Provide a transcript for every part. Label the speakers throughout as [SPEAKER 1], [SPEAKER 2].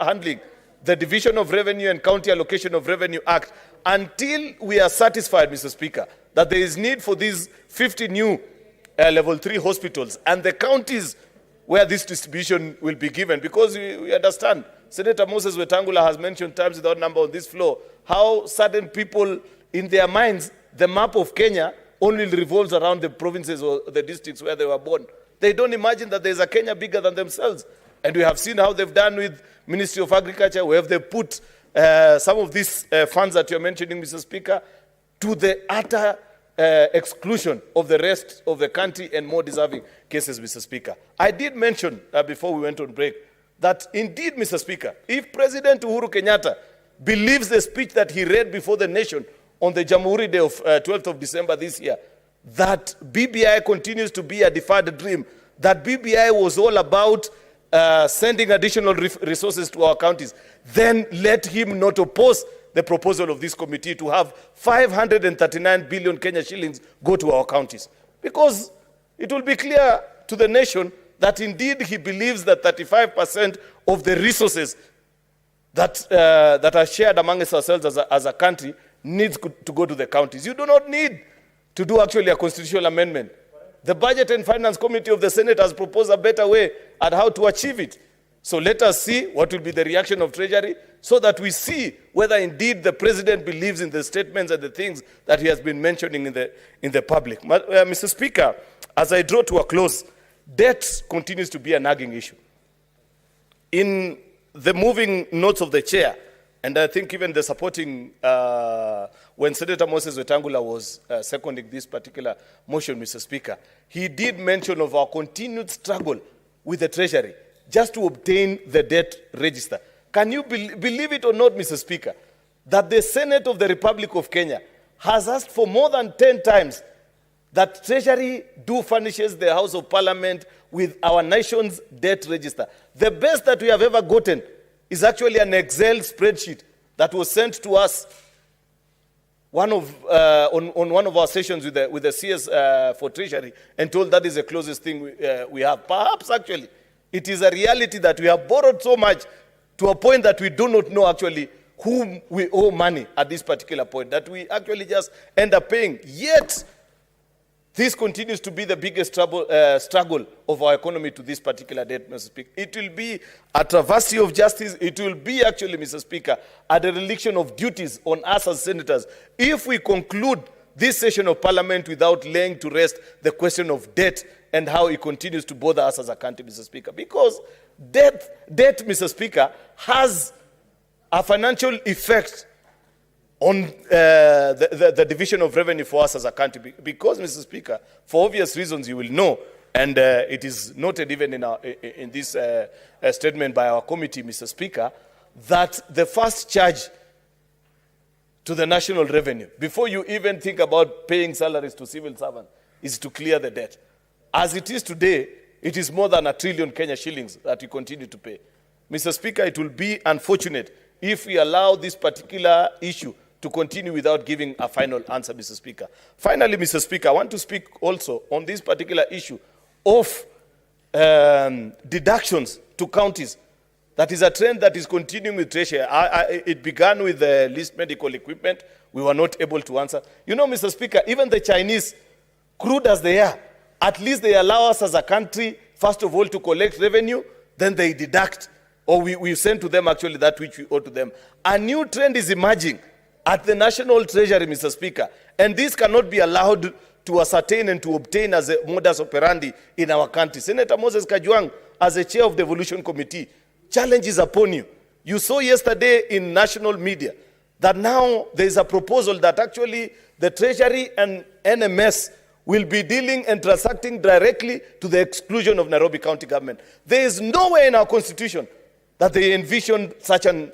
[SPEAKER 1] handling the Division of Revenue and County Allocation of Revenue Act until we are satisfied, Mr. Speaker, that there is need for these 50 new level 3 hospitals and the counties where this distribution will be given. Because we understand, Senator Moses Wetangula has mentioned times without number on this floor, how certain people in their minds, the map of Kenya only revolves around the provinces or the districts where they were born. They don't imagine that there's a Kenya bigger than themselves. And we have seen how they've done with Ministry of Agriculture, where they put some of these funds that you're mentioning, Mr. Speaker, to the utter exclusion of the rest of the country and more deserving cases, Mr. Speaker. I did mention before we went on break that indeed, Mr. Speaker, if President Uhuru Kenyatta believes the speech that he read before the nation on the Jamhuri Day of 12th of December this year, that BBI continues to be a deferred dream, that BBI was all about sending additional resources to our counties, then let him not oppose the proposal of this committee to have 539 billion Kenya shillings go to our counties. Because it will be clear to the nation that indeed he believes that 35% of the resources that are shared amongst ourselves as a country needs to go to the counties. You do not need to do actually a constitutional amendment. The Budget and Finance Committee of the Senate has proposed a better way at how to achieve it. So let us see what will be the reaction of Treasury so that we see whether indeed the President believes in the statements and the things that he has been mentioning in the public. Mr. Speaker, as I draw to a close, debt continues to be a nagging issue. In the moving notes of the chair, and I think even the supporting, when Senator Moses Wetangula was seconding this particular motion, Mr. Speaker, he did mention of our continued struggle with the Treasury just to obtain the debt register. Can you believe it or not, Mr. Speaker, that the Senate of the Republic of Kenya has asked for more than 10 times that Treasury furnishes the House of Parliament with our nation's debt register. The best that we have ever gotten is actually an Excel spreadsheet that was sent to us on one of our sessions with the CS for Treasury, and told that is the closest thing we have. Perhaps actually it is a reality that we have borrowed so much to a point that we do not know actually whom we owe money at this particular point, that we actually just end up paying. Yet this continues to be the biggest struggle of our economy to this particular date, Mr. Speaker. It will be a travesty of justice. It will be actually, Mr. Speaker, a dereliction of duties on us as senators if we conclude this session of Parliament without laying to rest the question of debt and how it continues to bother us as a country, Mr. Speaker. Because debt, Mr. Speaker, has a financial effect on the division of revenue for us as a country. Because, Mr. Speaker, for obvious reasons you will know, and it is noted even in this statement by our committee, Mr. Speaker, that the first charge to the national revenue, before you even think about paying salaries to civil servants, is to clear the debt. As it is today, it is more than 1 trillion Kenya shillings that we continue to pay. Mr. Speaker, it will be unfortunate if we allow this particular issue to continue without giving a final answer, Mr. Speaker. Finally, Mr. Speaker, I want to speak also on this particular issue of deductions to counties. That is a trend that is continuing with Treasury. It began with the least medical equipment. We were not able to answer. You know, Mr. Speaker, even the Chinese, crude as they are, at least they allow us as a country, first of all, to collect revenue, then they deduct, or we send to them actually that which we owe to them. A new trend is emerging at the National Treasury, Mr. Speaker, and this cannot be allowed to ascertain and to obtain as a modus operandi in our country. Senator Moses Kajwang, as a chair of the Evolution Committee, challenge is upon you. You saw yesterday in national media that now there is a proposal that actually the Treasury and NMS will be dealing and transacting directly to the exclusion of Nairobi County government. There is nowhere in our constitution that they envision such an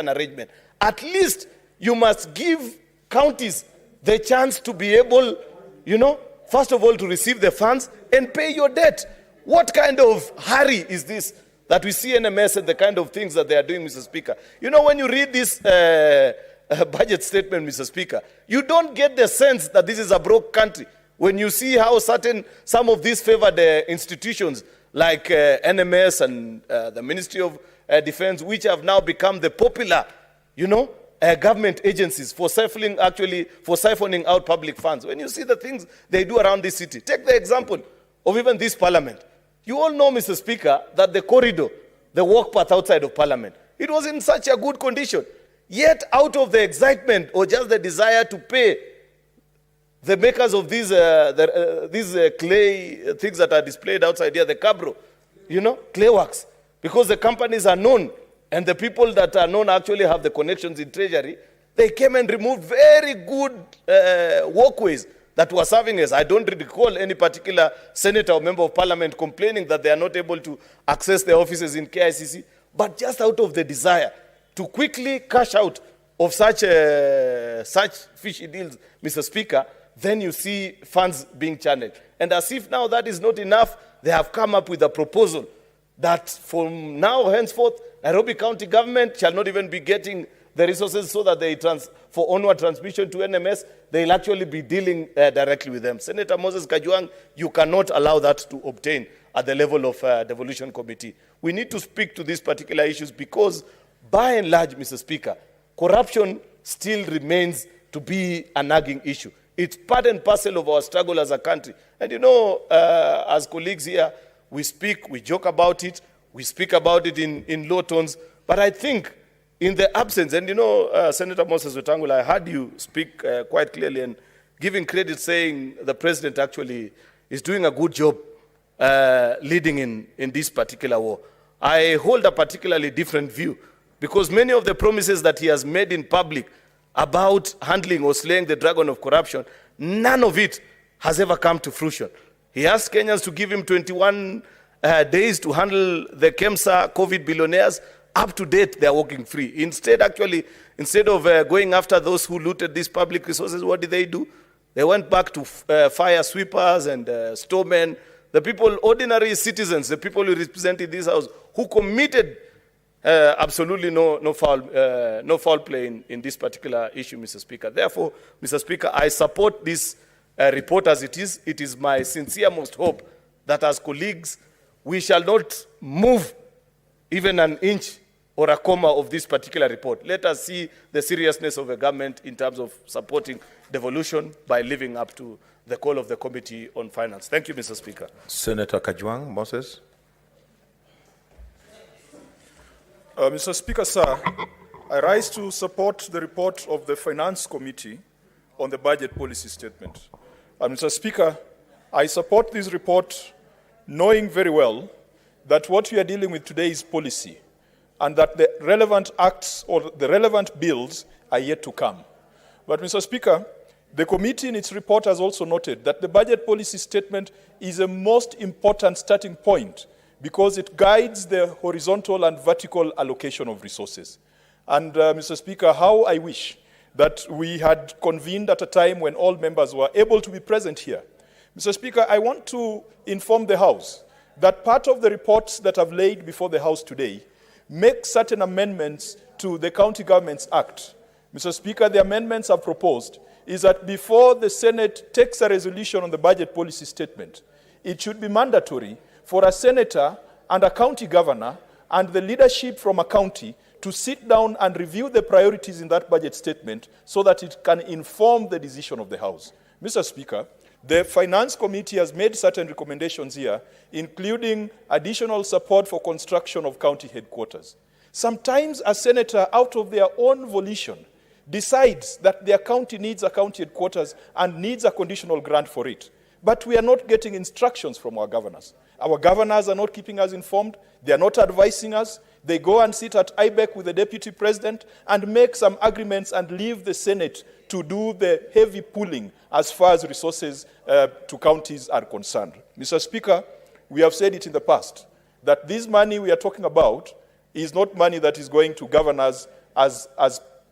[SPEAKER 1] arrangement. At least you must give counties the chance to be able, first of all, to receive the funds and pay your debt. What kind of hurry is this that we see NMS and the kind of things that they are doing, Mr. Speaker? When you read this budget statement, Mr. Speaker, you don't get the sense that this is a broke country. When you see how some of these favored institutions like NMS and the Ministry of Defense, which have now become the popular, government agencies for siphoning out public funds. When you see the things they do around this city, take the example of even this parliament. You all know, Mr. Speaker, that the corridor, the walk path outside of parliament, it was in such a good condition. Yet, out of the excitement or just the desire to pay the makers of these clay things that are displayed outside here, the cabro, clay works, because the companies are known and the people that are known actually have the connections in treasury, they came and removed very good walkways that were serving us. I don't recall any particular senator or member of parliament complaining that they are not able to access their offices in KICC, but just out of the desire to quickly cash out of such fishy deals, Mr. Speaker, then you see funds being channeled. And as if now that is not enough, they have come up with a proposal that from now henceforth, Nairobi County government shall not even be getting the resources so that they for onward transmission to NMS, they'll actually be dealing directly with them. Senator Moses Kajwang, you cannot allow that to obtain at the level of devolution committee. We need to speak to these particular issues because, by and large, Mr. Speaker, corruption still remains to be a nagging issue. It's part and parcel of our struggle as a country. And as colleagues here, we speak, we joke about it, we speak about it in low tones, but I think in the absence, and Senator Moses Wetangula, I heard you speak quite clearly and giving credit saying the president actually is doing a good job leading in this particular war. I hold a particularly different view because many of the promises that he has made in public about handling or slaying the dragon of corruption, none of it has ever come to fruition. He asked Kenyans to give him 21 days to handle the KEMSA COVID billionaires. Up to date, they are walking free. Instead of going after those who looted these public resources, what did they do? They went back to fire sweepers and storemen, the people, ordinary citizens, the people who represented this house, who committed absolutely no foul play in this particular issue, Mr. Speaker. Therefore, Mr. Speaker, I support this report as it is. It is my sincere most hope that as colleagues, we shall not move even an inch or a comma of this particular report. Let us see the seriousness of the government in terms of supporting devolution by living up to the call of the Committee on Finance. Thank you, Mr. Speaker.
[SPEAKER 2] Senator Kajwang Moses.
[SPEAKER 3] Mr. Speaker, sir, I rise to support the report of the Finance Committee on the budget policy statement. Mr. Speaker, I support this report knowing very well that what we are dealing with today is policy and that the relevant acts or the relevant bills are yet to come. But, Mr. Speaker, the committee in its report has also noted that the budget policy statement is a most important starting point because it guides the horizontal and vertical allocation of resources. And, Mr. Speaker, how I wish that we had convened at a time when all members were able to be present here. Mr. Speaker, I want to inform the House that part of the reports that I've laid before the House today make certain amendments to the County Governments Act. Mr. Speaker, the amendments I've proposed is that before the Senate takes a resolution on the budget policy statement, it should be mandatory for a senator and a county governor and the leadership from a county to sit down and review the priorities in that budget statement so that it can inform the decision of the House. Mr. Speaker, the Finance Committee has made certain recommendations here, including additional support for construction of county headquarters. Sometimes a senator, out of their own volition, decides that their county needs a county headquarters and needs a conditional grant for it. But we are not getting instructions from our governors. Our governors are not keeping us informed. They are not advising us. They go and sit at IBEC with the deputy president and make some agreements and leave the Senate to do the heavy pulling as far as resources to counties are concerned. Mr. Speaker, we have said it in the past that this money we are talking about is not money that is going to governors as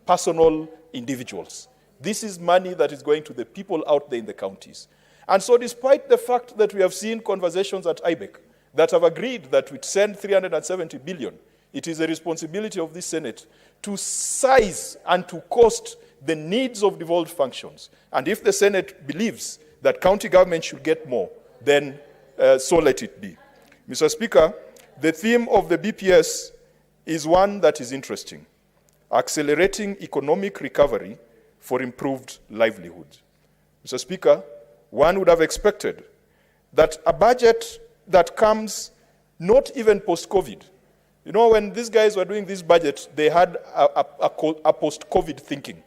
[SPEAKER 3] personal individuals. This is money that is going to the people out there in the counties. And so despite the fact that we have seen conversations at IBEC that have agreed that we send 370 billion, it is a responsibility of this Senate to size and to cost the needs of devolved functions. And if the Senate believes that county government should get more, then so let it be. Mr. Speaker, the theme of the BPS is one that is interesting: accelerating economic recovery for improved livelihood. Mr. Speaker, one would have expected that a budget that comes not even post-COVID. You know, when these guys were doing this budget, they had a post-COVID thinking.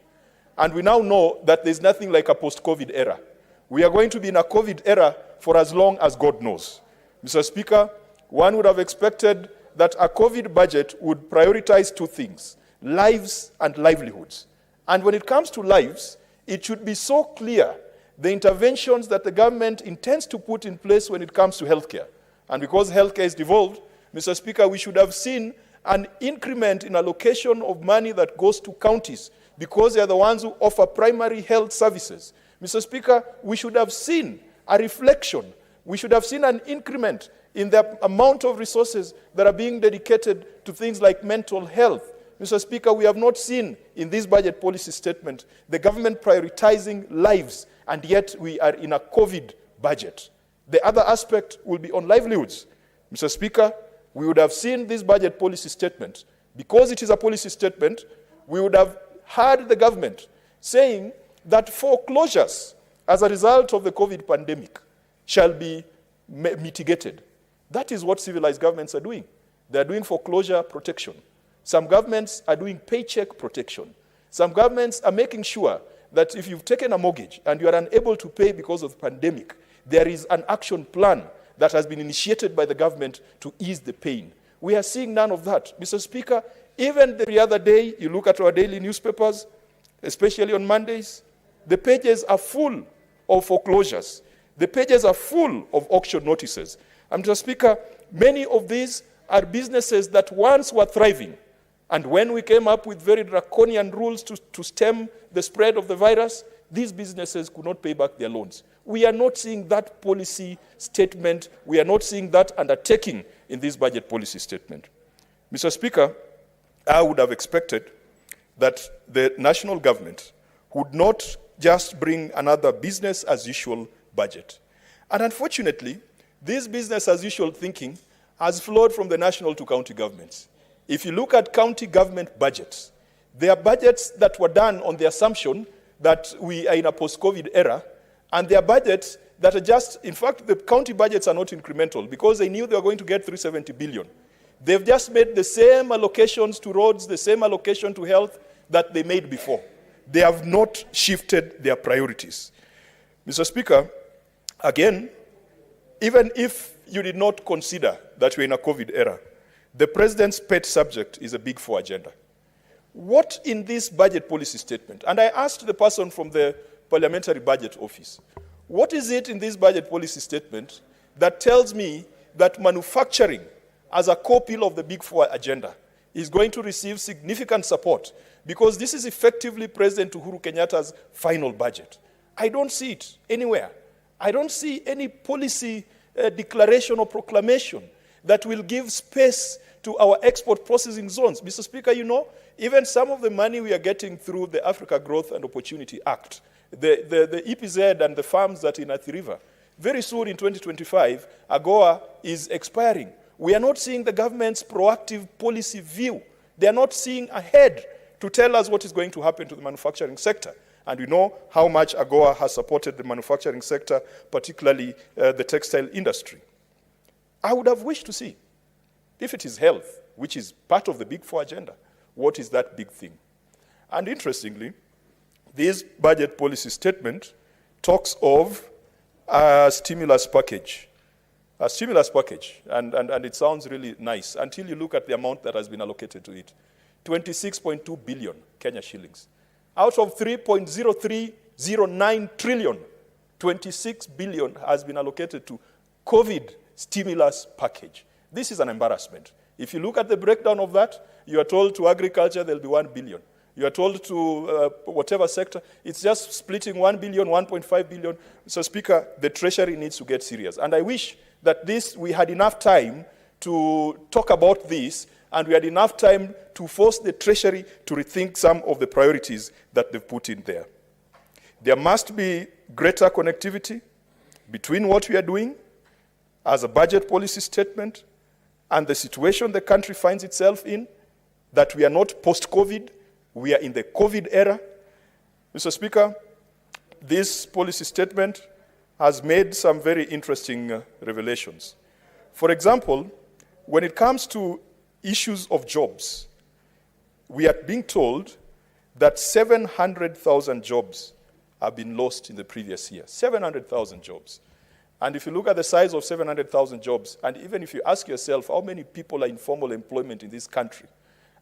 [SPEAKER 3] And we now know that there's nothing like a post-COVID era. We are going to be in a COVID era for as long as God knows. Mr. Speaker, one would have expected that a COVID budget would prioritize two things: lives and livelihoods. And when it comes to lives, it should be so clear the interventions that the government intends to put in place when it comes to healthcare. And because healthcare is devolved, Mr. Speaker, we should have seen an increment in allocation of money that goes to counties, because they are the ones who offer primary health services. Mr. Speaker, we should have seen a reflection. We should have seen an increment in the amount of resources that are being dedicated to things like mental health. Mr. Speaker, we have not seen in this budget policy statement the government prioritizing lives, and yet we are in a COVID budget. The other aspect will be on livelihoods. Mr. Speaker, we would have seen this budget policy statement. Because it is a policy statement, we would have heard the government saying that foreclosures as a result of the COVID pandemic shall be mitigated. That is what civilized governments are doing. They are doing foreclosure protection. Some governments are doing paycheck protection. Some governments are making sure that if you've taken a mortgage and you are unable to pay because of the pandemic, there is an action plan that has been initiated by the government to ease the pain. We are seeing none of that. Mr. Speaker, even the other day, you look at our daily newspapers, especially on Mondays, the pages are full of foreclosures. The pages are full of auction notices. And Mr. Speaker, many of these are businesses that once were thriving. And when we came up with very draconian rules to stem the spread of the virus, these businesses could not pay back their loans. We are not seeing that policy statement. We are not seeing that undertaking in this budget policy statement. Mr. Speaker, I would have expected that the national government would not just bring another business as usual budget. And unfortunately, this business as usual thinking has flowed from the national to county governments. If you look at county government budgets, they are budgets that were done on the assumption that we are in a post-COVID era, and they are budgets that are just, in fact, the county budgets are not incremental because they knew they were going to get 370 billion. They've just made the same allocations to roads, the same allocation to health that they made before. They have not shifted their priorities. Mr. Speaker, again, even if you did not consider that we're in a COVID era, the president's pet subject is a Big Four agenda. What in this budget policy statement, and I asked the person from the Parliamentary Budget Office, what is it in this budget policy statement that tells me that manufacturing as a core pillar of the Big Four agenda is going to receive significant support? Because this is effectively President Uhuru Kenyatta's final budget. I don't see it anywhere. I don't see any policy declaration or proclamation that will give space to our export processing zones. Mr. Speaker, you know, even some of the money we are getting through the Africa Growth and Opportunity Act, the EPZ and the farms that are in Athi River, very soon in 2025, AGOA is expiring. We are not seeing the government's proactive policy view. They are not seeing ahead to tell us what is going to happen to the manufacturing sector. And we know how much AGOA has supported the manufacturing sector, particularly the textile industry. I would have wished to see, if it is health, which is part of the Big Four agenda, what is that big thing? And interestingly, this budget policy statement talks of a stimulus package. A stimulus package, and it sounds really nice until you look at the amount that has been allocated to it. 26.2 billion Kenya shillings. Out of 3.0309 trillion, 26 billion has been allocated to COVID stimulus package. This is an embarrassment. If you look at the breakdown of that, you are told to agriculture there'll be 1 billion. You are told to whatever sector, it's just splitting 1 billion, 1.5 billion. So Speaker, the Treasury needs to get serious. And I wish that we had enough time to talk about this, and we had enough time to force the Treasury to rethink some of the priorities that they've put in there. There must be greater connectivity between what we are doing as a budget policy statement and the situation the country finds itself in that we are not post-COVID, we are in the COVID era. Mr. Speaker, this policy statement has made some very interesting revelations. For example, when it comes to issues of jobs, we are being told that 700,000 jobs have been lost in the previous year. 700,000 jobs. And if you look at the size of 700,000 jobs, and even if you ask yourself how many people are in formal employment in this country,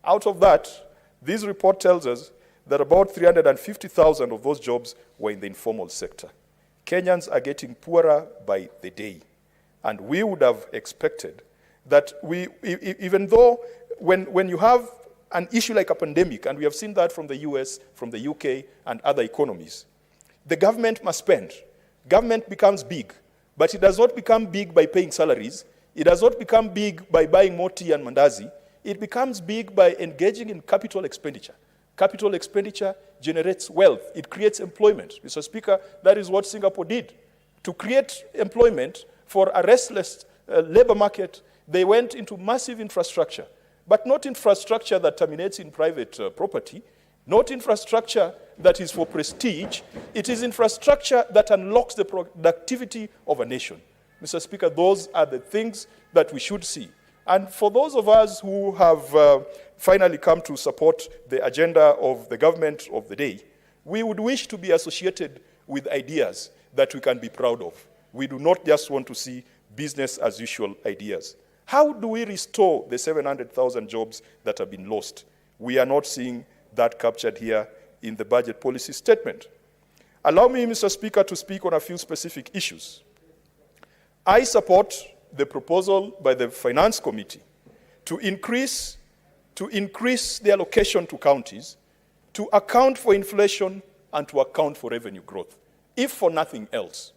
[SPEAKER 3] out of that, this report tells us that about 350,000 of those jobs were in the informal sector. Kenyans are getting poorer by the day. And we would have expected that even though when you have an issue like a pandemic, and we have seen that from the US, from the UK, and other economies, the government must spend. Government becomes big, but it does not become big by paying salaries. It does not become big by buying more tea and mandazi. It becomes big by engaging in capital expenditure. Capital expenditure generates wealth. It creates employment. Mr. Speaker, that is what Singapore did. To create employment for a restless labor market, they went into massive infrastructure, but not infrastructure that terminates in private property, not infrastructure that is for prestige. It is infrastructure that unlocks the productivity of a nation. Mr. Speaker, those are the things that we should see. And for those of us who have finally come to support the agenda of the government of the day, we would wish to be associated with ideas that we can be proud of. We do not just want to see business as usual ideas. How do we restore the 700,000 jobs that have been lost? We are not seeing that captured here in the budget policy statement. Allow me, Mr. Speaker, to speak on a few specific issues. I support the proposal by the Finance Committee to increase the allocation to counties to account for inflation and to account for revenue growth, if for nothing else,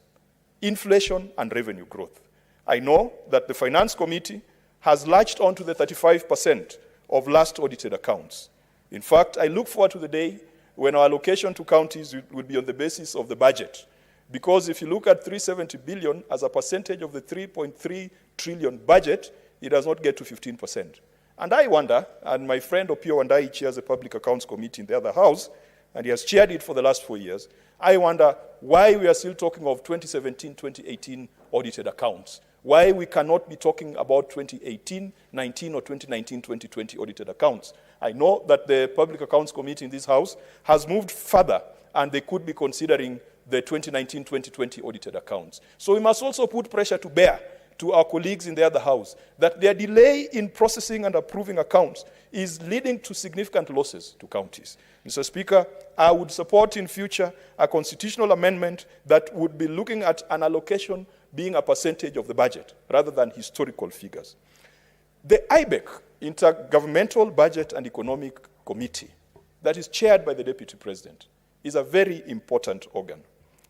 [SPEAKER 3] inflation and revenue growth. I know that the Finance Committee has latched on to the 35% of last audited accounts. In fact, I look forward to the day when our allocation to counties will be on the basis of the budget. Because if you look at 370 billion as a percentage of the 3.3 trillion budget, it does not get to 15%. And I wonder, and my friend Opio Wandai chairs the Public Accounts Committee in the other house, and he has chaired it for the last 4 years, I wonder why we are still talking of 2017, 2018 audited accounts. Why we cannot be talking about 2018, 19, or 2019, 2020 audited accounts. I know that the Public Accounts Committee in this house has moved further, and they could be considering the 2019-2020 audited accounts. So we must also put pressure to bear to our colleagues in the other house that their delay in processing and approving accounts is leading to significant losses to counties. Mr. Speaker, I would support in future a constitutional amendment that would be looking at an allocation being a percentage of the budget rather than historical figures. The IBEC, Intergovernmental Budget and Economic Committee, that is chaired by the Deputy President, is a very important organ.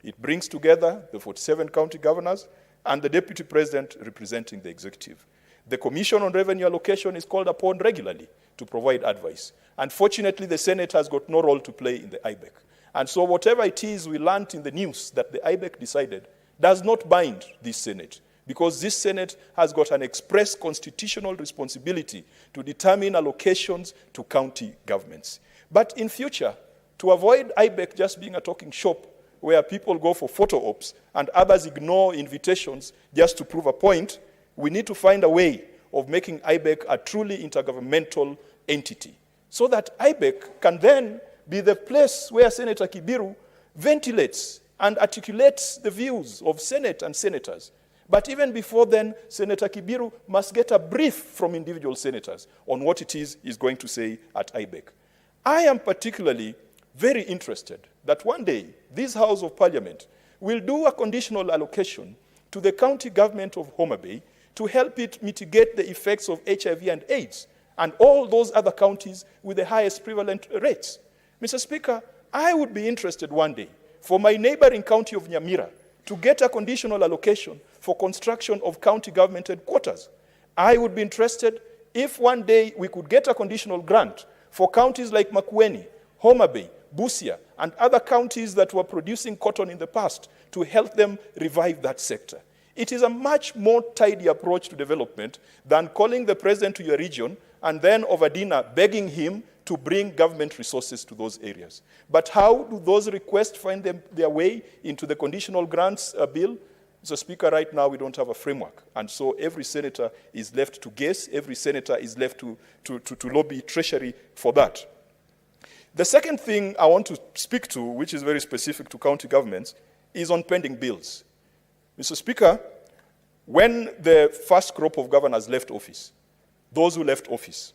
[SPEAKER 3] It brings together the 47 county governors and the Deputy President representing the executive. The Commission on Revenue Allocation is called upon regularly to provide advice. Unfortunately, the Senate has got no role to play in the IBEC. And so whatever it is we learned in the news that the IBEC decided does not bind this Senate, because this Senate has got an express constitutional responsibility to determine allocations to county governments. But in future, to avoid IBEC just being a talking shop where people go for photo ops and others ignore invitations just to prove a point, we need to find a way of making IBEC a truly intergovernmental entity so that IBEC can then be the place where Senator Kibiru ventilates and articulates the views of Senate and senators. But even before then, Senator Kibiru must get a brief from individual senators on what it is he's going to say at IBEC. I am particularly very interested that one day this House of Parliament will do a conditional allocation to the county government of Homa Bay to help it mitigate the effects of HIV and AIDS and all those other counties with the highest prevalent rates. Mr. Speaker, I would be interested one day for my neighboring county of Nyamira to get a conditional allocation for construction of county government headquarters. I would be interested if one day we could get a conditional grant for counties like Makwiny, Homa Bay, Busia, and other counties that were producing cotton in the past to help them revive that sector. It is a much more tidy approach to development than calling the president to your region and then over dinner begging him to bring government resources to those areas. But how do those requests find their way into the conditional grants bill? Mr. Speaker, right now we don't have a framework. And so every senator is left to guess. Every senator is left to lobby Treasury for that. The second thing I want to speak to, which is very specific to county governments, is on pending bills. Mr. Speaker, when the first crop of governors left office, those who left office,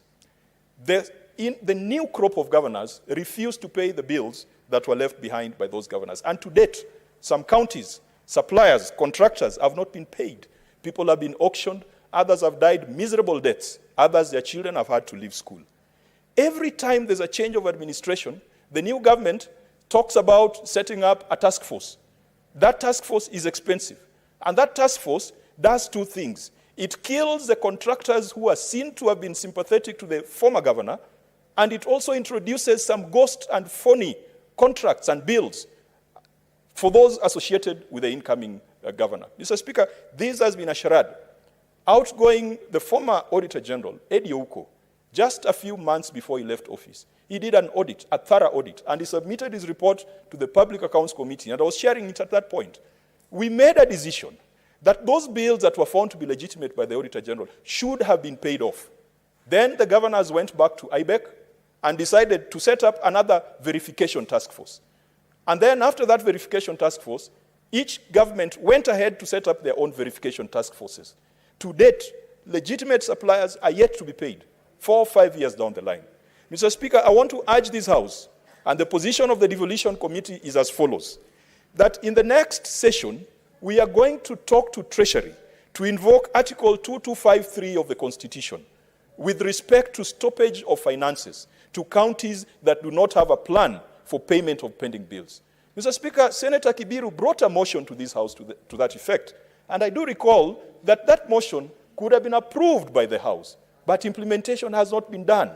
[SPEAKER 3] the new crop of governors refused to pay the bills that were left behind by those governors. And to date, some counties, suppliers, contractors have not been paid. People have been auctioned. Others have died miserable deaths. Others, their children have had to leave school. Every time there's a change of administration, the new government talks about setting up a task force. That task force is expensive. And that task force does two things. It kills the contractors who are seen to have been sympathetic to the former governor, and it also introduces some ghost and phony contracts and bills for those associated with the incoming governor. Mr. Speaker, this has been a charade. The former Auditor General, Eddie Ouko, just a few months before he left office, he did an audit, a thorough audit, and he submitted his report to the Public Accounts Committee, and I was sharing it at that point. We made a decision that those bills that were found to be legitimate by the Auditor General should have been paid off. Then the governors went back to IBEC and decided to set up another verification task force. And then after that verification task force, each government went ahead to set up their own verification task forces. To date, legitimate suppliers are yet to be paid, 4 or 5 years down the line. Mr. Speaker, I want to urge this House, and the position of the Devolution Committee is as follows, that in the next session, we are going to talk to Treasury to invoke Article 2253 of the Constitution with respect to stoppage of finances to counties that do not have a plan for payment of pending bills. Mr. Speaker, Senator Kibiru brought a motion to this House to that effect, and I do recall that that motion could have been approved by the House, but implementation has not been done.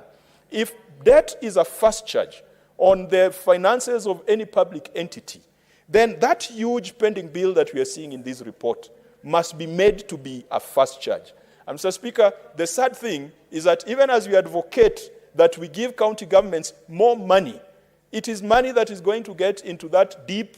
[SPEAKER 3] If debt is a first charge on the finances of any public entity, then that huge pending bill that we are seeing in this report must be made to be a first charge. And Mr. Speaker, the sad thing is that even as we advocate that we give county governments more money, it is money that is going to get into that deep,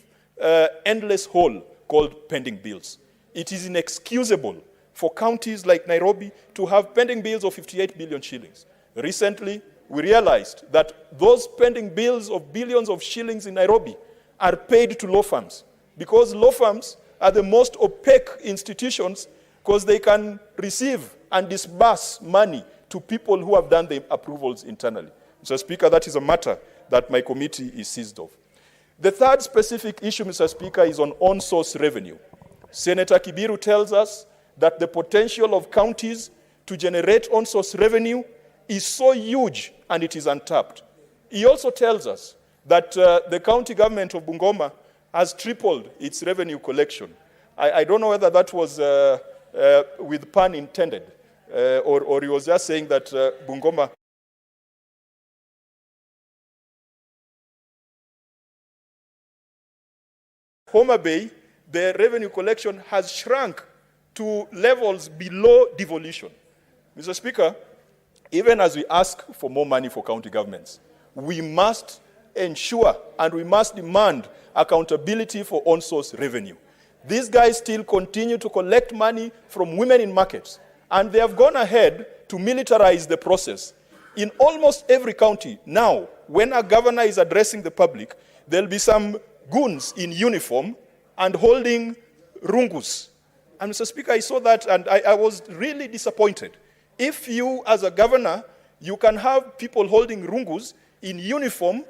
[SPEAKER 3] endless hole called pending bills. It is inexcusable for counties like Nairobi to have pending bills of 58 billion shillings. Recently, we realized that those pending bills of billions of shillings in Nairobi are paid to law firms, because law firms are the most opaque institutions because they can receive and disburse money to people who have done the approvals internally. Mr. Speaker, that is a matter that my committee is seized of. The third specific issue, Mr. Speaker, is on on-source revenue. Senator Kibiru tells us that the potential of counties to generate on-source revenue is so huge and it is untapped. He also tells us that the county government of Bungoma has tripled its revenue collection. I don't know whether that was with pun intended, or he was just saying that Bungoma Homa Bay, the revenue collection has shrunk to levels below devolution. Mr. Speaker, even as we ask for more money for county governments, we must ensure and we must demand accountability for on-source revenue. These guys still continue to collect money from women in markets, and they have gone ahead to militarize the process. In almost every county now, when a governor is addressing the public, there'll be some goons in uniform and holding rungus. And Mr. Speaker, I saw that and I was really disappointed. If you, as a governor, you can have people holding rungus in uniform,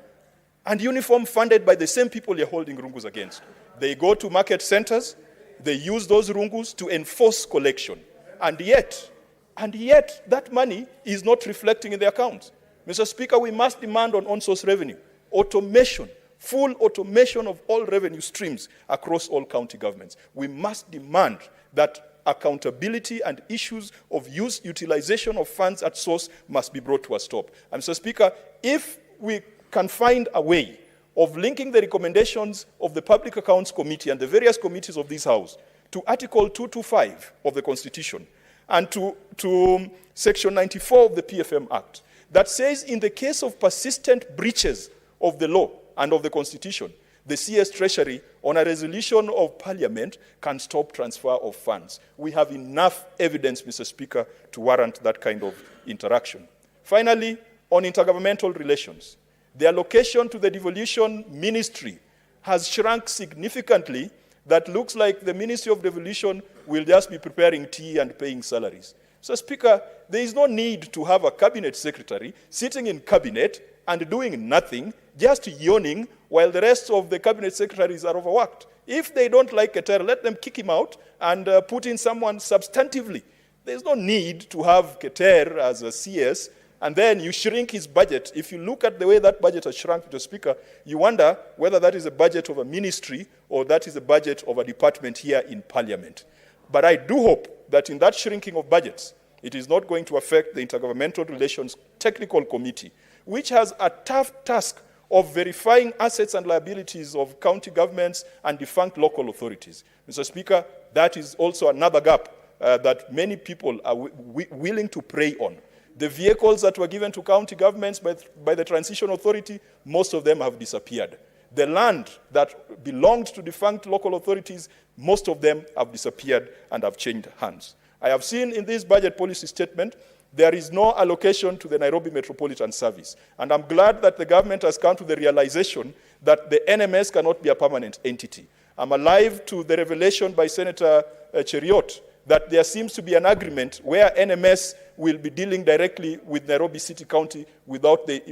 [SPEAKER 3] and uniform funded by the same people you're holding rungus against. They go to market centers, they use those rungus to enforce collection. And yet, that money is not reflecting in the accounts. Mr. Speaker, we must demand on-source revenue, automation, full automation of all revenue streams across all county governments. We must demand that accountability and issues of utilization of funds at source must be brought to a stop. And Mr. Speaker, if we can find a way of linking the recommendations of the Public Accounts Committee and the various committees of this House to Article 225 of the Constitution and to Section 94 of the PFM Act that says in the case of persistent breaches of the law and of the Constitution, the CS Treasury, on a resolution of Parliament, can stop transfer of funds. We have enough evidence, Mr. Speaker, to warrant that kind of interaction. Finally, on intergovernmental relations, the allocation to the devolution ministry has shrunk significantly. That looks like the Ministry of Devolution will just be preparing tea and paying salaries. So, Speaker, there is no need to have a cabinet secretary sitting in cabinet and doing nothing, just yawning while the rest of the cabinet secretaries are overworked. If they don't like Keter, let them kick him out and put in someone substantively. There's no need to have Keter as a CS, and then you shrink his budget. If you look at the way that budget has shrunk, Mr. Speaker, you wonder whether that is a budget of a ministry or that is a budget of a department here in Parliament. But I do hope that in that shrinking of budgets, it is not going to affect the Intergovernmental Relations Technical Committee, which has a tough task of verifying assets and liabilities of county governments and defunct local authorities. Mr. Speaker, that is also another gap that many people are willing to prey on. The vehicles that were given to county governments by the Transition Authority, most of them have disappeared. The land that belonged to defunct local authorities, most of them have disappeared and have changed hands. I have seen in this budget policy statement, there is no allocation to the Nairobi Metropolitan Service. And I'm glad that the government has come to the realization that the NMS cannot be a permanent entity. I'm alive to the revelation by Senator Cheriot that there seems to be an agreement where NMS will be dealing directly with Nairobi City County without the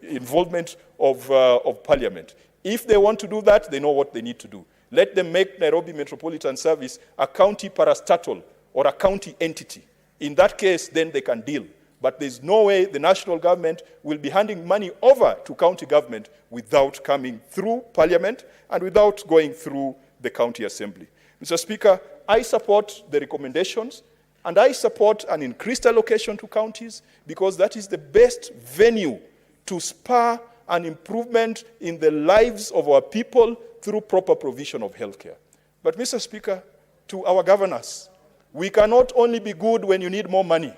[SPEAKER 3] involvement of Parliament. If they want to do that, they know what they need to do. Let them make Nairobi Metropolitan Service a county parastatal or a county entity. In that case, then they can deal. But there's no way the national government will be handing money over to county government without coming through Parliament and without going through the county assembly. Mr. Speaker, I support the recommendations and I support an increased allocation to counties because that is the best venue to spur an improvement in the lives of our people through proper provision of healthcare. But, Mr. Speaker, to our governors, we cannot only be good when you need more money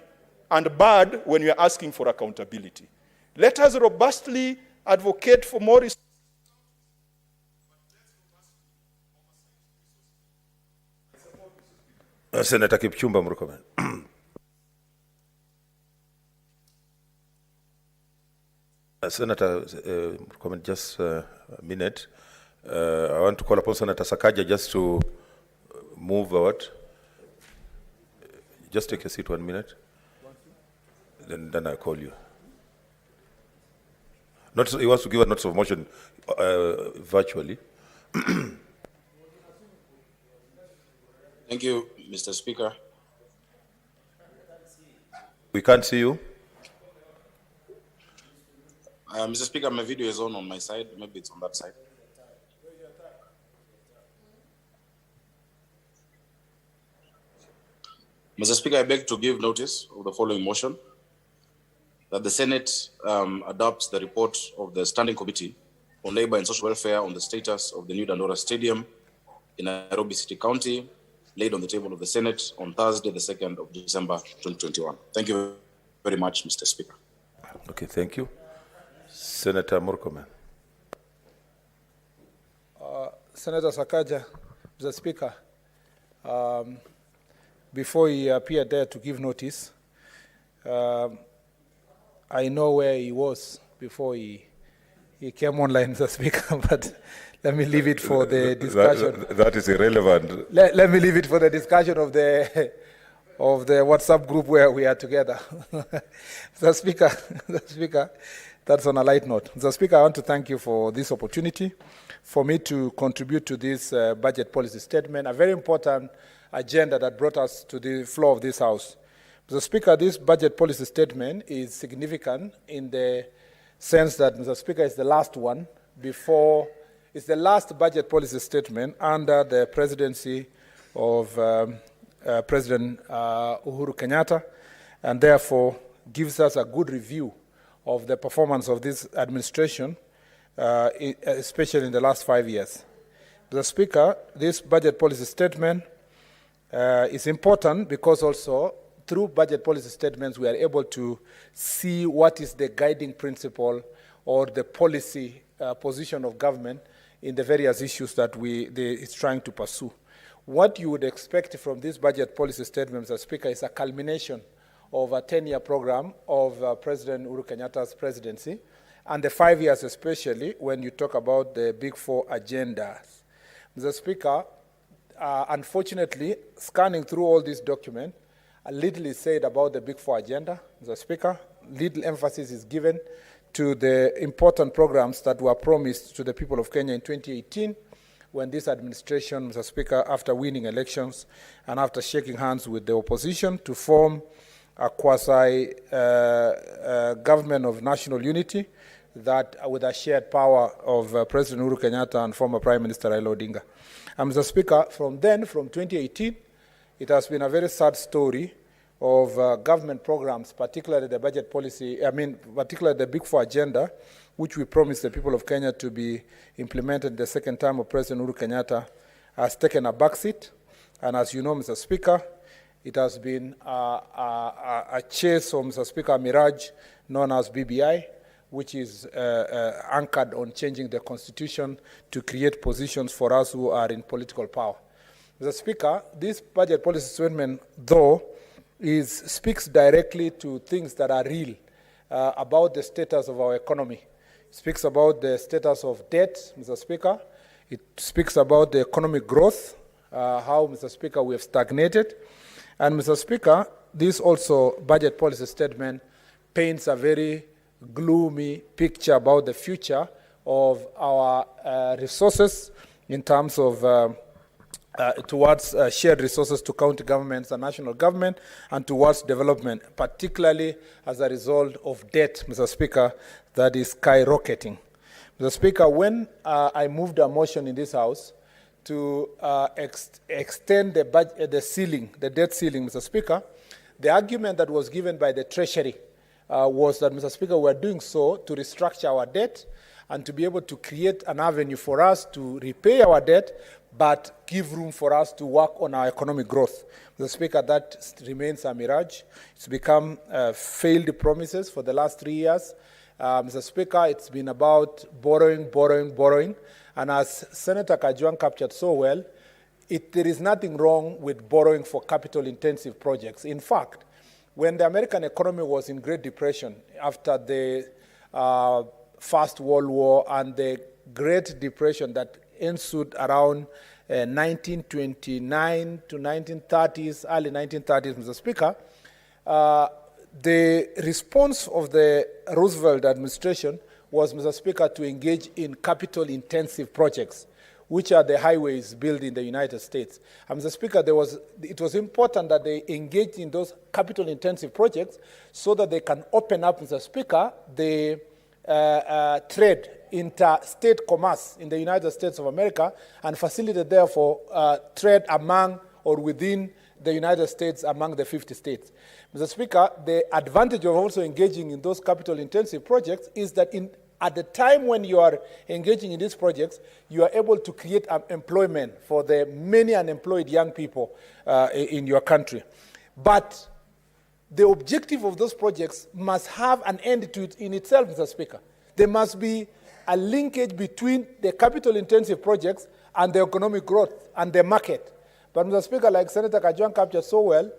[SPEAKER 3] and bad when you are asking for accountability. Let us robustly advocate for more resources.
[SPEAKER 2] Senator Kipchumba Murkomen. Senator Murkomen, just a minute. I want to call upon Senator Sakaja just to move forward. Just take a seat 1 minute. Then I call you. He wants to give a notice of motion virtually.
[SPEAKER 4] Thank you, Mr. Speaker.
[SPEAKER 2] We can't see you.
[SPEAKER 4] Mr. Speaker, my video is on my side. Maybe it's on that side. Mr. Speaker, I beg to give notice of the following motion, that the Senate adopts the report of the Standing Committee on Labor and Social Welfare on the status of the new Dandora Stadium in Nairobi City County, laid on the table of the Senate on Thursday, the 2nd of December, 2021. Thank you very much, Mr. Speaker.
[SPEAKER 2] Okay, thank you. Senator Murkomen.
[SPEAKER 5] Senator Sakaja, Mr. Speaker, before he appeared there to give notice, I know where he was before he came online, Mr. Speaker, but let me leave it for the discussion.
[SPEAKER 2] That is irrelevant.
[SPEAKER 5] Let me leave it for the discussion of the WhatsApp group where we are together. Mr. Speaker, that's on a light note. Mr. Speaker, I want to thank you for this opportunity for me to contribute to this budget policy statement, a very important agenda that brought us to the floor of this House. Mr. Speaker, this budget policy statement is significant in the sense that, Mr. Speaker, it's the last one before, it's the last budget policy statement under the presidency of President Uhuru Kenyatta, and therefore gives us a good review of the performance of this administration, especially in the last 5 years. Mr. Speaker, this budget policy statement is important because also through budget policy statements, we are able to see what is the guiding principle or the policy position of government in the various issues that it's trying to pursue. What you would expect from this budget policy statement, Mr. Speaker, is a culmination of a 10-year program of President Uhuru Kenyatta's presidency, and the 5 years especially when you talk about the Big Four agendas. Mr. Speaker, unfortunately, scanning through all these documents, a little is said about the Big Four agenda. Mr. Speaker, little emphasis is given to the important programs that were promised to the people of Kenya in 2018 when this administration, Mr. Speaker, after winning elections and after shaking hands with the opposition to form a quasi-government of national unity that with a shared power of President Uhuru Kenyatta and former Prime Minister Raila Odinga. And Mr. Speaker, from 2018, it has been a very sad story of government programs, particularly the budget policy, particularly the Big Four agenda, which we promised the people of Kenya to be implemented the second time of President Uhuru Kenyatta, has taken a backseat. And as you know, Mr. Speaker, it has been a chase of, Mr. Speaker, a mirage known as BBI, which is anchored on changing the constitution to create positions for us who are in political power. Mr. Speaker, this budget policy statement, though, speaks directly to things that are real about the status of our economy. It speaks about the status of debt, Mr. Speaker. It speaks about the economic growth, how, Mr. Speaker, we have stagnated. And, Mr. Speaker, this also budget policy statement paints a very gloomy picture about the future of our resources in terms of towards shared resources to county governments and national government and towards development, particularly as a result of debt, Mr. Speaker, that is skyrocketing. Mr. Speaker, when I moved a motion in this House to extend the ceiling, the debt ceiling, Mr. Speaker, the argument that was given by the Treasury was that, Mr. Speaker, we are doing so to restructure our debt and to be able to create an avenue for us to repay our debt, but give room for us to work on our economic growth. Mr. Speaker, that remains a mirage. It's become failed promises for the last 3 years. Mr. Speaker, it's been about borrowing. And as Senator Kajwang captured so well, there is nothing wrong with borrowing for capital-intensive projects. In fact, when the American economy was in Great Depression after the First World War and the Great Depression that ensued around 1929 to 1930s, early 1930s, Mr. Speaker, the response of the Roosevelt administration was, Mr. Speaker, to engage in capital-intensive projects, which are the highways built in the United States. And Mr. Speaker, it was important that they engaged in those capital-intensive projects so that they can open up, Mr. Speaker, the trade, interstate commerce in the United States of America and facilitate, therefore, trade among or within the United States among the 50 states. Mr. Speaker, the advantage of also engaging in those capital-intensive projects is that at the time when you are engaging in these projects, you are able to create employment for the many unemployed young people in your country. But the objective of those projects must have an end to it in itself, Mr. Speaker. There must be a linkage between the capital-intensive projects and the economic growth and the market. But, Mr. Speaker, like Senator Kajwang captured so well,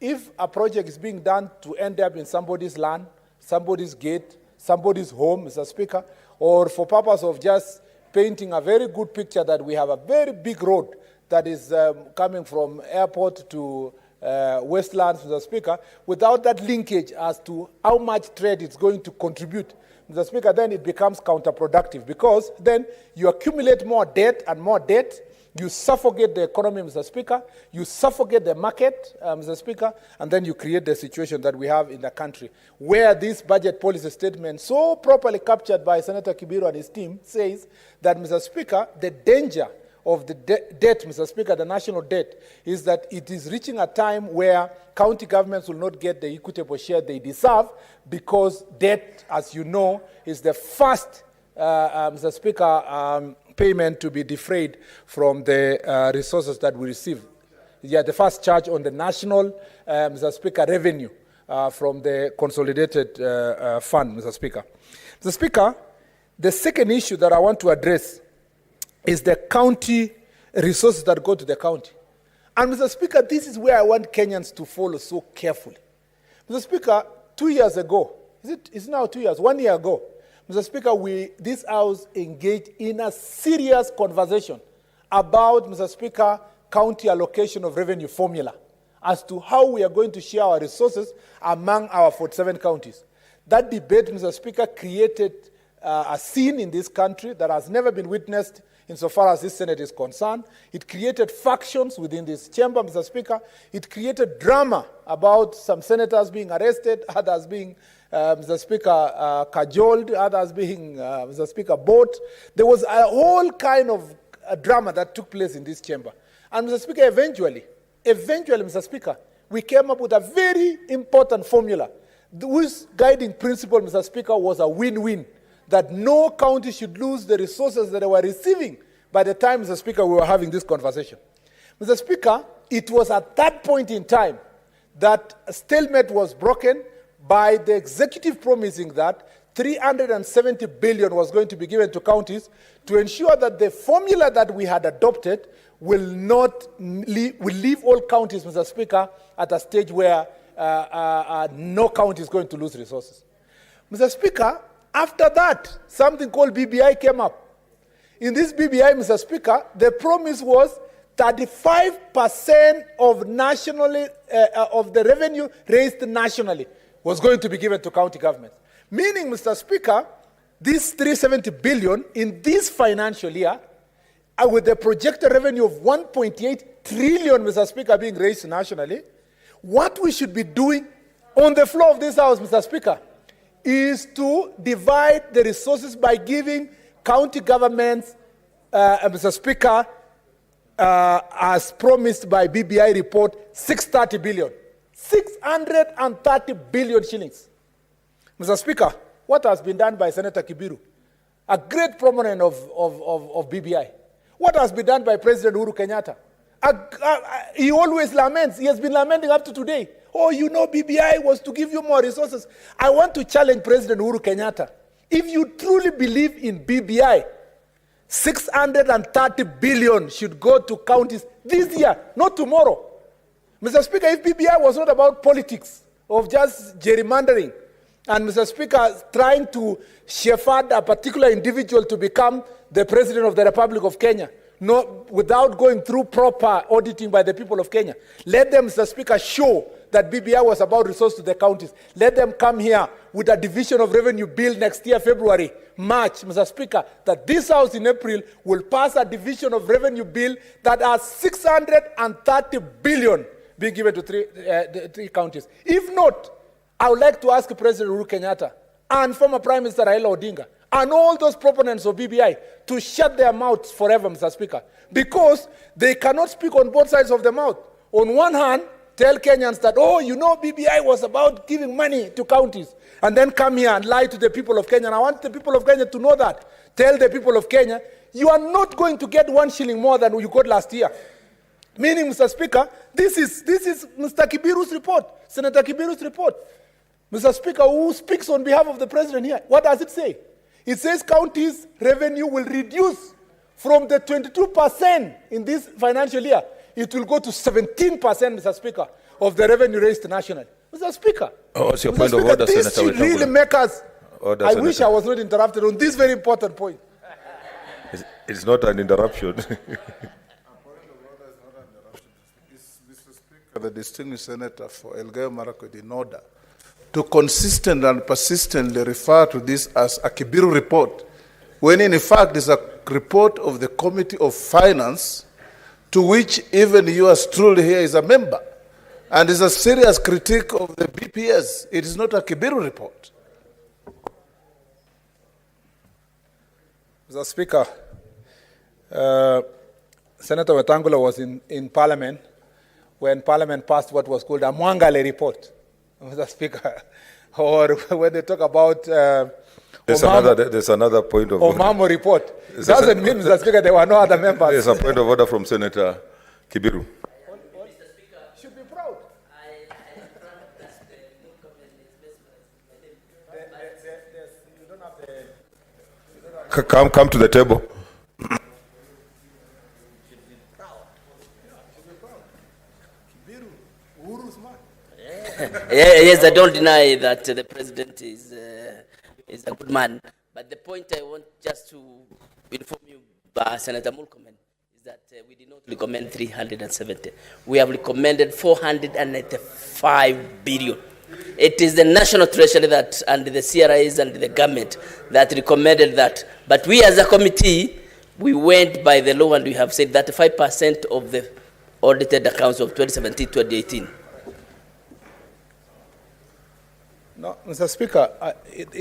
[SPEAKER 5] if a project is being done to end up in somebody's land, somebody's gate, somebody's home, Mr. Speaker, or for purpose of just painting a very good picture that we have a very big road that is coming from airport to Westlands, Mr. Speaker, without that linkage as to how much trade it's going to contribute, Mr. Speaker, then it becomes counterproductive because then you accumulate more debt and more debt. You suffocate the economy, Mr. Speaker. You suffocate the market, Mr. Speaker, and then you create the situation that we have in the country, where this budget policy statement, so properly captured by Senator Kibiru and his team, says that, Mr. Speaker, the danger of the debt, Mr. Speaker, the national debt, is that it is reaching a time where county governments will not get the equitable share they deserve because debt, as you know, is the first, Mr. Speaker, payment to be defrayed from the resources that we receive. the first charge on the national, Mr. Speaker, revenue from the consolidated fund, Mr. Speaker. Mr. Speaker, the second issue that I want to address is the county resources that go to the county. And Mr. Speaker, this is where I want Kenyans to follow so carefully. Mr. Speaker, 2 years ago, is it now 2 years, 1 year ago, Mr. Speaker, this House engaged in a serious conversation about, Mr. Speaker, county allocation of revenue formula as to how we are going to share our resources among our 47 counties. That debate, Mr. Speaker, created a scene in this country that has never been witnessed insofar as this Senate is concerned. It created factions within this chamber, Mr. Speaker. It created drama about some senators being arrested, others being, Mr. Speaker, cajoled, others being, Mr. Speaker, bought. There was a whole kind of drama that took place in this chamber. And Mr. Speaker, eventually, Mr. Speaker, we came up with a very important formula whose guiding principle, Mr. Speaker, was a win-win, that no county should lose the resources that they were receiving by the time, Mr. Speaker, we were having this conversation. Mr. Speaker, it was at that point in time that a stalemate was broken by the executive promising that 370 billion was going to be given to counties to ensure that the formula that we had adopted will leave all counties, Mr. Speaker, at a stage where no county is going to lose resources. Mr. Speaker, after that, something called BBI came up. In this BBI, Mr. Speaker, the promise was 35% of of the revenue raised nationally was going to be given to county governments. Meaning, Mr. Speaker, this 370 billion in this financial year, with a projected revenue of 1.8 trillion, Mr. Speaker, being raised nationally, what we should be doing on the floor of this House, Mr. Speaker, is to divide the resources by giving county governments, Mr. Speaker, as promised by BBI report, 630 billion. 630 billion shillings. Mr. Speaker, what has been done by Senator Kibiru, a great proponent of BBI? What has been done by President Uhuru Kenyatta? He always laments. He has been lamenting up to today. Oh, you know, BBI was to give you more resources. I want to challenge President Uhuru Kenyatta. If you truly believe in BBI, 630 billion should go to counties this year, not tomorrow. Mr. Speaker, if BBI was not about politics, of just gerrymandering, and Mr. Speaker, trying to shepherd a particular individual to become the President of the Republic of Kenya, without going through proper auditing by the people of Kenya, let them, Mr. Speaker, show that BBI was about resources to the counties. Let them come here with a division of revenue bill next year, February, March, Mr. Speaker, that this House in April will pass a division of revenue bill that has 630 billion being given to three counties. If not, I would like to ask President Uhuru Kenyatta and former Prime Minister Raila Odinga and all those proponents of BBI to shut their mouths forever, Mr. Speaker, because they cannot speak on both sides of the mouth. On one hand, tell Kenyans that, oh, you know, BBI was about giving money to counties, and then come here and lie to the people of Kenya. And I want the people of Kenya to know that. Tell the people of Kenya, you are not going to get 1 shilling more than you got last year. Meaning, Mr. Speaker, this is Mr. Kibiru's report, Senator Kibiru's report. Mr. Speaker, who speaks on behalf of the President here, what does it say? It says counties' revenue will reduce from the 22% in this financial year. It will go to 17%, Mr. Speaker, of the revenue raised nationally. Mr. Speaker,
[SPEAKER 2] what's your point of order,
[SPEAKER 5] this
[SPEAKER 2] Senator?
[SPEAKER 5] should really make us.
[SPEAKER 2] Order,
[SPEAKER 5] I
[SPEAKER 2] Senator.
[SPEAKER 5] wish I was not interrupted on this very important point.
[SPEAKER 2] It's not an interruption.
[SPEAKER 6] Mr. Speaker, the distinguished senator for Elgeyo Marakwet in order to consistently and persistently refer to this as a Kibiru report, when in fact it's a report of the Committee of Finance, to which even yours truly here is a member, and is a serious critique of the BPS. It is not a Kibiru report.
[SPEAKER 5] Mr. Speaker, Senator Wetangula was in Parliament when Parliament passed what was called a Mwangale report, Mr. Speaker, or when they talk about
[SPEAKER 2] There's another point of
[SPEAKER 5] Omamo report. Doesn't mean, Mr. Speaker, there were no other members.
[SPEAKER 2] There's a point of order from Senator Kibiru. come to the table.
[SPEAKER 7] Yes, I don't deny that the president is a good man. But the point I want just to inform you, Senator Murkomen, is that we did not recommend 370. We have recommended 495 billion. It is the National Treasury that, and the CRIs and the government that recommended that. But we as a committee, we went by the law and we have said that 5% of the audited accounts of 2017-2018.
[SPEAKER 5] No, Mr. Speaker,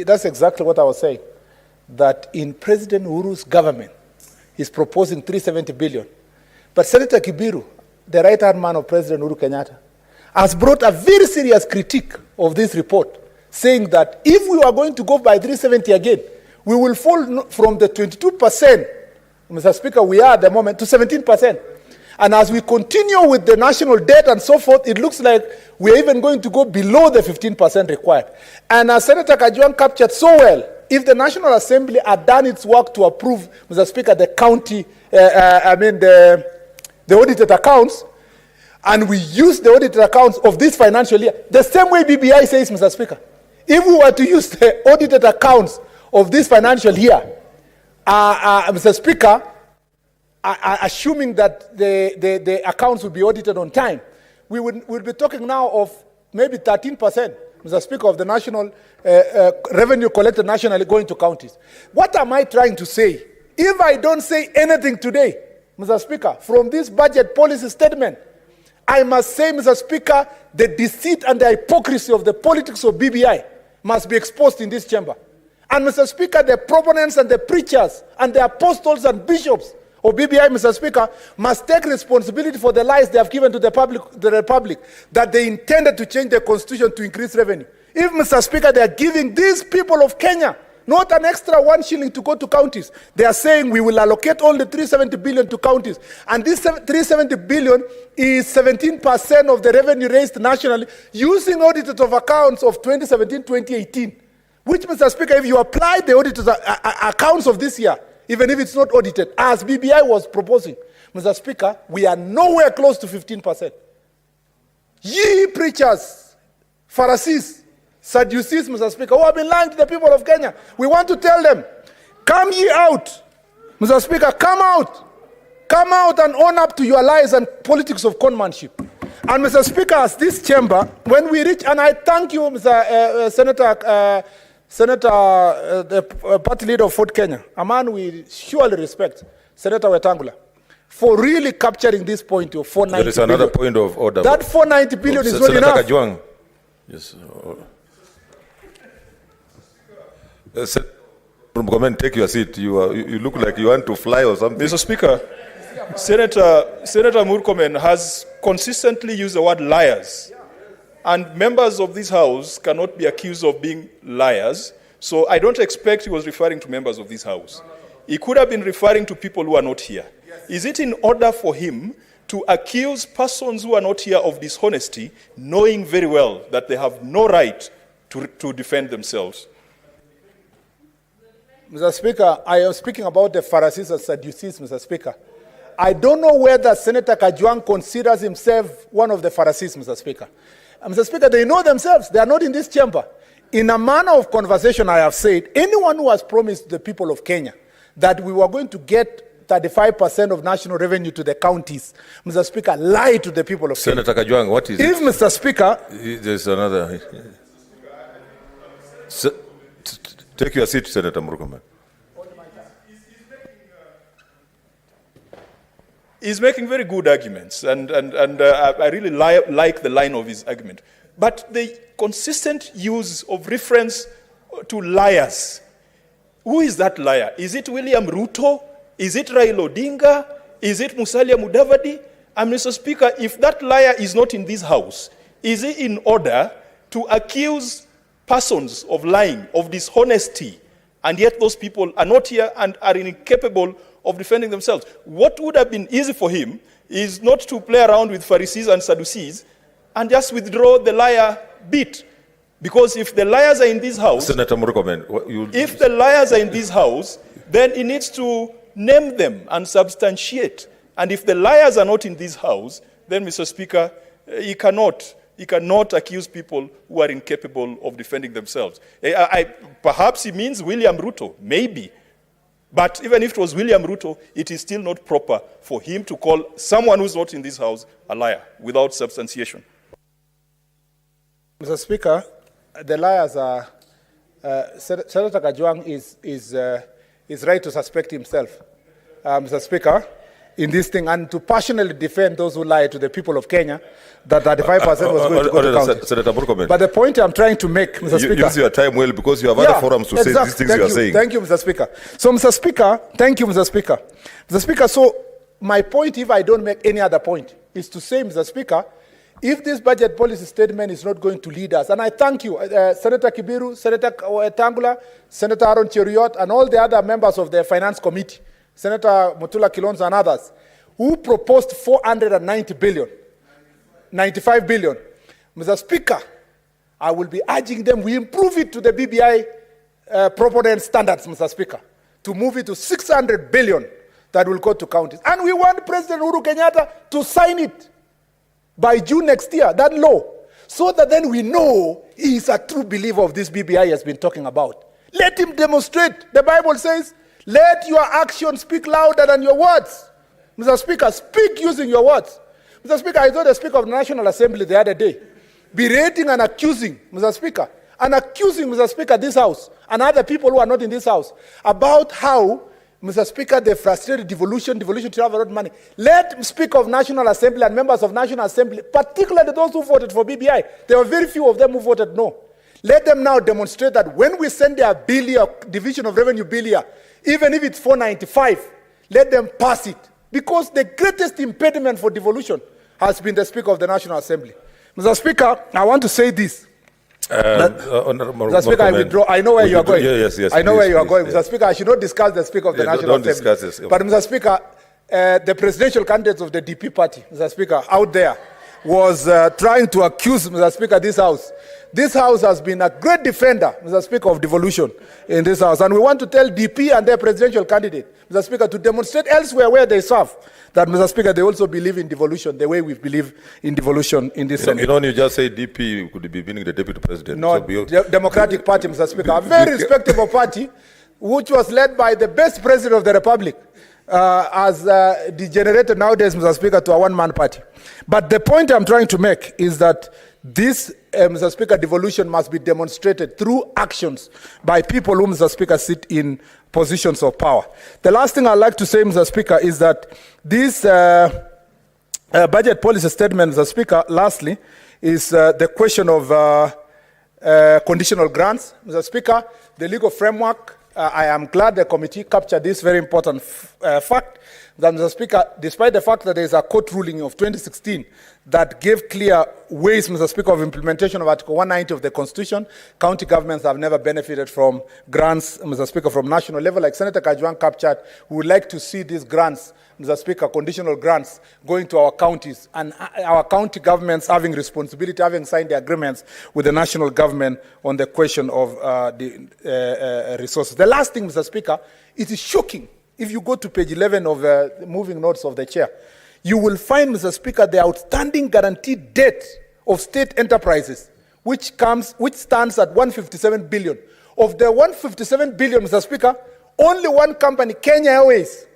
[SPEAKER 5] that's exactly what I was saying. That in President Uhuru's government, he's proposing 370 billion. But Senator Kibiru, the right-hand man of President Uhuru Kenyatta, has brought a very serious critique of this report, saying that if we are going to go by 370 again, we will fall from the 22%, Mr. Speaker, we are at the moment, to 17%. And as we continue with the national debt and so forth, it looks like we're even going to go below the 15% required. And as Senator Kajwang captured so well, if the National Assembly had done its work to approve, Mr. Speaker, the county, the audited accounts, and we use the audited accounts of this financial year, the same way BBI says, Mr. Speaker, if we were to use the audited accounts of this financial year, Mr. Speaker, assuming that the accounts will be audited on time, we'll be talking now of maybe 13%, Mr. Speaker, of the national revenue collected nationally going to counties. What am I trying to say? If I don't say anything today, Mr. Speaker, from this budget policy statement, I must say, Mr. Speaker, the deceit and the hypocrisy of the politics of BBI must be exposed in this chamber. And Mr. Speaker, the proponents and the preachers and the apostles and bishops of BBI, Mr. Speaker, must take responsibility for the lies they have given to the Republic, that they intended to change the constitution to increase revenue. If, Mr. Speaker, they are giving these people of Kenya not an extra 1 shilling to go to counties, they are saying we will allocate only 370 billion to counties. And this 370 billion is 17% of the revenue raised nationally using audited of accounts of 2017-2018. Which, Mr. Speaker, if you apply the audited accounts of this year, even if it's not audited, as BBI was proposing, Mr. Speaker, we are nowhere close to 15%. Ye preachers, Pharisees, Sadducees, Mr. Speaker, who have been lying to the people of Kenya, we want to tell them, come ye out. Mr. Speaker, come out. Come out and own up to your lies and politics of conmanship. And Mr. Speaker, as this chamber, when we reach, and I thank you, Mr. the party leader of Fort Kenya, a man we surely respect, Senator Wetangula, for really capturing this point of 490
[SPEAKER 2] There is another point of order.
[SPEAKER 5] That 490 billion is not
[SPEAKER 2] Senator
[SPEAKER 5] enough.
[SPEAKER 2] Kajwang. Yes. Comment, take your seat. You look like you want to fly or something.
[SPEAKER 3] Mr. Speaker, Senator Murkomen has consistently used the word liars. And members of this House cannot be accused of being liars. So I don't expect he was referring to members of this House. He could have been referring to people who are not here. Is it in order for him to accuse persons who are not here of dishonesty, knowing very well that they have no right to defend themselves?
[SPEAKER 5] Mr. Speaker, I am speaking about the Pharisees and Sadducees, Mr. Speaker. I don't know whether Senator Kajwang considers himself one of the Pharisees, Mr. Speaker. Mr. Speaker, they know themselves. They are not in this chamber. In a manner of conversation, I have said, anyone who has promised the people of Kenya that we were going to get 35% of national revenue to the counties, Mr. Speaker, lie to the people of Kenya.
[SPEAKER 2] Senator Kajwang, what is
[SPEAKER 5] If,
[SPEAKER 2] it?
[SPEAKER 5] Mr. Speaker...
[SPEAKER 2] There's another... Take your seat, Senator Murkomen.
[SPEAKER 3] He's making very good arguments, and I really like the line of his argument. But the consistent use of reference to liars, who is that liar? Is it William Ruto? Is it Raila Odinga? Is it Musalia Mudavadi? And Mr. Speaker, if that liar is not in this House, is it in order to accuse persons of lying, of dishonesty, and yet those people are not here and are incapable of defending themselves? What would have been easy for him is not to play around with Pharisees and Sadducees and just withdraw the liar bit. Because if the liars are in this House,
[SPEAKER 2] Senator Murkomen,
[SPEAKER 3] if the liars are in this House, then he needs to name them and substantiate. And if the liars are not in this house, then, Mr. Speaker, he cannot accuse people who are incapable of defending themselves. Perhaps he means William Ruto, maybe. But even if it was William Ruto, it is still not proper for him to call someone who's not in this house a liar without substantiation.
[SPEAKER 5] Mr. Speaker, the liars are, Senator Kajwang is right to suspect himself, Mr. Speaker, in this thing, and to passionately defend those who lie to the people of Kenya, that 35% was going to go to county.
[SPEAKER 2] Senator Murkomen,
[SPEAKER 5] but the point I'm trying to make, Mr. Speaker...
[SPEAKER 2] Use your time well, because you have other forums to say these things you are saying.
[SPEAKER 5] Thank you, Mr. Speaker. So, Mr. Speaker, thank you, Mr. Speaker. Mr. Speaker, so my point, if I don't make any other point, is to say, Mr. Speaker, if this budget policy statement is not going to lead us, and I thank you, Senator Kibiru, Senator Tangula, Senator Aaron Cheruiyot, and all the other members of the Finance Committee, Senator Mutula Kilonzo and others, who proposed 490 billion, 95 billion. Mr. Speaker, I will be urging them, we improve it to the BBI proponent standards, Mr. Speaker, to move it to 600 billion that will go to counties. And we want President Uhuru Kenyatta to sign it by June next year, that law, so that then we know he is a true believer of this BBI has been talking about. Let him demonstrate. The Bible says, let your actions speak louder than your words. Mr. Speaker, speak using your words. Mr. Speaker, I saw the Speaker of the National Assembly the other day berating and accusing, Mr. Speaker, Mr. Speaker, this House and other people who are not in this House about how, Mr. Speaker, they frustrated devolution to have a lot of money. Let Speaker of National Assembly and members of National Assembly, particularly those who voted for BBI, there were very few of them who voted no. Let them now demonstrate that when we send their bill here, division of revenue bill here, even if it's 495, let them pass it. Because the greatest impediment for devolution has been the Speaker of the National Assembly. Mr. Speaker, I want to say this. Mr. Speaker, I withdraw. I know where you are going.
[SPEAKER 2] Yes,
[SPEAKER 5] I know where you are going.
[SPEAKER 2] Yes.
[SPEAKER 5] Mr. Speaker, I should not discuss the Speaker of the National Assembly.
[SPEAKER 2] Discuss this.
[SPEAKER 5] But Mr. Speaker, the presidential candidates of the DP party, Mr. Speaker, out there, was trying to accuse, Mr. Speaker, this House. This House has been a great defender, Mr. Speaker, of devolution in this House. And we want to tell DP and their presidential candidate, Mr. Speaker, to demonstrate elsewhere where they serve that, Mr. Speaker, they also believe in devolution the way we believe in devolution in this Senate.
[SPEAKER 2] You just say DP could be meaning the Deputy President.
[SPEAKER 5] No, Democratic Party, Mr. Speaker, a very respectable party, which was led by the best president of the Republic, has degenerated nowadays, Mr. Speaker, to a one-man party. But the point I'm trying to make is that this, Mr. Speaker, devolution must be demonstrated through actions by people who, Mr. Speaker, sit in positions of power. The last thing I'd like to say, Mr. Speaker, is that this budget policy statement, Mr. Speaker, lastly, is the question of conditional grants. Mr. Speaker, the legal framework, I am glad the committee captured this very important fact that, Mr. Speaker, despite the fact that there is a court ruling of 2016 that gave clear ways, Mr. Speaker, of implementation of Article 190 of the Constitution, county governments have never benefited from grants, Mr. Speaker, from national level. Like Senator Kajwang captured, we would like to see these grants, Mr. Speaker, conditional grants going to our counties and our county governments having responsibility, having signed the agreements with the national government on the question of the resources. The last thing, Mr. Speaker, it is shocking. If you go to page 11 of the moving notes of the chair, you will find, Mr. Speaker, the outstanding guaranteed debt of state enterprises, which stands at 157 billion. Of the 157 billion, Mr. Speaker, only one company, Kenya Airways,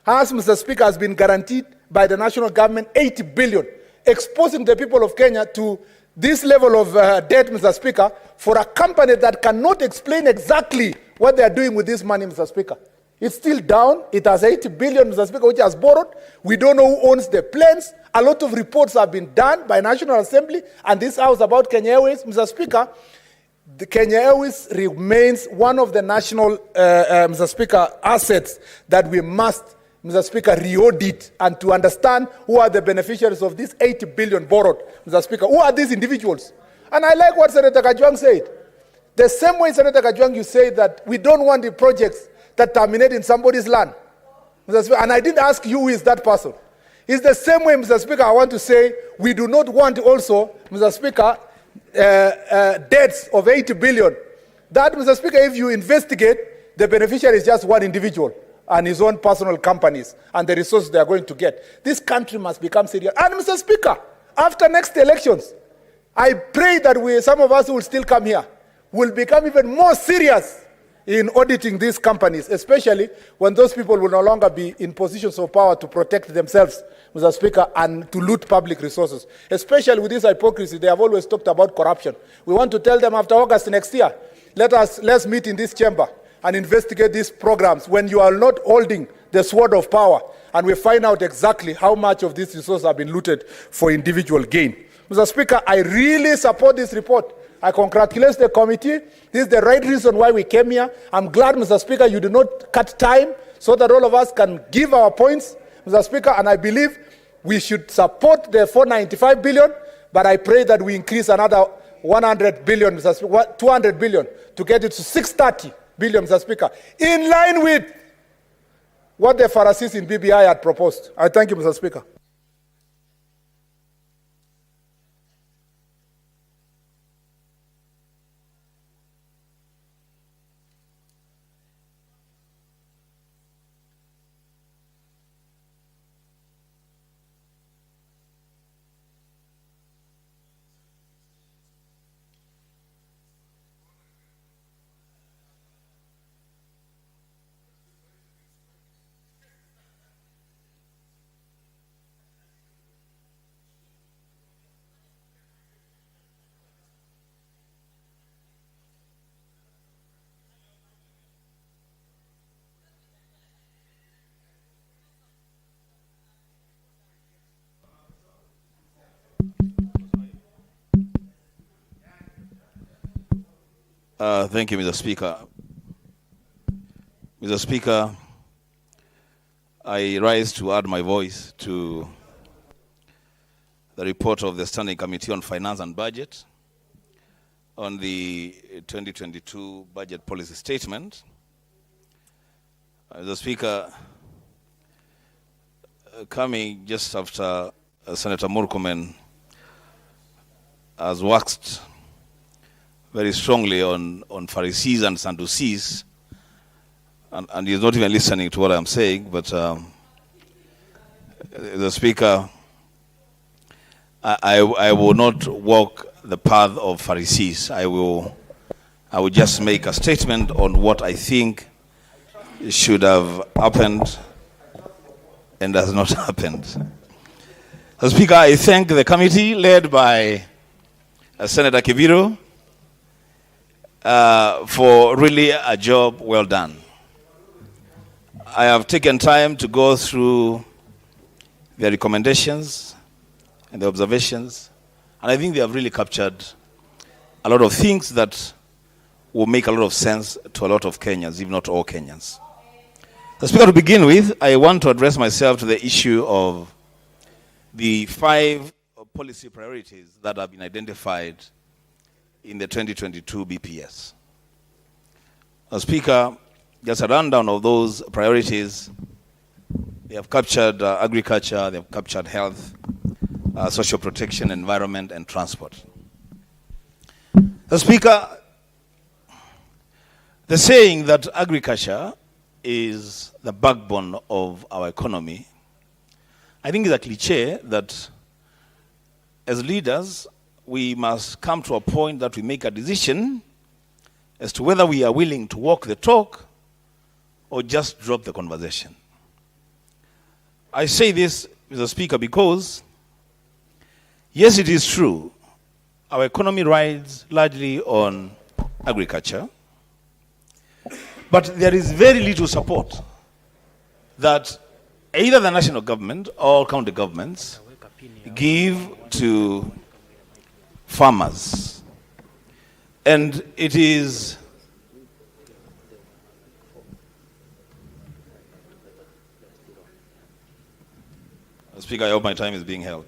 [SPEAKER 5] Mr. Speaker, has been guaranteed by the national government 80 billion, exposing the people of Kenya to this level of debt, Mr. Speaker, for a company that cannot explain exactly what they are doing with this money, Mr. Speaker. It's still down. It has 80 billion, Mr. Speaker, which has borrowed. We don't know who owns the planes. A lot of reports have been done by National Assembly and this House about Kenya Airways. Mr. Speaker, the Kenya Airways remains one of the national, Mr. Speaker, assets that we must, Mr. Speaker, re-audit and to understand who are the beneficiaries of this 80 billion borrowed, Mr. Speaker. Who are these individuals? And I like what Senator Kajwang said. The same way, Senator Kajwang, you say that we don't want the projects that terminate in somebody's land. Mr. Speaker, and I didn't ask you who is that person. It's the same way, Mr. Speaker, I want to say we do not want also, Mr. Speaker, debts of 80 billion. That, Mr. Speaker, if you investigate, the beneficiary is just one individual and his own personal companies and the resources they are going to get. This country must become serious. And Mr. Speaker, after next elections, I pray that some of us who will still come here, will become even more serious in auditing these companies, especially when those people will no longer be in positions of power to protect themselves, Mr. Speaker, and to loot public resources. Especially with this hypocrisy, they have always talked about corruption. We want to tell them after August next year, let's meet in this chamber and investigate these programs when you are not holding the sword of power, and we find out exactly how much of these resources have been looted for individual gain. Mr. Speaker, I really support this report. I congratulate the committee. This is the right reason why we came here. I'm glad, Mr. Speaker, you did not cut time so that all of us can give our points, Mr. Speaker, and I believe we should support the 495 billion, but I pray that we increase another 100 billion, Mr. Speaker, 200 billion to get it to 630 billion, Mr. Speaker, in line with what the Pharisees in BBI had proposed. I thank you, Mr. Speaker.
[SPEAKER 8] Thank you, Mr. Speaker. Mr. Speaker, I rise to add my voice to the report of the Standing Committee on Finance and Budget on the 2022 Budget Policy Statement. Mr. Speaker, coming just after Senator Murkomen has waxed very strongly on Pharisees and Sadducees, and he's not even listening to what I'm saying, but the Speaker, I will not walk the path of Pharisees. I will just make a statement on what I think should have happened and has not happened. The Speaker, I thank the committee led by Senator Kibiro for really a job well done. I have taken time to go through the recommendations and the observations, and I think they have really captured a lot of things that will make a lot of sense to a lot of Kenyans, if not all Kenyans. The Speaker, to begin with, I want to address myself to the issue of the 5 policy priorities that have been identified in the 2022 BPS. Speaker, just a rundown of those priorities. They have captured agriculture, they have captured health, social protection, environment, and transport. Speaker, the saying that agriculture is the backbone of our economy, I think is a cliche that as leaders, we must come to a point that we make a decision as to whether we are willing to walk the talk or just drop the conversation. I say this, Mr. Speaker, because yes, it is true, our economy rides largely on agriculture, but there is very little support that either the national government or county governments give to farmers. And it is Speaker, I hope my time is being held.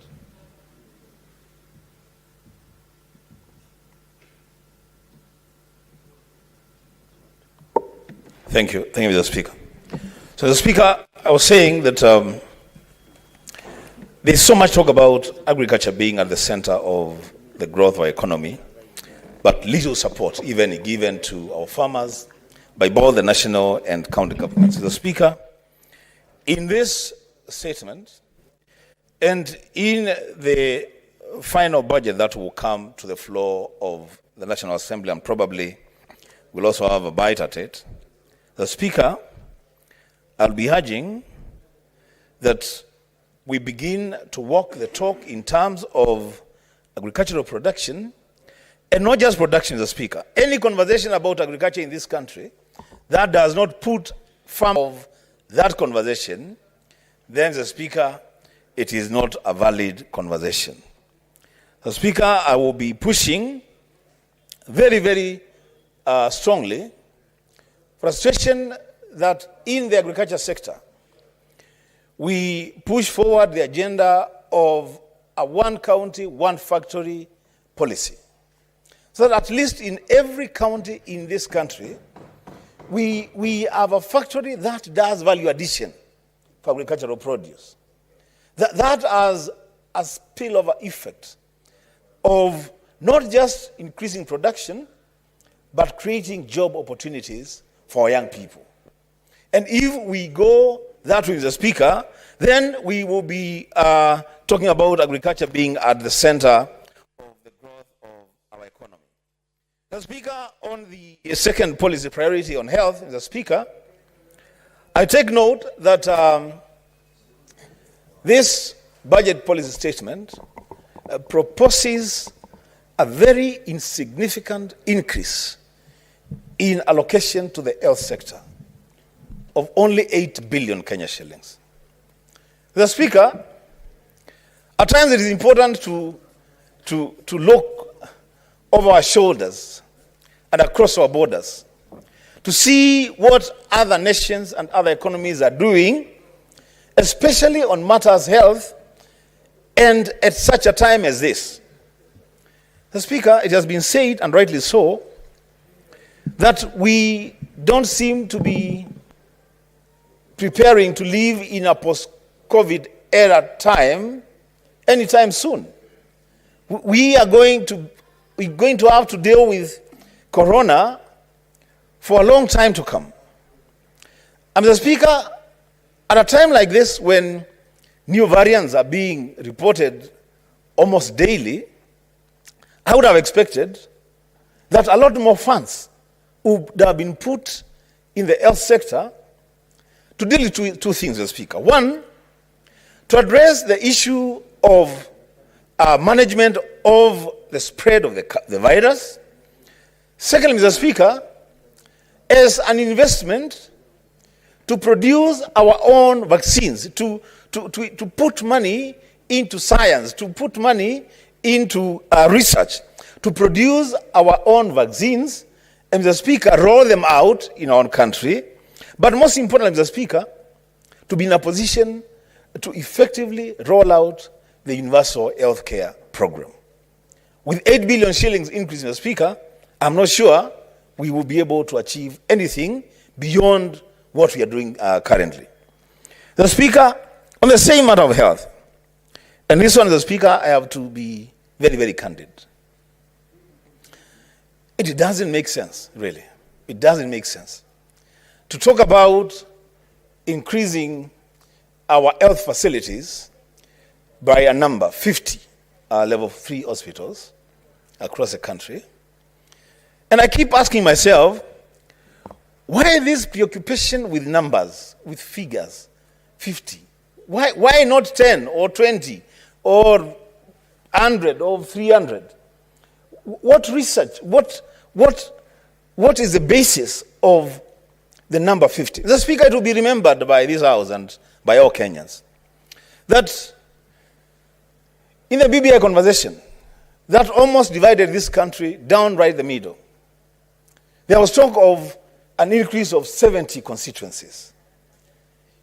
[SPEAKER 8] Thank you, Mr. Speaker. So, Mr. Speaker, I was saying that there's so much talk about agriculture being at the center of the growth of our economy, but little support even given to our farmers, by both the national and county governments. Mr. Speaker, in this statement and in the final budget that will come to the floor of the National Assembly and probably we'll also have a bite at it, the Speaker, I'll be urging that we begin to walk the talk in terms of agricultural production, and not just production, Mr. Speaker. Any conversation about agriculture in this country that does not put farm of that conversation, then, Mr. Speaker, it is not a valid conversation. Mr. Speaker, I will be pushing very, very strongly for a situation that in the agriculture sector, we push forward the agenda of a one county, one factory policy. So that at least in every county in this country, we have a factory that does value addition for agricultural produce. That has a spillover effect of not just increasing production, but creating job opportunities for our young people. And if we go that way, Mr. Speaker, then we will be talking about agriculture being at the center of the growth of our economy. Mr. Speaker, on the second policy priority on health, Mr. Speaker, I take note that this budget policy statement proposes a very insignificant increase in allocation to the health sector of only 8 billion Kenya shillings. Mr. Speaker, at times it is important to look over our shoulders and across our borders to see what other nations and other economies are doing, especially on matters health, and at such a time as this. Mr. Speaker, it has been said, and rightly so, that we don't seem to be preparing to live in a post-COVID era time anytime soon. We're going to have to deal with corona for a long time to come. And Mr. Speaker, at a time like this when new variants are being reported almost daily, I would have expected that a lot more funds would have been put in the health sector to deal with two things, Mr. Speaker. One, to address the issue of management of the spread of the virus. Secondly, Mr. Speaker, as an investment to produce our own vaccines, to put money into science, to put money into research, to produce our own vaccines, and Mr. Speaker, roll them out in our own country, but most importantly, Mr. Speaker, to be in a position to effectively roll out the universal health care program. With 8 billion shillings increase, Mr. Speaker, I'm not sure we will be able to achieve anything beyond what we are doing currently. The Speaker, on the same matter of health, and this one, the Speaker, I have to be very, very candid. It doesn't make sense, really. It doesn't make sense to talk about increasing our health facilities by a number, 50 level 3 hospitals across the country. And I keep asking myself, why this preoccupation with numbers, with figures, 50? Why not 10 or 20 or 100 or 300? What research, what is the basis of the number 50? The Speaker, it will be remembered by this House and by all Kenyans that in the BBI conversation that almost divided this country down right the middle, there was talk of an increase of 70 constituencies.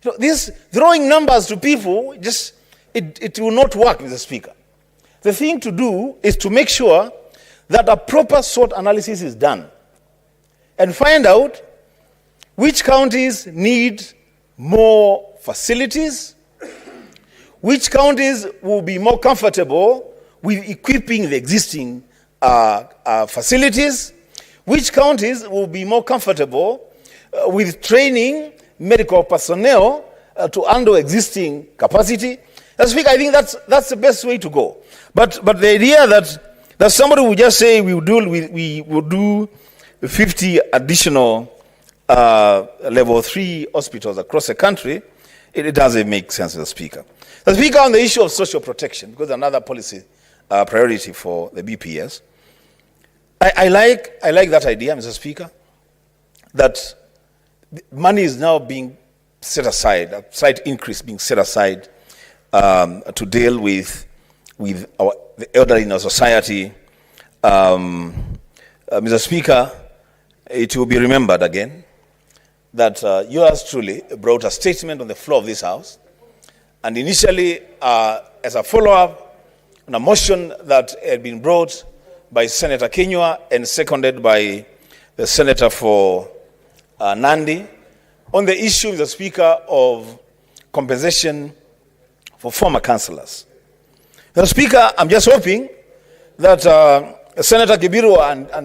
[SPEAKER 8] You know, this throwing numbers to people, just it will not work, Mr. Speaker. The thing to do is to make sure that a proper SWOT analysis is done and find out which counties need more facilities, which counties will be more comfortable with equipping the existing facilities, which counties will be more comfortable
[SPEAKER 5] with training medical personnel to handle existing capacity. Mr. Speaker, I think that's the best way to go. But the idea that somebody will just say we will do 50 additional level 3 hospitals across the country, it doesn't make sense, Mr. Speaker. Mr. Speaker, on the issue of social protection, because another policy priority for the BPS, I like that idea, Mr. Speaker, that money is now being set aside, a slight increase being set aside to deal with the elderly in our society. Mr. Speaker, it will be remembered again that yours truly brought a statement on the floor of this House, and initially as a follow-up on a motion that had been brought by Senator Kenywa and seconded by the Senator for Nandi on the issue, Mr. Speaker, of compensation for former councillors. Mr. Speaker, I'm just hoping that Senator Kibiru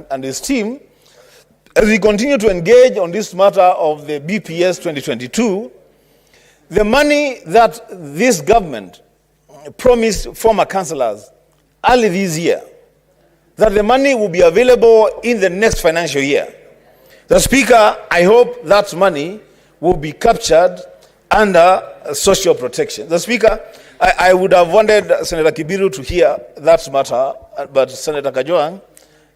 [SPEAKER 5] and his team, as we continue to engage on this matter of the BPS 2022, the money that this government promised former councillors early this year, that the money will be available in the next financial year. The Speaker, I hope that money will be captured under social protection. The Speaker, I would have wanted Senator Kibiru to hear that matter, but Senator Kajwang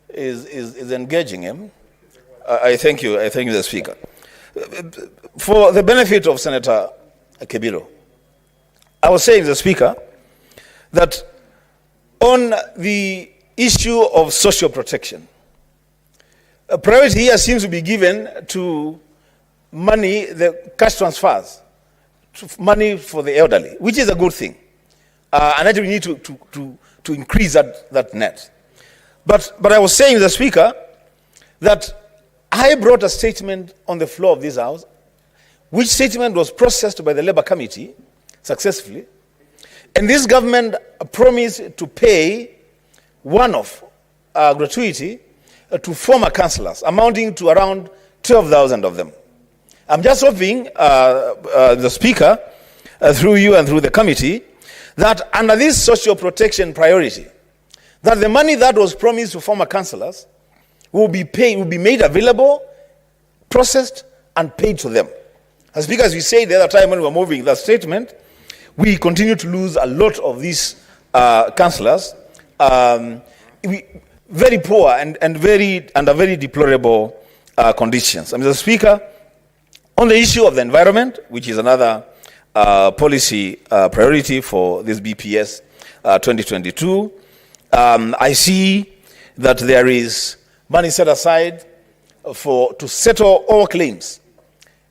[SPEAKER 5] is engaging him. I thank you, the Speaker. For the benefit of Senator Kibiru, I was saying, the Speaker, that on the issue of social protection, a priority here seems to be given to money, the cash transfers, money for the elderly, which is a good thing. And actually we need to increase that net. But I was saying, the Speaker, that I brought a statement on the floor of this House, which statement was processed by the Labour Committee successfully. And this government promised to pay one-off gratuity to former councillors, amounting to around 12,000 of them. I'm just hoping, the Speaker, through you and through the committee, that under this social protection priority, that the money that was promised to former councillors will be made available, processed, and paid to them. As Speaker, as we said the other time when we were moving that statement, we continue to lose a lot of these councillors, very poor and under very deplorable conditions. Mr. Speaker, on the issue of the environment, which is another policy priority for this BPS 2022, I see that there is money set aside to settle all claims.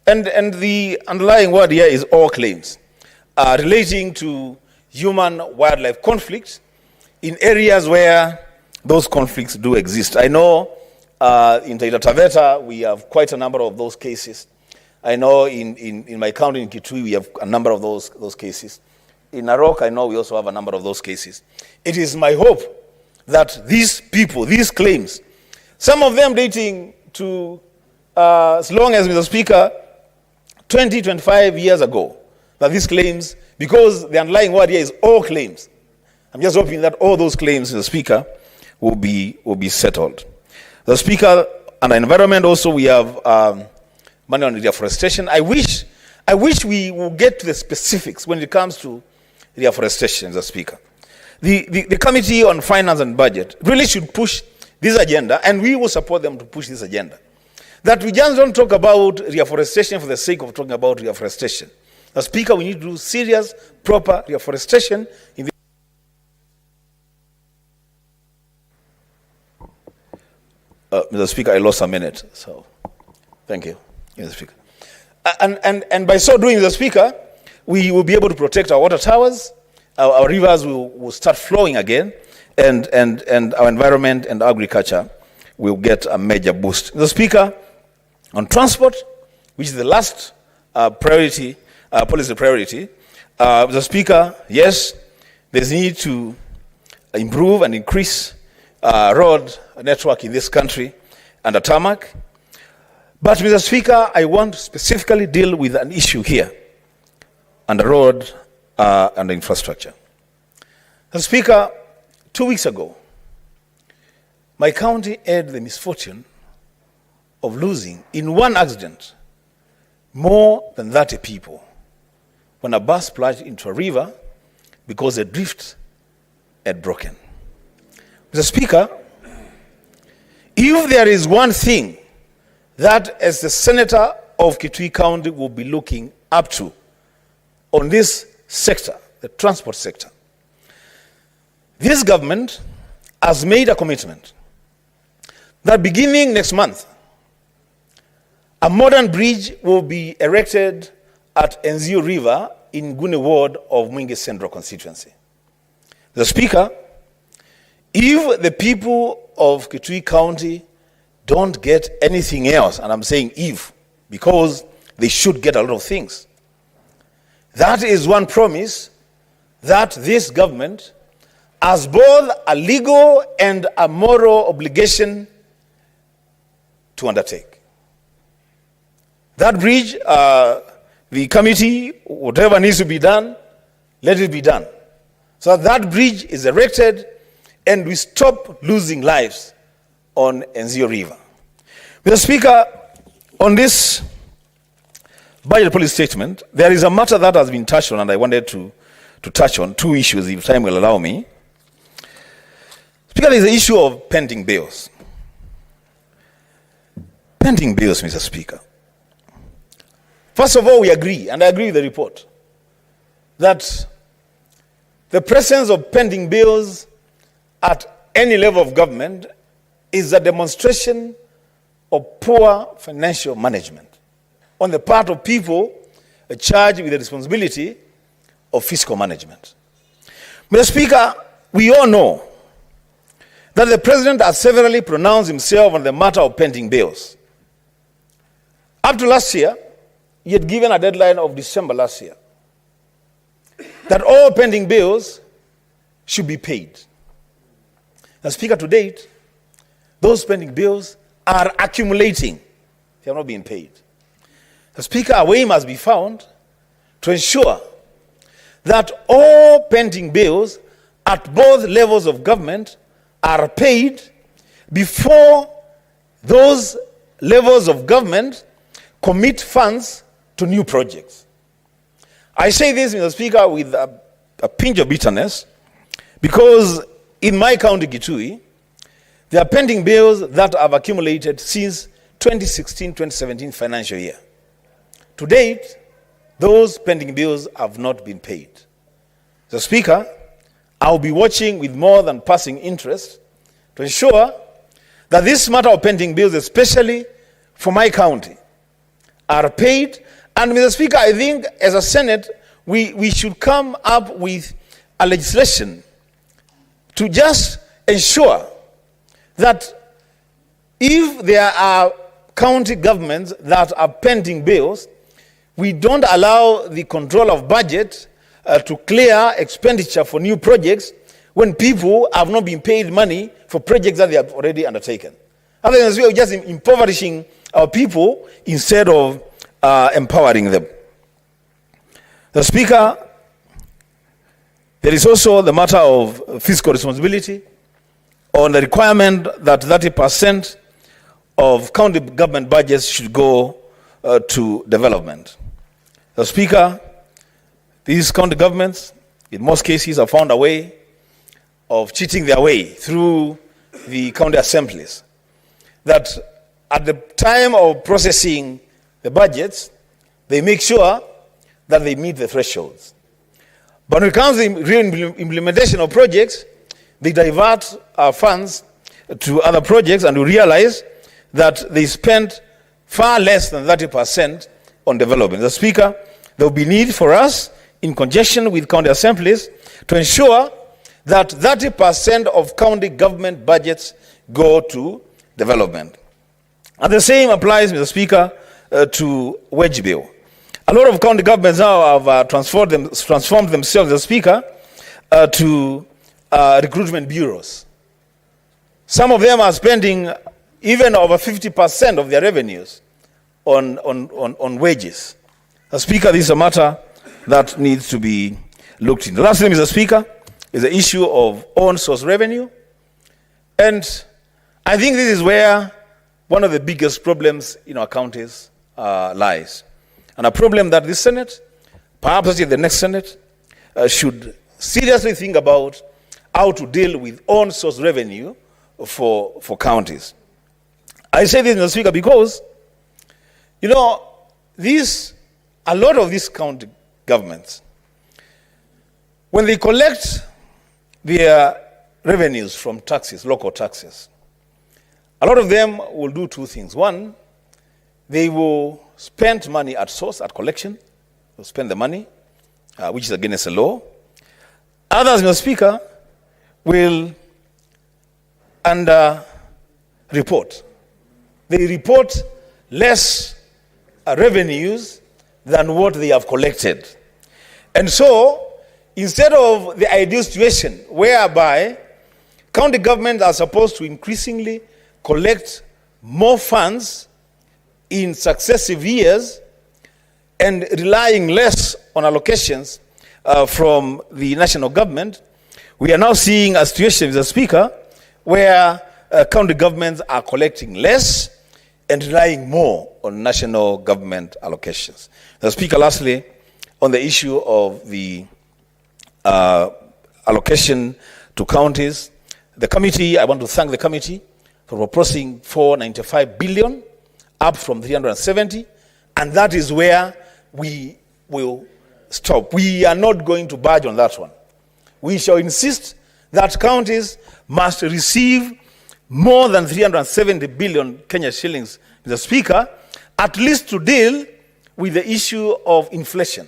[SPEAKER 5] And the underlying word here is all claims relating to human-wildlife conflicts in areas where those conflicts do exist. I know in Taita Taveta we have quite a number of those cases. I know in my county in Kitui we have a number of those cases. In Narok, I know we also have a number of those cases. It is my hope that these people, these claims, some of them dating to as long as, Mr. Speaker, 20, 25 years ago, that these claims, because the underlying word here is all claims, I'm just hoping that all those claims, Mr. Speaker, will be settled. The Speaker, under environment also, we have money on reforestation. I wish we will get to the specifics when it comes to reforestation, Mr. Speaker. The Committee on Finance and Budget really should push this agenda, and we will support them to push this agenda. That we just don't talk about reforestation for the sake of talking about reforestation. As Speaker, we need to do serious, proper reforestation in the Mr. Speaker, I lost a minute, so thank you, Mr. Speaker. And by so doing, Mr. Speaker, we will be able to protect our water towers, our rivers will start flowing again, and our environment and agriculture will get a major boost. Mr. Speaker, on transport, which is the last policy priority, Mr. Speaker, yes, there's need to improve and increase road network in this country under tarmac.
[SPEAKER 8] But, Mr. Speaker, I want to specifically deal with an issue here on the road and the infrastructure. Mr. Speaker, 2 weeks ago, my county had the misfortune of losing in one accident more than 30 people when a bus plunged into a river because a drift had broken. Mr. Speaker, if there is one thing that as the senator of Kitui County will be looking up to on this sector, the transport sector, this government has made a commitment that beginning next month, a modern bridge will be erected at Enzio River in Nguni ward of Mwingi Central constituency. The Speaker, if the people of Kitui County don't get anything else, and I'm saying if, because they should get a lot of things, that is one promise that this government has both a legal and a moral obligation to undertake. That bridge, the committee, whatever needs to be done, let it be done. So that bridge is erected and we stop losing lives on Enzio River. Mr. Speaker, on this budget policy statement, there is a matter that has been touched on and I wanted to touch on two issues if time will allow me. Speaker, there is the issue of pending bills. Pending bills, Mr. Speaker. First of all, we agree, and I agree with the report, that the presence of pending bills at any level of government is a demonstration of poor financial management on the part of people charged with the responsibility of fiscal management. Mr. Speaker, we all know that the President has severally pronounced himself on the matter of pending bills. Up to last year, he had given a deadline of December last year that all pending bills should be paid. Now, Speaker, to date, those pending bills are accumulating. They have not been paid. The Speaker, a way must be found to ensure that all pending bills at both levels of government are paid before those levels of government commit funds to new projects. I say this, Mr. Speaker, with a pinch of bitterness, because in my county, Kitui, there are pending bills that have accumulated since 2016-2017 financial year. To date, those pending bills have not been paid. The Speaker, I'll be watching with more than passing interest to ensure that this matter of pending bills, especially for my county, are paid. And Mr. Speaker, I think as a Senate, we should come up with a legislation to just ensure that if there are county governments that are pending bills, we don't allow the control of budget to clear expenditure for new projects when people have not been paid money for projects that they have already undertaken. Otherwise, we are just impoverishing our people instead of empowering them. The Speaker, there is also the matter of fiscal responsibility on the requirement that 30% of county government budgets should go to development. The Speaker, these county governments, in most cases, have found a way of cheating their way through the county assemblies. That at the time of processing the budgets, they make sure that they meet the thresholds. But when it comes to the real implementation of projects, they divert our funds to other projects, and we realize that they spent far less than 30% on development. The Speaker, there will be need for us, in conjunction with county assemblies, to ensure that 30% of county government budgets go to development. And the same applies, Mr. Speaker, to wage bill. A lot of county governments now have transformed themselves, Mr. Speaker, to recruitment bureaus. Some of them are spending even over 50% of their revenues on wages. Mr. Speaker, this is a matter that needs to be looked into. Lastly, Mr. Speaker, is the issue of own source revenue. And I think this is where one of the biggest problems in our counties lies. And a problem that this Senate, perhaps the next Senate, should seriously think about how to deal with own source revenue for counties. I say this, Mr. Speaker, because, you know, a lot of these county governments, when they collect their revenues from taxes, local taxes, a lot of them will do two things. One, they will spend money at source, at collection. They'll spend the money, which is against the law. Others, Mr. Speaker, will report. They report less revenues than what they have collected. And so, instead of the ideal situation whereby county governments are supposed to increasingly collect more funds in successive years and relying less on allocations from the national government, we are now seeing a situation, Mr. Speaker, where county governments are collecting less and relying more on national government allocations. Mr. Speaker, lastly, on the issue of the allocation to counties, the committee, I want to thank the committee for proposing 495 billion, up from 370, and that is where we will stop. We are not going to budge on that one. We shall insist that counties must receive more than 370 billion Kenya shillings, Mr. Speaker, at least to deal with the issue of inflation.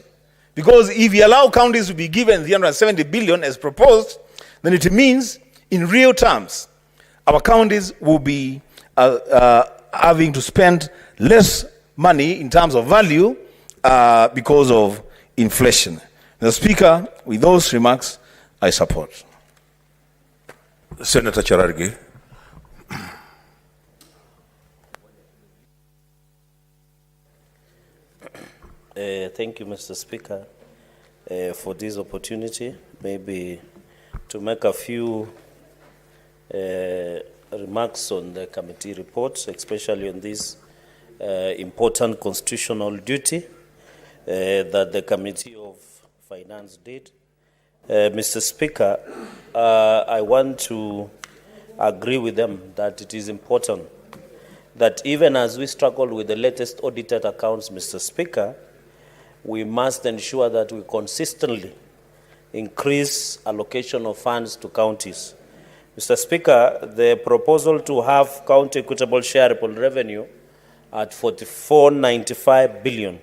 [SPEAKER 8] Because if we allow counties to be given 370 billion as proposed, then it means, in real terms, our counties will be having to spend less money in terms of value because of inflation. Mr. Speaker, with those remarks, I support.
[SPEAKER 2] Senator Charargi.
[SPEAKER 9] Thank you, Mr. Speaker, for this opportunity. Maybe to make a few remarks on the committee reports, especially on this important constitutional duty that the Committee of Finance did. Mr. Speaker, I want to agree with them that it is important that even as we struggle with the latest audited accounts, Mr. Speaker, we must ensure that we consistently increase allocation of funds to counties. Mr. Speaker, the proposal to have county equitable shareable revenue at 4495 billion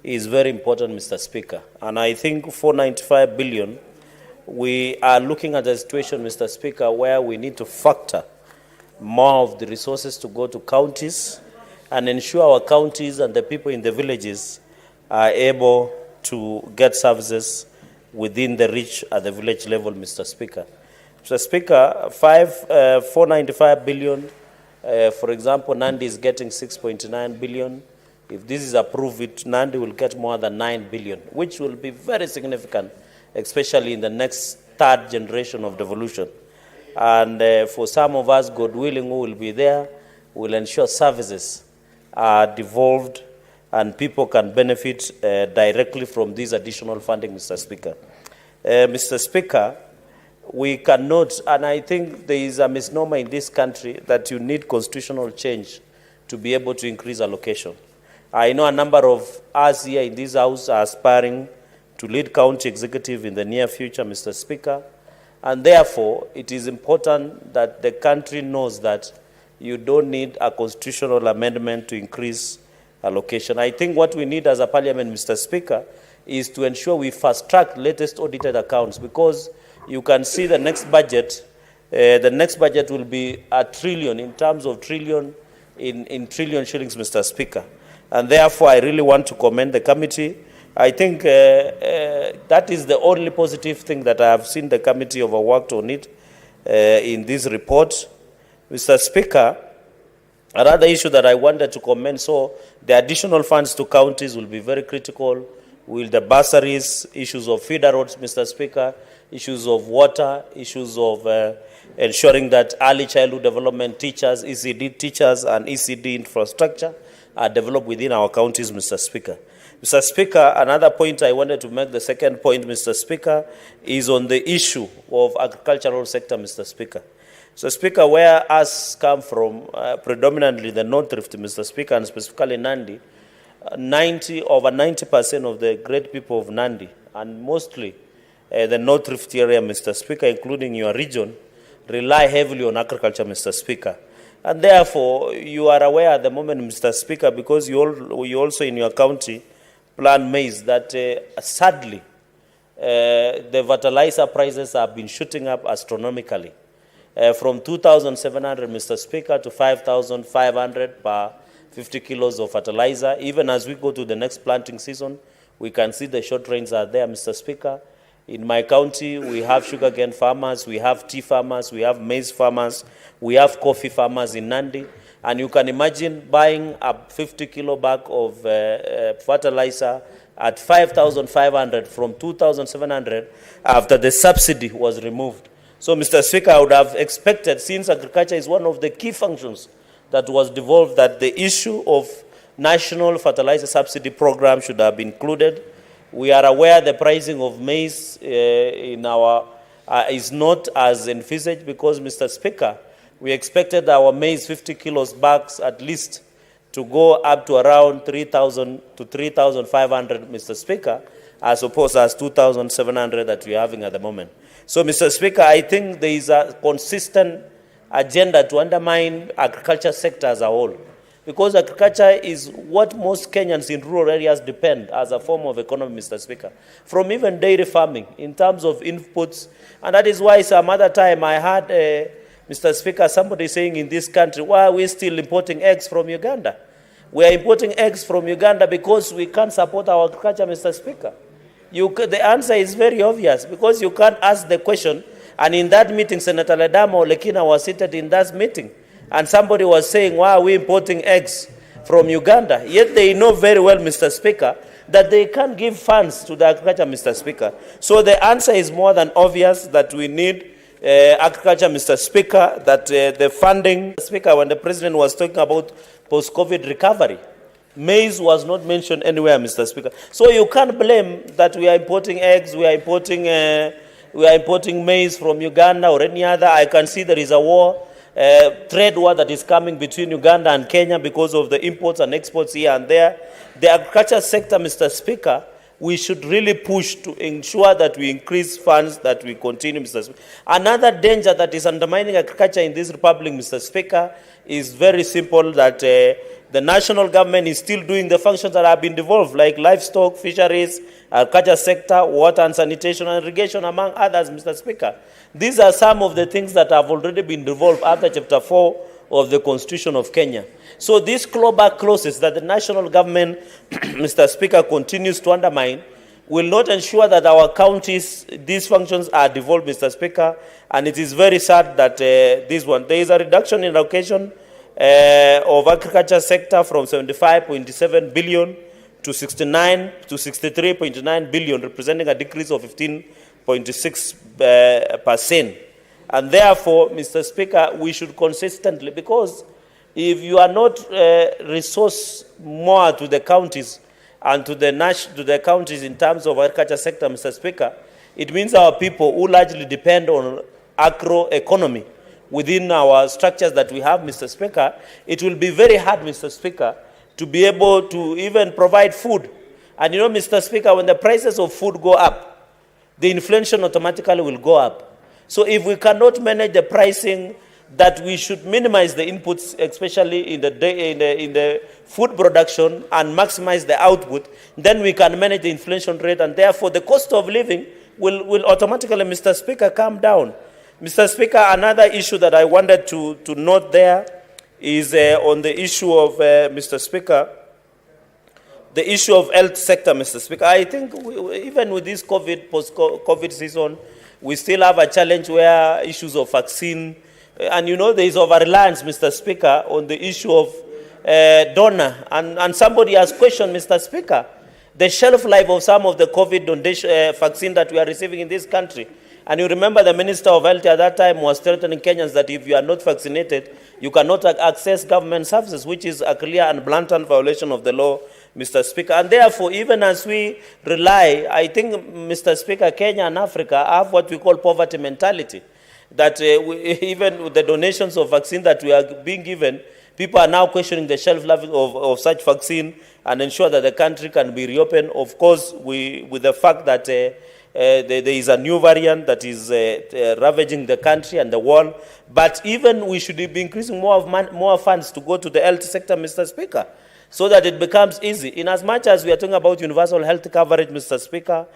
[SPEAKER 9] is very important, Mr. Speaker. And I think 495 billion, we are looking at a situation, Mr. Speaker, where we need to factor more of the resources to go to counties and ensure our counties and the people in the villages are able to get services within the reach at the village level, Mr. Speaker. Mr. Speaker, 495 billion, for example, Nandi is getting 6.9 billion. If this is approved, Nandi will get more than 9 billion, which will be very significant, especially in the next third generation of devolution. And for some of us, God willing, who will be there, will ensure services are devolved and people can benefit directly from this additional funding, Mr. Speaker. Mr. Speaker, we cannot, and I think there is a misnomer in this country that you need constitutional change to be able to increase allocation. I know a number of us here in this House are aspiring to lead county executive in the near future, Mr. Speaker, and therefore it is important that the country knows that you don't need a constitutional amendment to increase allocation. I think what we need as a parliament, Mr. Speaker, is to ensure we fast-track latest audited accounts, because you can see the next budget will be a trillion, in terms of trillion, in trillion shillings, Mr. Speaker. And therefore, I really want to commend the committee. I think that is the only positive thing that I have seen the committee overworked on it in this report. Mr. Speaker, Another issue that I wanted to comment, so the additional funds to counties will be very critical. Will the bursaries, issues of feeder roads, Mr. Speaker, issues of water, issues of ensuring that early childhood development teachers, ECD teachers, and ECD infrastructure are developed within our counties, Mr. Speaker. Mr. Speaker, another point I wanted to make, the second point, Mr. Speaker, is on the issue of agricultural sector, Mr. Speaker. So, Speaker, where us come from, predominantly the North Rift, Mr. Speaker, and specifically Nandi, over 90% of the great people of Nandi, and mostly the North Rift area, Mr. Speaker, including your region, rely heavily on agriculture, Mr. Speaker. And therefore, you are aware at the moment, Mr. Speaker, because you also in your county plant maize, that sadly, the fertilizer prices have been shooting up astronomically. From 2,700, Mr. Speaker, to 5,500 per 50 kilos of fertilizer. Even as we go to the next planting season, we can see the short rains are there, Mr. Speaker. In my county, we have sugarcane farmers, we have tea farmers, we have maize farmers, we have coffee farmers in Nandi. And you can imagine buying a 50-kilo bag of fertilizer at 5,500 from 2,700 after the subsidy was removed. So, Mr. Speaker, I would have expected, since agriculture is one of the key functions that was devolved, that the issue of national fertilizer subsidy program should have been included. We are aware the pricing of maize in our is not as envisaged because, Mr. Speaker, we expected our maize 50 kilos bags at least to go up to around 3,000 to 3,500, Mr. Speaker, as opposed as 2,700 that we are having at the moment. So, Mr. Speaker, I think there is a consistent agenda to undermine agriculture sector as a whole, because agriculture is what most Kenyans in rural areas depend as a form of economy, Mr. Speaker, from even dairy farming in terms of inputs. And that is why some other time I had, Mr. Speaker, somebody saying in this country, why are we still importing eggs from Uganda? We are importing eggs from Uganda because we can't support our agriculture, Mr. Speaker. The answer is very obvious, because you can't ask the question. And in that meeting, Senator Ledamo Lekina was seated in that meeting, and somebody was saying, why are we importing eggs from Uganda? Yet they know very well, Mr. Speaker, that they can't give funds to the agriculture, Mr. Speaker. So the answer is more than obvious that we need agriculture, Mr. Speaker, that the funding, Speaker, when the President was talking about post-COVID recovery, maize was not mentioned anywhere, Mr. Speaker. So you can't blame that we are importing eggs, we are importing maize from Uganda or any other. I can see there is a war, trade war that is coming between Uganda and Kenya because of the imports and exports here and there. The agriculture sector, Mr. Speaker, we should really push to ensure that we increase funds, that we continue, Mr. Speaker. Another danger that is undermining agriculture in this republic, Mr. Speaker, is very simple, that the national government is still doing the functions that have been devolved, like livestock, fisheries, agriculture sector, water and sanitation and irrigation, among others, Mr. Speaker. These are some of the things that have already been devolved after Chapter 4 of the Constitution of Kenya. So these clawback clauses that the national government, Mr. Speaker, continues to undermine will not ensure that our counties, these functions are devolved, Mr. Speaker. And it is very sad that there is a reduction in allocation of agriculture sector from 75.7 billion to 63.9 billion, representing a decrease of 15.6%. And therefore, Mr. Speaker, we should consistently, because if you are not resource more to the counties and to the counties in terms of agriculture sector, Mr. Speaker, it means our people who largely depend on agro-economy within our structures that we have, Mr. Speaker, it will be very hard, Mr. Speaker, to be able to even provide food. And you know, Mr. Speaker, when the prices of food go up, the inflation automatically will go up. So if we cannot manage the pricing, that we should minimize the inputs, especially in the food production, and maximize the output, then we can manage the inflation rate, and therefore the cost of living will automatically, Mr. Speaker, come down. Mr. Speaker, another issue that I wanted to note there is on the issue of, Mr. Speaker, the issue of health sector, Mr. Speaker. I think even with this post-COVID season, we still have a challenge where issues of vaccine And you know there is over-reliance, Mr. Speaker, on the issue of donor. And somebody has questioned, Mr. Speaker, the shelf life of some of the COVID vaccine that we are receiving in this country. And you remember the Minister of Health at that time was threatening Kenyans that if you are not vaccinated, you cannot access government services, which is a clear and blatant violation of the law, Mr. Speaker. And therefore, even as we rely, I think, Mr. Speaker, Kenya and Africa have what we call poverty mentality. That even with the donations of vaccine that we are being given, people are now questioning the shelf life of such vaccine and ensure that the country can be reopened. Of course, with the fact that there is a new variant that is ravaging the country and the world. But even we should be increasing more funds to go to the health sector, Mr. Speaker, so that it becomes easy. In as much as we are talking about universal health coverage, Mr. Speaker,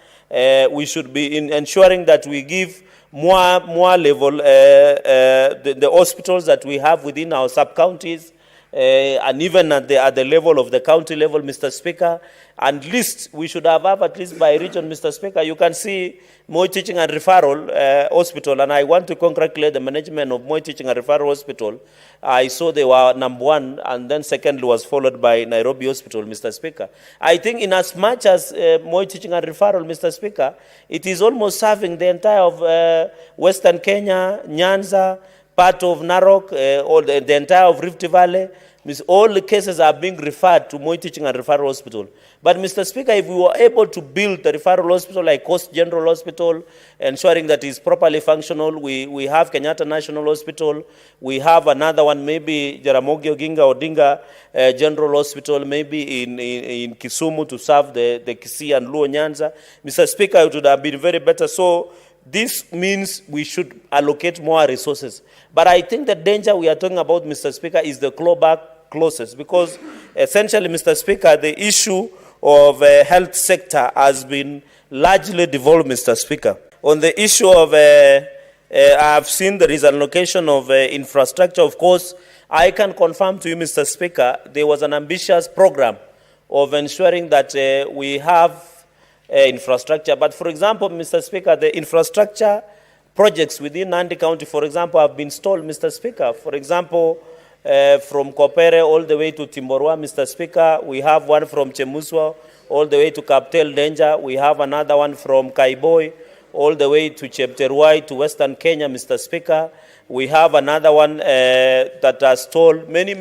[SPEAKER 9] we should be ensuring that we give more level the hospitals that we have within our sub-counties, and even at the level of the county level, Mr. Speaker. At least we should have at least by region, Mr. Speaker. You can see Moi Teaching and Referral Hospital, and I want to congratulate the management of Moi Teaching and Referral Hospital. I saw they were #1, and then secondly was followed by Nairobi Hospital, Mr. Speaker. I think in as much as Moi Teaching and Referral, Mr. Speaker, it is almost serving the entire of Western Kenya, Nyanza, part of Narok, all the entire of Rift Valley. All the cases are being referred to Moi Teaching and Referral Hospital. But, Mr. Speaker, if we were able to build the referral hospital like Coast General Hospital, ensuring that it's properly functional, we have Kenyatta National Hospital, we have another one, maybe Jaramogi Odinga General Hospital, maybe in Kisumu to serve the Kisii and Luo Nyanza. Mr. Speaker, it would have been very better. So, this means we should allocate more resources. But I think the danger we are talking about, Mr. Speaker, is the clawback clauses, because essentially, Mr. Speaker, the issue of health sector has been largely devolved, Mr. Speaker. On the issue of, I've seen there is an allocation of infrastructure. Of course, I can confirm to you, Mr. Speaker, there was an ambitious program of ensuring that we have infrastructure. But for example, Mr. Speaker, the infrastructure projects within Nandi County, for example, have been stalled, Mr. Speaker. For example, from Kopere all the way to Timborwa, Mr. Speaker, we have one from Chemuswa all the way to Kaptel Danger. We have another one from Kaiboi all the way to Chepterwai to Western Kenya, Mr. Speaker. We have another one that has stalled many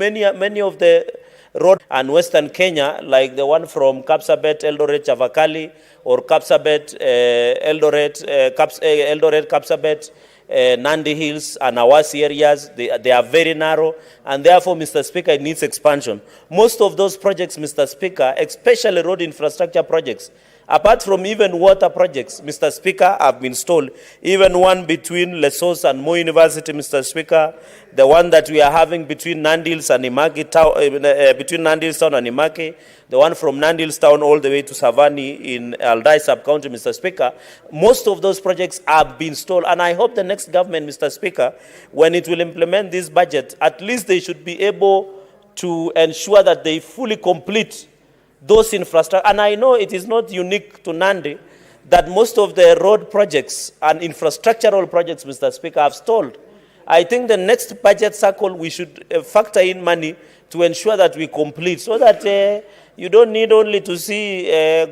[SPEAKER 9] of the road and Western Kenya, like the one from Kapsabet, Eldoret, Chavakali, or Kapsabet, Eldoret, Kapsabet, Nandi Hills and Awasi areas. They are very narrow, and therefore, Mr. Speaker, it needs expansion. Most of those projects, Mr. Speaker, especially road infrastructure projects, apart from even water projects, Mr. Speaker, have been stalled. Even one between Lesos and Moi University, Mr. Speaker, the one that we are having between Nandi Hills and Imaki Town, between Nandi Hills Town and Imaki, the one from Nandi Hills Town all the way to Savani in Aldai Sub-County, Mr. Speaker, most of those projects have been stalled. And I hope the next government, Mr. Speaker, when it will implement this budget, at least they should be able to ensure that they fully complete those infrastructure. And I know it is not unique to Nandi that most of the road projects and infrastructural projects, Mr. Speaker, have stalled. I think the next budget cycle, we should factor in money to ensure that we complete, so that you don't need only to see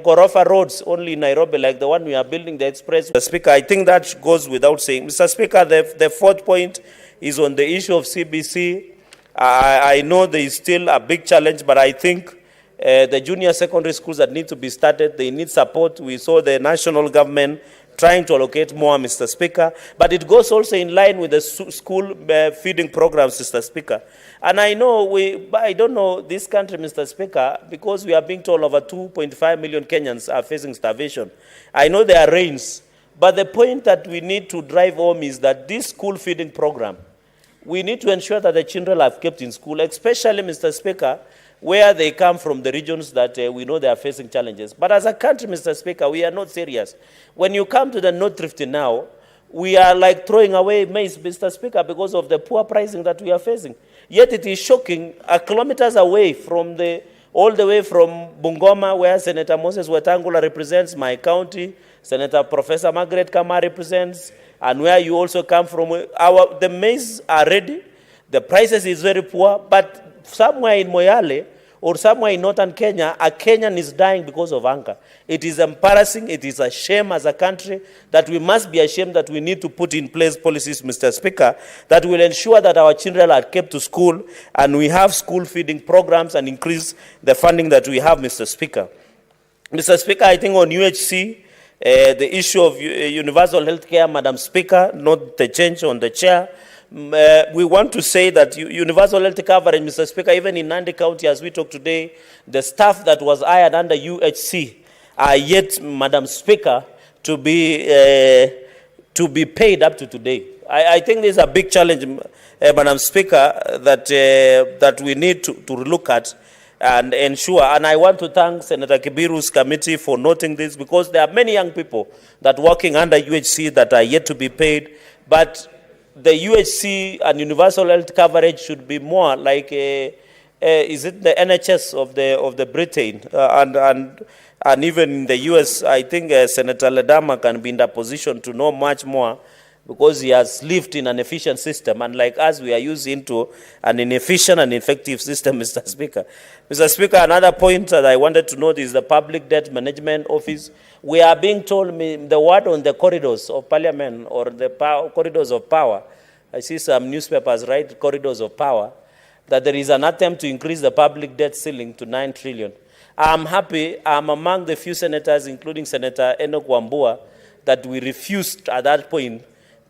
[SPEAKER 9] Gorofa roads only in Nairobi, like the one we are building, the express. Mr. Speaker, I think that goes without saying. Mr. Speaker, the fourth point is on the issue of CBC. I know there is still a big challenge, but I think the junior secondary schools that need to be started, they need support. We saw the national government trying to allocate more, Mr. Speaker, but it goes also in line with the school feeding programs, Mr. Speaker. And I know I don't know this country, Mr. Speaker, because we are being told over 2.5 million Kenyans are facing starvation. I know there are rains, but the point that we need to drive home is that this school feeding program, we need to ensure that the children are kept in school, especially, Mr. Speaker, where they come from, the regions that we know they are facing challenges. But as a country, Mr. Speaker, we are not serious. When you come to the North Rift now, we are like throwing away maize, Mr. Speaker, because of the poor pricing that we are facing. Yet it is shocking, kilometers away from the all the way from Bungoma, where Senator Moses Wetangula represents my county, Senator Professor Margaret Kama represents, and where you also come from. The maize are ready. The prices is very poor, but somewhere in Moyale or somewhere in northern Kenya, a Kenyan is dying because of hunger. It is embarrassing. It is a shame as a country that we must be ashamed that we need to put in place policies, Mr. Speaker, that will ensure that our children are kept to school and we have school feeding programs and increase the funding that we have, Mr. Speaker. Mr. Speaker, I think on UHC, the issue of universal health care, Madam Speaker, not the change on the chair. We want to say that universal health coverage, Mr. Speaker, even in Nandi County, as we talk today, the staff that was hired under UHC are yet, Madam Speaker, to be paid up to today. I think there's a big challenge, Madam Speaker, that we need to look at and ensure. And I want to thank Senator Kibiru's committee for noting this, because there are many young people that working under UHC that are yet to be paid. But the UHC and universal health coverage should be more like is it the NHS of the Britain and even in the US. I think Senator Ledama can be in the position to know much more, because he has lived in an efficient system, and like us, we are used into an inefficient and effective system, Mr. Speaker. Mr. Speaker, another point that I wanted to note is the Public Debt Management Office. We are being told the word on the corridors of parliament or the corridors of power. I see some newspapers write corridors of power, that there is an attempt to increase the public debt ceiling to 9 trillion. I'm happy, I'm among the few senators, including Senator Enoch Wambua, that we refused at that point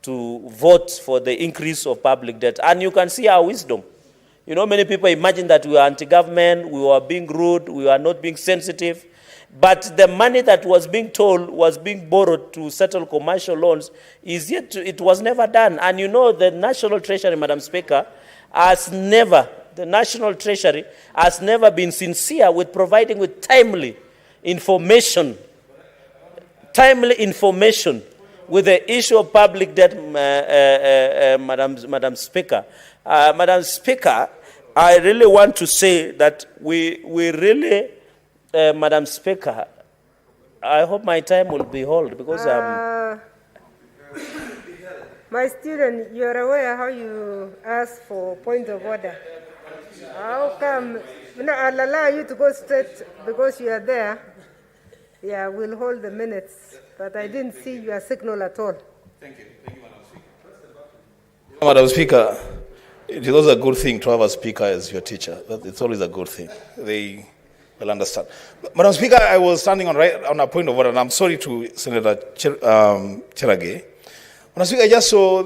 [SPEAKER 9] to vote for the increase of public debt. And you can see our wisdom. You know, many people imagine that we are anti-government, we were being rude, we were not being sensitive. But the money that was being told was being borrowed to settle commercial loans it was never done. And you know, the National Treasury, Madam Speaker, the National Treasury has never been sincere with providing with timely information with the issue of public debt, Madam Speaker. Madam Speaker, I really want to say that we really, Madam Speaker, I hope my time will be held, because
[SPEAKER 10] my student, you're aware how you ask for point of order. How come? No, I'll allow you to go straight because you are there. Yeah, we'll hold the minutes. But I didn't see your signal at all.
[SPEAKER 8] Thank you. Thank you, Madam Speaker. Madam Speaker, it is always a good thing to have a speaker as your teacher. It's always a good thing. They will understand. Madam Speaker, I was standing on a point of order, and I'm sorry to Senator Cherage. Madam Speaker, I just saw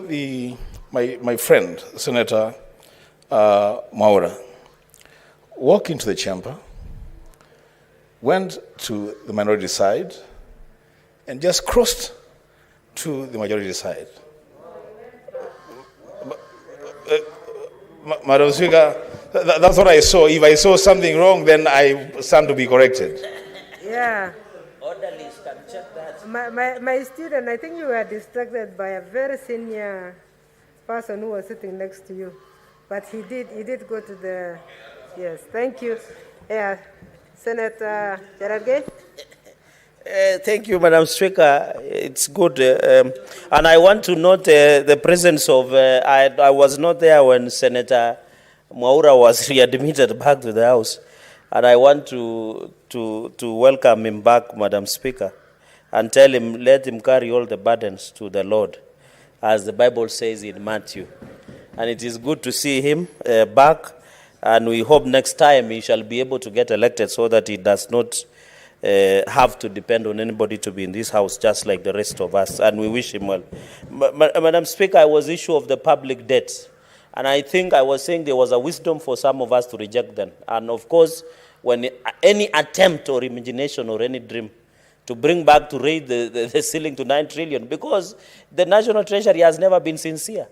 [SPEAKER 8] my friend, Senator Maura, walk into the chamber, went to the minority side, and just crossed to the majority side. Madam Speaker, that's what I saw. If I saw something wrong, then I stand to be corrected.
[SPEAKER 10] Yeah.
[SPEAKER 9] Orderlies can check that.
[SPEAKER 10] My student, I think you were distracted by a very senior person who was sitting next to you. But he did go to the, yes, thank you. Yeah, Senator Cherage.
[SPEAKER 9] Thank you, Madam Speaker. It's good. And I want to note the presence of, I was not there when Senator Mwaura was readmitted back to the House. And I want to welcome him back, Madam Speaker, and tell him, let him carry all the burdens to the Lord, as the Bible says in Matthew. And it is good to see him back, and we hope next time he shall be able to get elected so that he does not have to depend on anybody to be in this house, just like the rest of us, and we wish him well. Madam Speaker, I was issue of the public debt, and I think I was saying there was a wisdom for some of us to reject them. And of course, when any attempt or imagination or any dream to bring back to raise the ceiling to 9 trillion, because the National Treasury has never been sincere.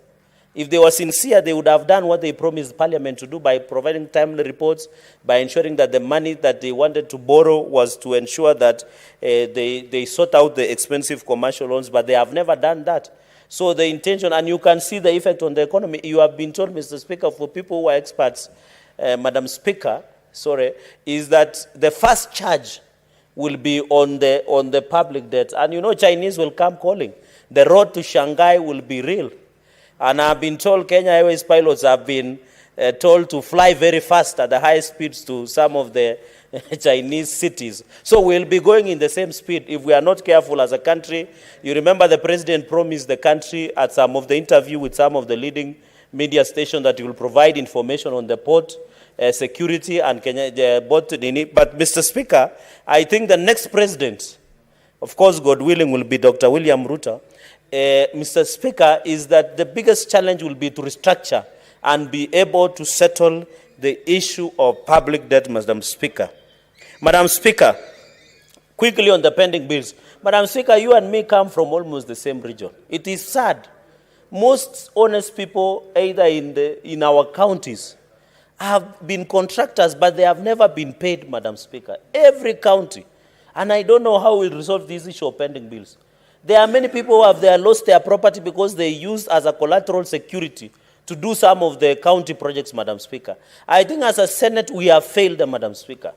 [SPEAKER 9] If they were sincere, they would have done what they promised Parliament to do by providing timely reports, by ensuring that the money that they wanted to borrow was to ensure that they sort out the expensive commercial loans, but they have never done that. So the intention, and you can see the effect on the economy. You have been told, Mr. Speaker, for people who are experts, Madam Speaker, is that the first charge will be on the public debt. And you know, Chinese will come calling. The road to Shanghai will be real. And I've been told Kenya Airways pilots have been told to fly very fast at the high speeds to some of the Chinese cities. So we'll be going in the same speed if we are not careful as a country. You remember the president promised the country at some of the interview with some of the leading media stations that he will provide information on the port security and Kenya, but Mr. Speaker, I think the next president, of course, God willing, will be Dr. William Ruto. Mr. Speaker, is that the biggest challenge will be to restructure and be able to settle the issue of public debt, Madam Speaker. Madam Speaker, quickly on the pending bills. Madam Speaker, you and me come from almost the same region. It is sad. Most honest people, either in our counties, have been contractors, but they have never been paid, Madam Speaker. Every county. And I don't know how we'll resolve this issue of pending bills. There are many people who have lost their property because they used as a collateral security to do some of the county projects, Madam Speaker. I think as a Senate, we have failed, Madam Speaker.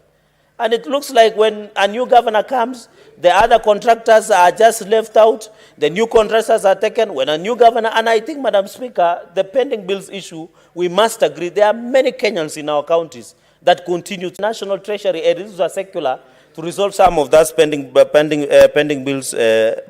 [SPEAKER 9] And it looks like when a new governor comes, the other contractors are just left out, the new contractors are taken when a new governor, and I think, Madam Speaker, the pending bills issue, we must agree, there are many Kenyans in our counties that continue to National Treasury, and this is a secular, to resolve some of that pending bills,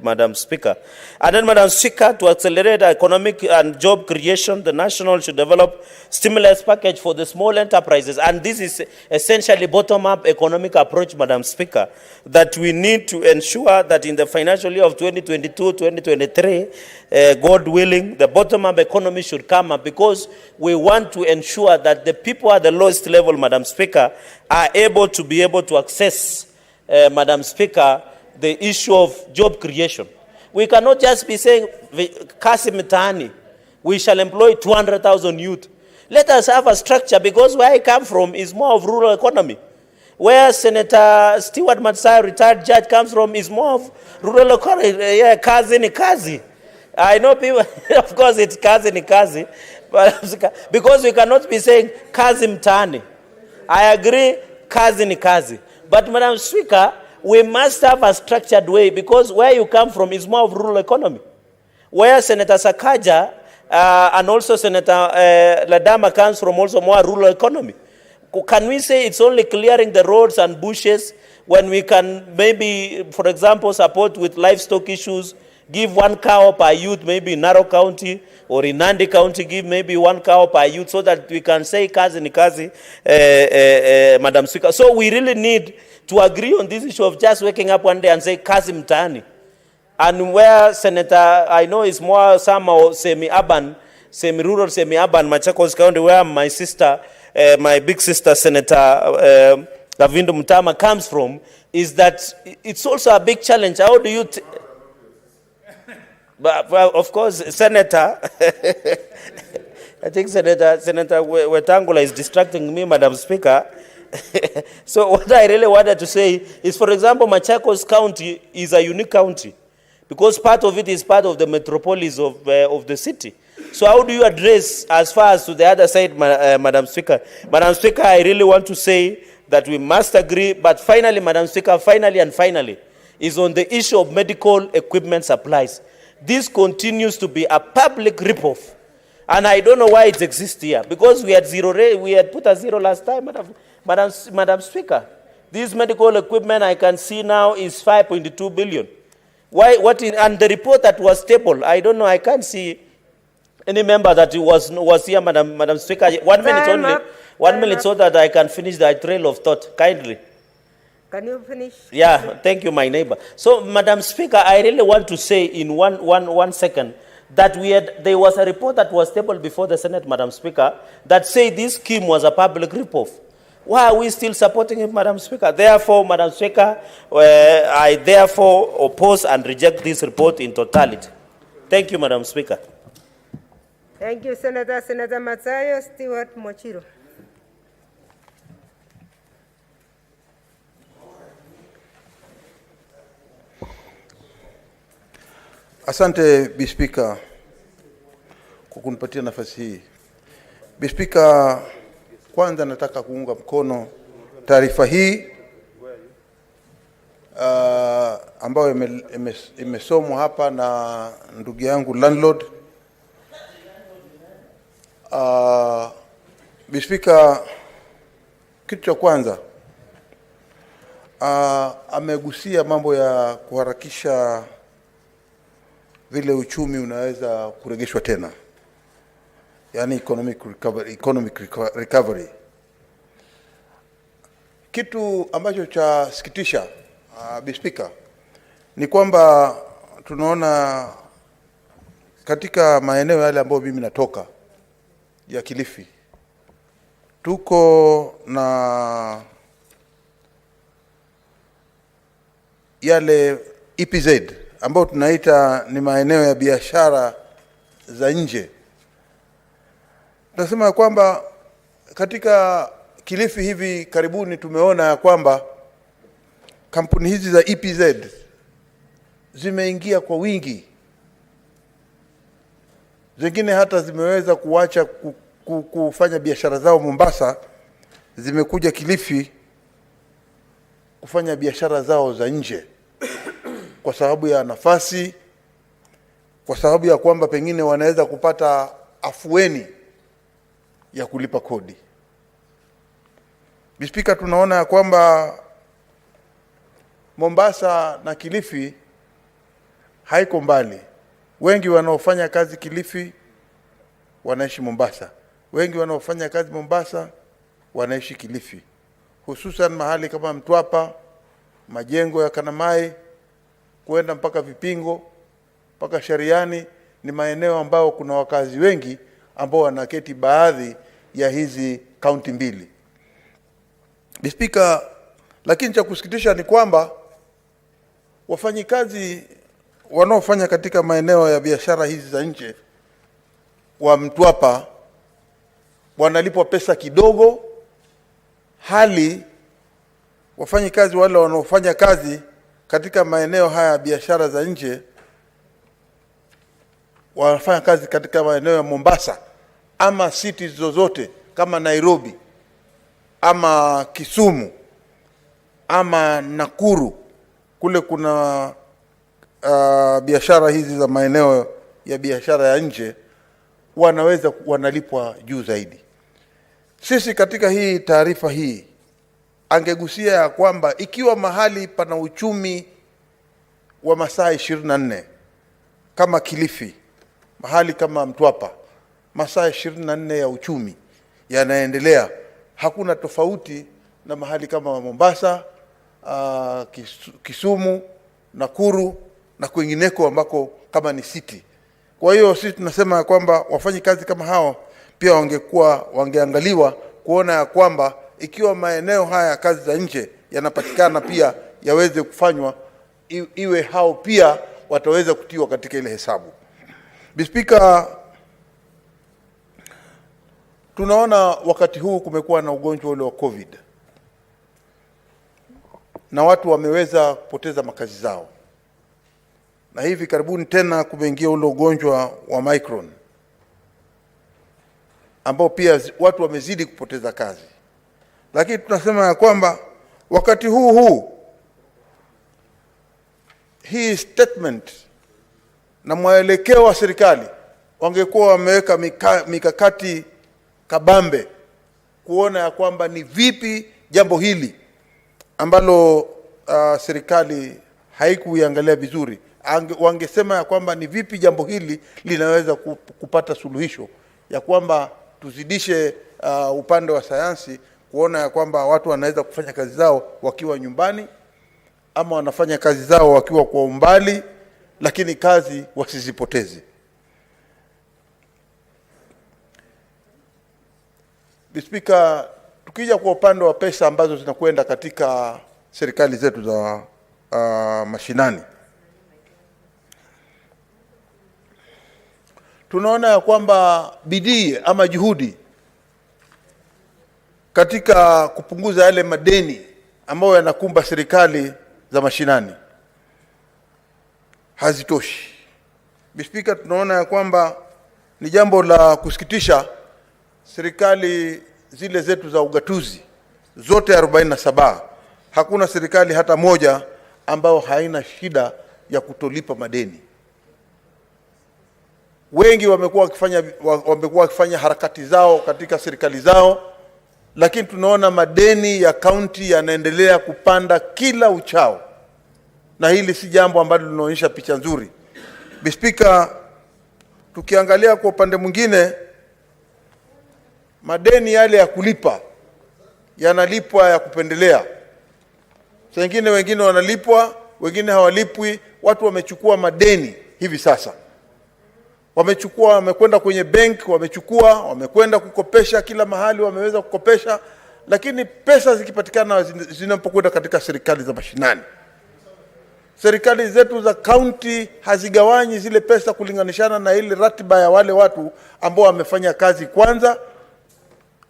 [SPEAKER 9] Madam Speaker. And then, Madam Speaker, to accelerate economic and job creation, the national should develop stimulus package for the small enterprises. And this is essentially bottom-up economic approach, Madam Speaker, that we need to ensure that in the financial year of 2022-2023, God willing, the bottom-up economy should come up because we want to ensure that the people at the lowest level, Madam Speaker, are able to access Madam Speaker, the issue of job creation. We cannot just be saying, kasi mitaani, we shall employ 200,000 youth. Let us have a structure, because where I come from is more of rural economy. Where Senator Stewart Matsai, retired judge, comes from is more of rural economy. Yeah, kazi ni kazi. I know people, of course it's kazi ni kazi, but because we cannot be saying kazi mtaani. I agree, kazi ni kazi. But, Madam Speaker, we must have a structured way, because where you come from is more of rural economy. Where Senator Sakaja and also Senator Ladama comes from also more rural economy. Can we say it's only clearing the roads and bushes when we can maybe, for example, support with livestock issues, give 1 cow per youth, maybe in Narok County or in Nandi County, give maybe 1 cow per youth, so that we can say kazi ni kazi, Madam Speaker. So we really need to agree on this issue of just waking up one day and say kazi mtaani. And where Senator, I know is more somehow semi-urban, semi-rural, semi-urban, Machakos County, where my sister, my big sister, Senator Davindo Mutama comes from, is that it's also a big challenge. How do you... But, well, of course, Senator, I think Senator Wetangula is distracting me, Madam Speaker. So what I really wanted to say is, for example, Machakos County is a unique county because part of it is part of the metropolis of the city. So how do you address as far as to the other side, Madam Speaker? Madam Speaker, I really want to say that we must agree, but finally, Madam Speaker, finally, is on the issue of medical equipment supplies. This continues to be a public ripoff. And I don't know why it exists here. Because we had put a zero last time, Madam Speaker. This medical equipment I can see now is 5.2 billion. And the report that was tabled, I don't know, I can't see any member that was here, Madam Speaker. 1 minute only. 1 minute so that I can finish the trail of thought, kindly.
[SPEAKER 10] Can you finish?
[SPEAKER 9] Yeah, thank you, my neighbor. So, Madam Speaker, I really want to say in one second that there was a report that was tabled before the Senate, Madam Speaker, that said this scheme was a public ripoff. Why are we still supporting it, Madam Speaker? Therefore, Madam Speaker, I therefore oppose and reject this report in totality. Thank you, Madam Speaker.
[SPEAKER 10] Thank you, Senator. Senator Matsayo Stewart Mochiro.
[SPEAKER 6] Asante Bispika kwa kunipatia nafasi hii. Bispika, kwanza nataka kuunga mkono taarifa hii ambayo imesomwa hapa na ndugu yangu landlord. Speaker, kitu cha kwanza amegusia mambo ya kuharakisha vile uchumi unaweza kuregeshwa tena, yani economic recovery. Kitu ambacho cha sikitisha Speaker ni kwamba tunaona katika maeneo yale ambayo mimi natoka ya Kilifi, tuko na yale EPZ ambayo tunaita ni maeneo ya biashara za nje. Tunasema kwamba katika Kilifi hivi karibuni tumeona ya kwamba kampuni hizi za EPZ zimeingia kwa wingi. Zingine hata zimeweza kuacha kufanya biashara zao Mombasa, zimekuja Kilifi kufanya biashara zao za nje kwa sababu ya nafasi, kwa sababu ya kwamba pengine wanaweza kupata afueni ya kulipa kodi. Speaker, tunaona ya kwamba Mombasa na Kilifi haiko mbali. Wengi wanaofanya kazi Kilifi wanaishi Mombasa. Wengi wanaofanya kazi Mombasa wanaishi Kilifi. Hususan mahali kama Mtwapa, majengo ya Kanamai, kuenda mpaka Vipingo, mpaka Shariani, ni maeneo ambao kuna wakazi wengi ambao wanaketi baadhi ya hizi kaunti mbili. Speaker, lakini cha kusikitisha ni kwamba wafanyikazi wanaofanya katika maeneo ya biashara hizi za nje wa Mtwapa wanalipwa pesa kidogo, hali wafanyikazi wale wanaofanya kazi katika maeneo haya ya biashara za nje wanafanya kazi katika maeneo ya Mombasa ama cities zozote kama Nairobi ama Kisumu ama Nakuru, kule kuna biashara hizi za maeneo ya biashara ya nje, wanalipwa juu zaidi. Sisi katika hii taarifa hii angegusia ya kwamba ikiwa mahali pana uchumi wa masaa 24 kama Kilifi, mahali kama Mtwapa, masaa 24 ya uchumi yanaendelea, hakuna tofauti na mahali kama Mombasa, Kisumu, Nakuru na kwingineko ambako kama ni city. Kwa hiyo sisi tunasema kwamba wafanyi kazi kama hao pia wangeangaliwa kuona ya kwamba ikiwa maeneo haya kazi za nje yanapatikana pia yaweze kufanywa, iwe hao pia wataweza kutiwa katika ile hesabu. Speaker, tunaona wakati huu kumekuwa na ugonjwa ule wa COVID na watu wameweza kupoteza makazi zao, na hivi karibuni tena kumeingia ule ugonjwa wa Micron ambao pia watu wamezidi kupoteza kazi. Lakini tunasema ya kwamba wakati huu hii statement na mwelekeo wa serikali wangekuwa wameweka mikakati kabambe kuona ya kwamba ni vipi jambo hili ambalo serikali haikuiangalia vizuri, wangesema ya kwamba ni vipi jambo hili linaweza kupata suluhisho, ya kwamba tuzidishe upande wa sayansi kuona ya kwamba watu wanaweza kufanya kazi zao wakiwa nyumbani ama wanafanya kazi zao wakiwa kwa umbali, lakini kazi wasizipoteze. Speaker, tukija kwa upande wa pesa ambazo zinakwenda katika serikali zetu za mashinani, tunaona ya kwamba bidii ama juhudi katika kupunguza yale madeni ambayo yanakumba serikali za mashinani hazitoshi. Speaker, tunaona ya kwamba ni jambo la kusikitisha serikali zile zetu za ugatuzi zote 47, hakuna serikali hata moja ambao haina shida ya kutolipa madeni. Wengi wamekuwa wakifanya harakati zao katika serikali zao, lakini tunaona madeni ya kaunti yanaendelea kupanda kila uchao, na hili si jambo ambalo linaonyesha picha nzuri. Speaker, tukiangalia kwa upande mwingine, madeni yale ya kulipa yanalipwa ya kupendelea. Wengine wanalipwa, wengine hawalipwi. Watu wamechukua madeni hivi sasa. Wamekwenda kwenye bank, wamekwenda kukopesha kila mahali, wameweza kukopesha, lakini pesa zikipatikana zinapokwenda katika serikali za mashinani. Serikali zetu za county hazigawanyi zile pesa kulinganishana na ile ratiba ya wale watu ambao wamefanya kazi kwanza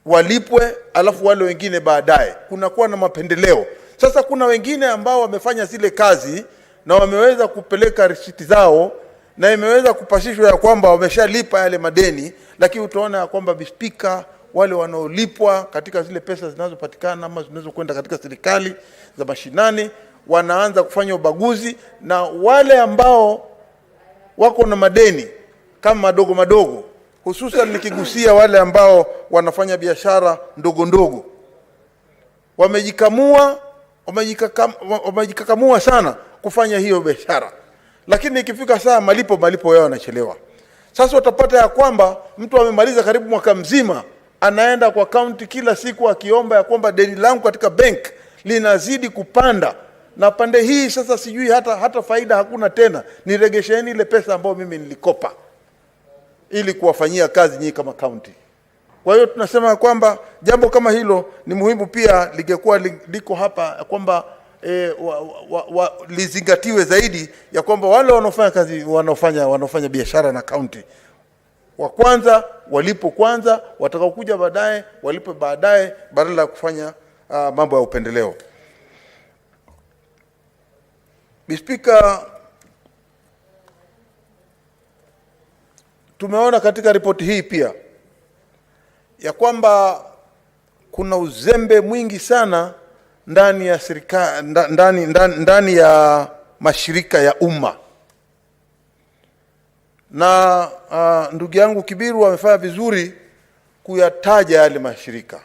[SPEAKER 6] walipwe, alafu wale wengine baadaye. Kunakuwa na mapendeleo. Sasa kuna wengine ambao wamefanya zile kazi na wameweza kupeleka risiti zao na imeweza kupasishwa ya kwamba wameshalipa yale madeni, lakini utaona ya kwamba Speaker, wale wanaolipwa katika zile pesa zinazopatikana ama zinazokwenda katika serikali za mashinani wanaanza kufanya ubaguzi, na wale ambao wako na madeni kama madogo, hususan nikigusia wale ambao wanafanya biashara ndogo, wamejikakamua sana kufanya hiyo biashara, lakini ikifika saa malipo yao yanachelewa. Sasa utapata ya kwamba mtu amemaliza karibu mwaka mzima, anaenda kwa county kila siku akiomba ya kwamba deni langu katika bank linazidi kupanda, na pande hii sasa sijui hata faida hakuna tena, niregesheni ile pesa ambayo mimi nilikopa ili kuwafanyia kazi nyinyi kama county. Kwa hiyo tunasema kwamba jambo kama hilo ni muhimu pia lingekuwa liko hapa kwamba lizingatiwe zaidi, ya kwamba wale wanaofanya kazi wanaofanya biashara na county wa kwanza walipo kwanza, watakao kuja baadaye walipo baadaye, badala ya kufanya mambo ya upendeleo. Speaker, tumeona katika ripoti hii pia ya kwamba kuna uzembe mwingi sana ndani ya serikali, ndani ya mashirika ya umma, na ndugu yangu Kibiru amefanya vizuri kuyataja yale mashirika.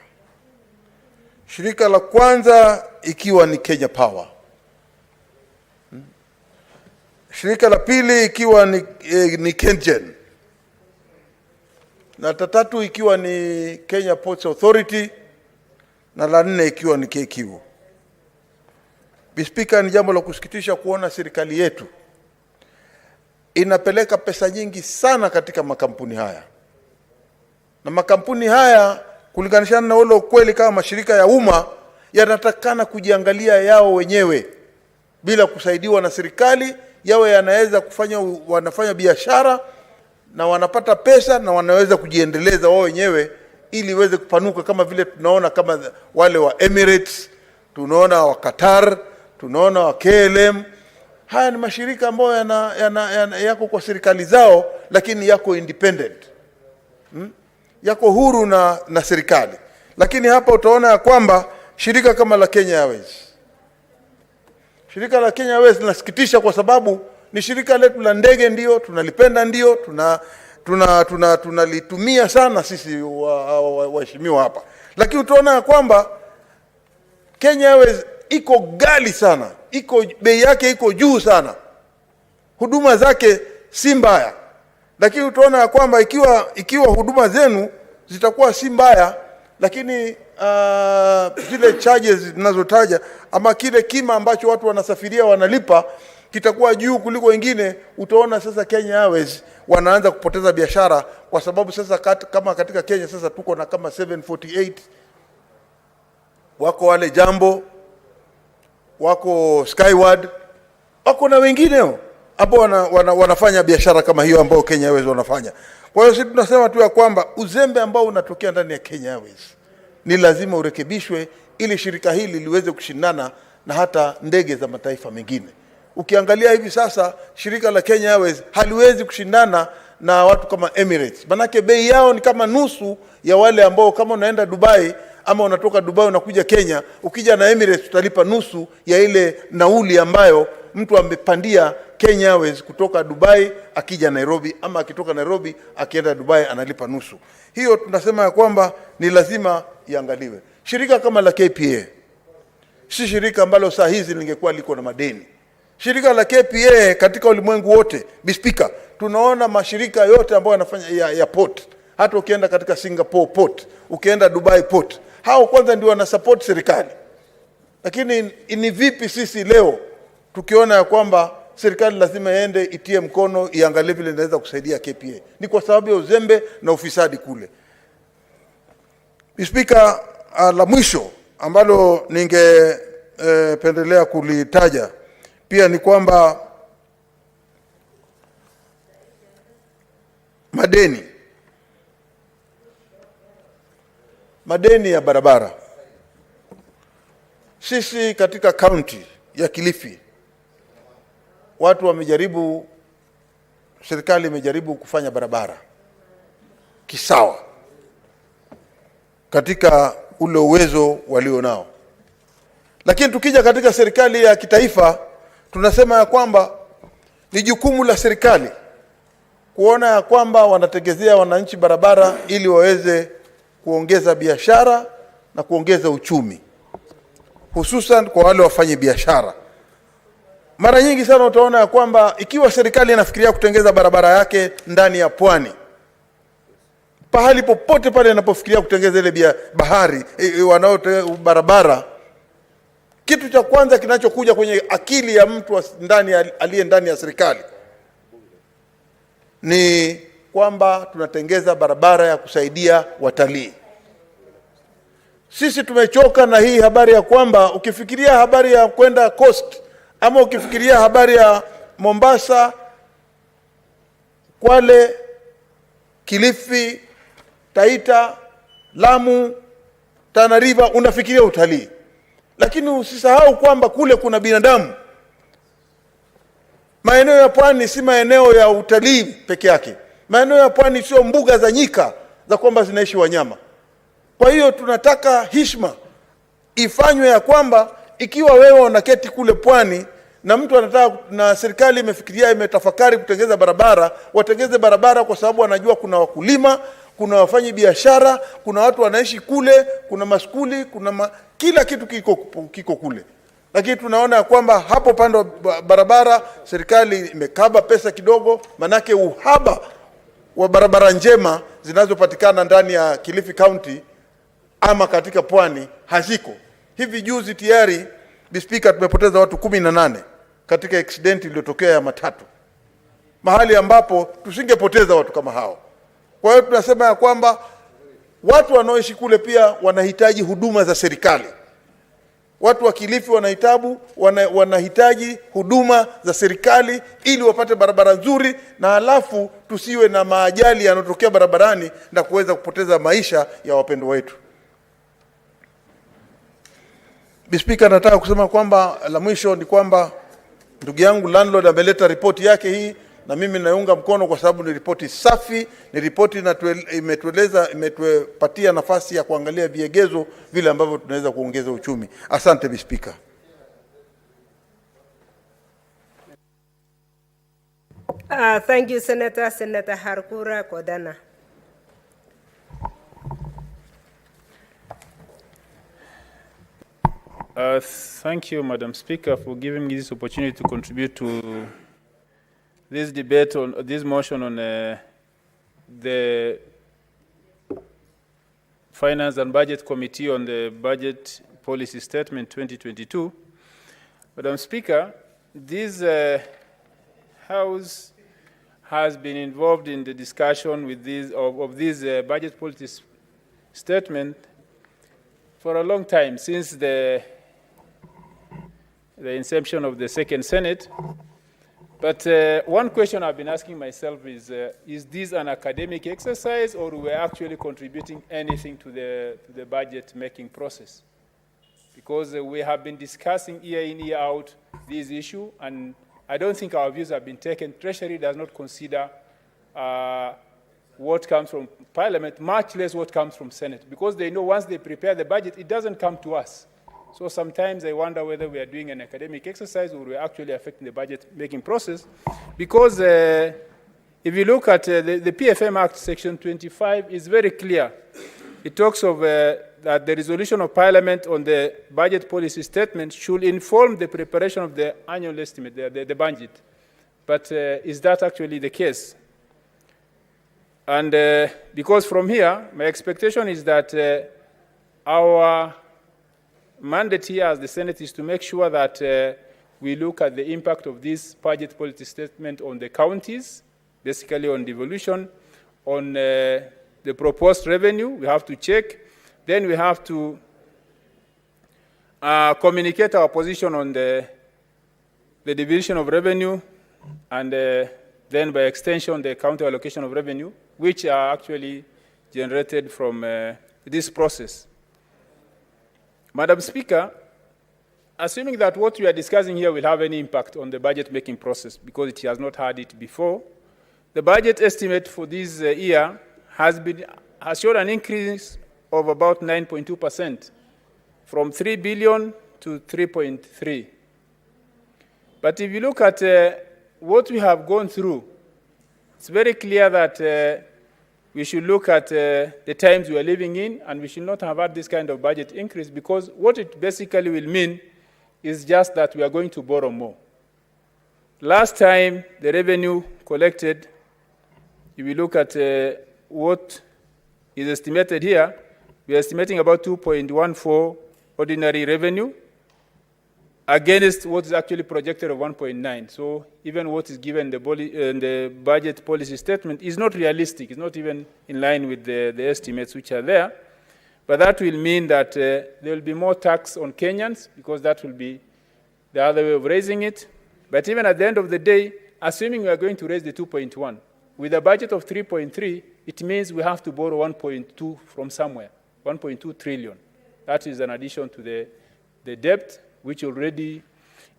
[SPEAKER 6] Shirika la kwanza ikiwa ni Kenya Power, shirika la pili ikiwa ni KenGen, na tatu ikiwa ni Kenya Ports Authority, na la nne ikiwa ni KQ. Speaker, ni jambo la kusikitisha kuona serikali yetu inapeleka pesa nyingi sana katika makampuni haya, na makampuni haya kulinganishana na ule ukweli kama mashirika ya umma yanatakana kujiangalia yao wenyewe bila kusaidiwa na serikali. Yawe yanaweza wanafanya biashara na wanapata pesa na wanaweza kujiendeleza wao wenyewe ili weze kupanuka, kama vile tunaona kama wale wa Emirates, tunaona wa Qatar, tunaona wa KLM. Haya ni mashirika ambayo yako kwa serikali zao, lakini yako independent, yako huru na serikali. Lakini hapa utaona ya kwamba shirika kama la Kenya Airways, shirika la Kenya Airways linasikitisha kwa sababu ni shirika letu la ndege, ndio tunalipenda, ndio tunalitumia sana sisi waheshimiwa hapa, lakini utaona kwamba Kenya Airways iko ghali sana, bei yake iko juu sana, huduma zake si mbaya, lakini utaona kwamba ikiwa huduma zenu zitakuwa si mbaya, lakini zile charges zinazotaja ama kile kima ambacho watu wanasafiria wanalipa kitakuwa juu kuliko wengine, utaona sasa Kenya Airways wanaanza kupoteza biashara, kwa sababu sasa kama katika Kenya sasa tuko na kama 748, wako wale Jambo, wako Skyward, wako na wengineo ambao wanafanya biashara kama hiyo ambao Kenya Airways wanafanya. Kwa hiyo sisi tunasema tu ya kwamba uzembe ambao unatokea ndani ya Kenya Airways ni lazima urekebishwe ili shirika hili liweze kushindana na hata ndege za mataifa mengine. Ukiangalia hivi sasa shirika la Kenya Airways haliwezi kushindana na watu kama Emirates. Manake bei yao ni kama nusu ya wale ambao kama unaenda Dubai ama unatoka Dubai unakuja Kenya, ukija na Emirates utalipa nusu ya ile nauli ambayo mtu amepandia Kenya Airways kutoka Dubai akija Nairobi, ama akitoka Nairobi akienda Dubai analipa nusu. Hiyo tunasema ya kwamba ni lazima iangaliwe. Shirika kama la KPA si shirika ambalo saa hizi lingekuwa liko na madeni. Shirika la KPA katika ulimwengu wote, Speaker, tunaona mashirika yote ambayo yanafanya ya port, hata ukienda katika Singapore port, ukienda Dubai port, hao kwanza ndio wana support serikali. Lakini ni vipi sisi leo tukiona ya kwamba serikali lazima iende itie mkono iangalie vile inaweza kusaidia KPA? Ni kwa sababu ya uzembe na ufisadi kule. Speaker, la mwisho ambalo ningependelea kulitaja pia ni kwamba madeni ya barabara. Sisi katika kaunti ya Kilifi watu wamejaribu, serikali imejaribu kufanya barabara kisawa katika ule uwezo walio nao. Lakini tukija katika serikali ya kitaifa, tunasema ya kwamba ni jukumu la serikali kuona ya kwamba wanatengezea wananchi barabara ili waweze kuongeza biashara na kuongeza uchumi, hususan kwa wale wafanye biashara. Mara nyingi sana utaona ya kwamba ikiwa serikali inafikiria kutengeza barabara yake ndani ya pwani, pahali popote pale inapofikiria kutengeza ile bahari barabara, kitu cha kwanza kinachokuja kwenye akili ya mtu aliye ndani ya serikali ni kwamba tunatengeza barabara ya kusaidia watalii. Sisi tumechoka na hii habari ya kwamba ukifikiria habari ya kwenda coast, ama ukifikiria habari ya Mombasa, Kwale, Kilifi, Taita, Lamu, Tana River, unafikiria utalii. Lakini usisahau kwamba kule kuna binadamu. Maeneo ya pwani si maeneo ya utalii peke yake. Maeneo ya pwani sio mbuga za nyika za kwamba zinaishi wanyama. Kwa hiyo tunataka heshima ifanywe ya kwamba ikiwa wewe unaketi kule pwani na mtu anataka, na serikali imefikiria, imetafakari kutengeza barabara, watengeze barabara kwa sababu wanajua kuna wakulima, kuna wafanyi biashara, kuna watu wanaishi kule, kuna maskuli, kila kitu kiko kule. Lakini tunaona kwamba hapo pande wa barabara serikali imekaba pesa kidogo, manake uhaba wa barabara njema zinazopatikana ndani ya Kilifi County ama katika pwani haziko. Hivi juzi tayari, Speaker, tumepoteza watu 18 katika accident iliyotokea ya matatu, mahali ambapo tusingepoteza watu kama hao. Kwa hiyo tunasema ya kwamba watu wanaoishi kule pia wanahitaji huduma za serikali. Watu wa Kilifi wanahitaji huduma za serikali ili wapate barabara nzuri, na halafu tusiwe na maajali yanayotokea barabarani na kuweza kupoteza maisha ya wapendwa wetu. Speaker, nataka kusema kwamba la mwisho ni kwamba ndugu yangu landlord ameleta ripoti yake hii, na mimi naunga mkono kwa sababu ni ripoti safi, ni ripoti imetupatia nafasi ya kuangalia viegezo vile ambavyo tunaweza kuongeza uchumi. Asante Speaker.
[SPEAKER 10] Thank you, Senator Harkura Kodana.
[SPEAKER 11] Thank you, Madam Speaker, for giving me this opportunity to contribute to this debate on this motion on the Finance and Budget Committee on the Budget Policy Statement 2022. Madam Speaker, this House has been involved in the discussion with this budget policy statement for a long time, since the inception of the Second Senate. But one question I've been asking myself is this an academic exercise, or we're actually contributing anything to the budget-making process? Because we have been discussing year in, year out this issue, and I don't think our views have been taken. Treasury does not consider what comes from Parliament, much less what comes from Senate, because they know once they prepare the budget, it doesn't come to us. So sometimes I wonder whether we are doing an academic exercise or we're actually affecting the budget-making process, because if you look at the PFM Act, Section 25 is very clear. It talks of that the resolution of Parliament on the budget policy statement should inform the preparation of the annual estimate, the budget. But is that actually the case? And because from here, my expectation is that our mandate here as the Senate is to make sure that we look at the impact of this budget policy statement on the counties, basically on devolution, on the proposed revenue. We have to check. Then we have to communicate our position on the division of revenue, and then by extension, the county allocation of revenue, which are actually generated from this process. Madam Speaker, assuming that what we are discussing here will have any impact on the budget-making process, because it has not had it before, the budget estimate for this year has shown an increase of about 9.2%, from 3 billion to 3.3. But if you look at what we have gone through, it's very clear that we should look at the times we are living in, and we should not have had this kind of budget increase, because what it basically will mean is just that we are going to borrow more. Last time, the revenue collected, if we look at what is estimated here, we are estimating about 2.14 ordinary revenue against what is actually projected of 1.9. So even what is given in the budget policy statement is not realistic. It's not even in line with the estimates which are there. But that will mean that there will be more tax on Kenyans, because that will be the other way of raising it. But even at the end of the day, assuming we are going to raise the 2.1, with a budget of 3.3, it means we have to borrow 1.2 from somewhere, 1.2 trillion. That is an addition to the debt, which already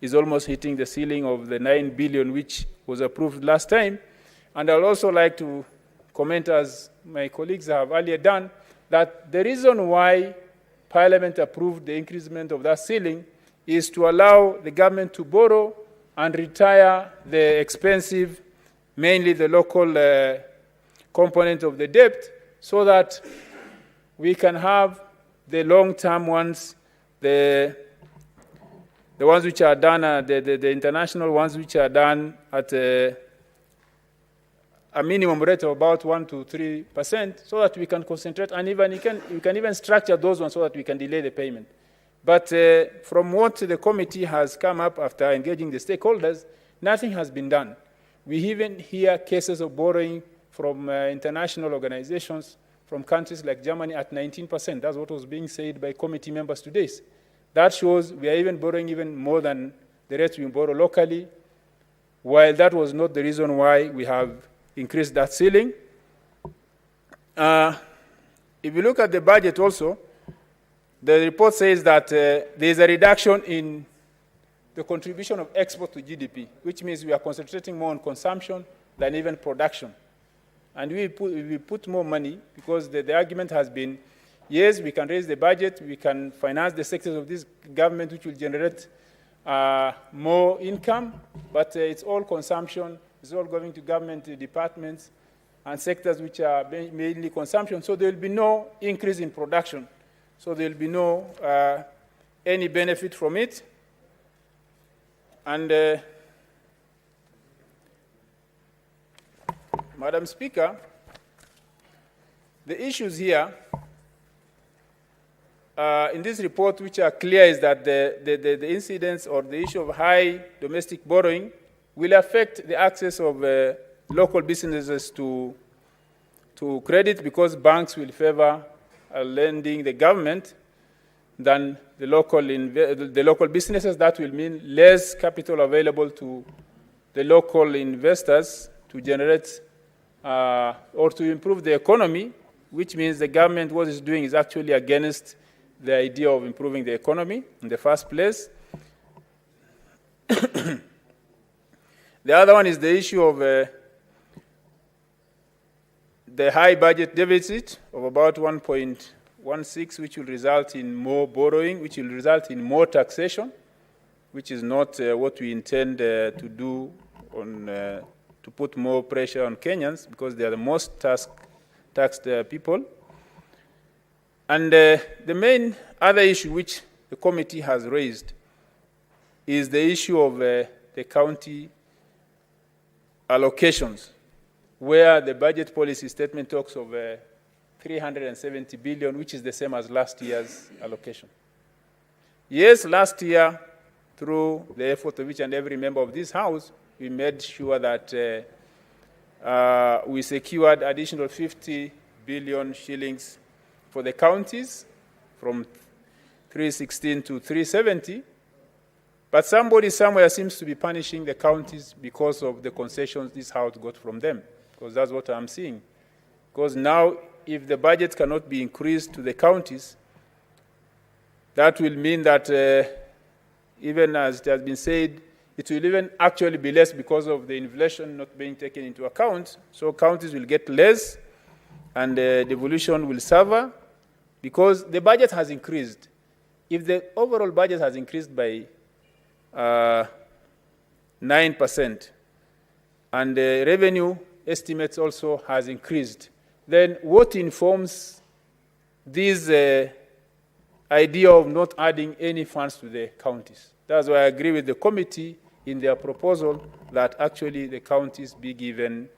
[SPEAKER 11] is almost hitting the ceiling of the 9 billion, which was approved last time. And I'd also like to comment, as my colleagues have earlier done, that the reason why Parliament approved the increasement of that ceiling is to allow the government to borrow and retire the expensive, mainly the local component of the debt, so that we can have the long-term ones, the ones which are done, the international ones which are done at a minimum rate of about 1 to 3%, so that we can concentrate, and even we can even structure those ones so that we can delay the payment. But from what the committee has come up after engaging the stakeholders, nothing has been done. We even hear cases of borrowing from international organizations from countries like Germany at 19%. That's what was being said by committee members today. That shows we are even borrowing even more than the rate we borrow locally, while that was not the reason why we have increased that ceiling. If you look at the budget also, the report says that there is a reduction in the contribution of export to GDP, which means we are concentrating more on consumption than even production. And we put more money, because the argument has been, yes, we can raise the budget, we can finance the sectors of this government which will generate more income, but it's all consumption, it's all going to government departments and sectors which are mainly consumption, so there will be no increase in production. So there will be no any benefit from it. And Madam Speaker, the issues here in this report which are clear is that the incidence or the issue of high domestic borrowing will affect the access of local businesses to credit, because banks will favor lending the government than the local businesses. That will mean less capital available to the local investors to generate or to improve the economy, which means the government, what it's doing is actually against the idea of improving the economy in the first place. The other one is the issue of the high budget deficit of about 1.16, which will result in more borrowing, which will result in more taxation, which is not what we intend to do to put more pressure on Kenyans, because they are the most taxed people. And the main other issue which the committee has raised is the issue of the county allocations, where the budget policy statement talks of 370 billion, which is the same as last year's allocation. Yes, last year, through the effort of each and every member of this House, we made sure that we secured additional 50 billion shillings for the counties from 316 to 370. But somebody somewhere seems to be punishing the counties because of the concessions this House got from them, because that's what I'm seeing. Because now, if the budget cannot be increased to the counties, that will mean that even as it has been said, it will even actually be less because of the inflation not being taken into account. So counties will get less, and the devolution will suffer because the budget has increased. If the overall budget has increased by 9%, and the revenue estimates also has increased, then what informs this idea of not adding any funds to the counties? That's why I agree with the committee in their proposal that actually the counties be given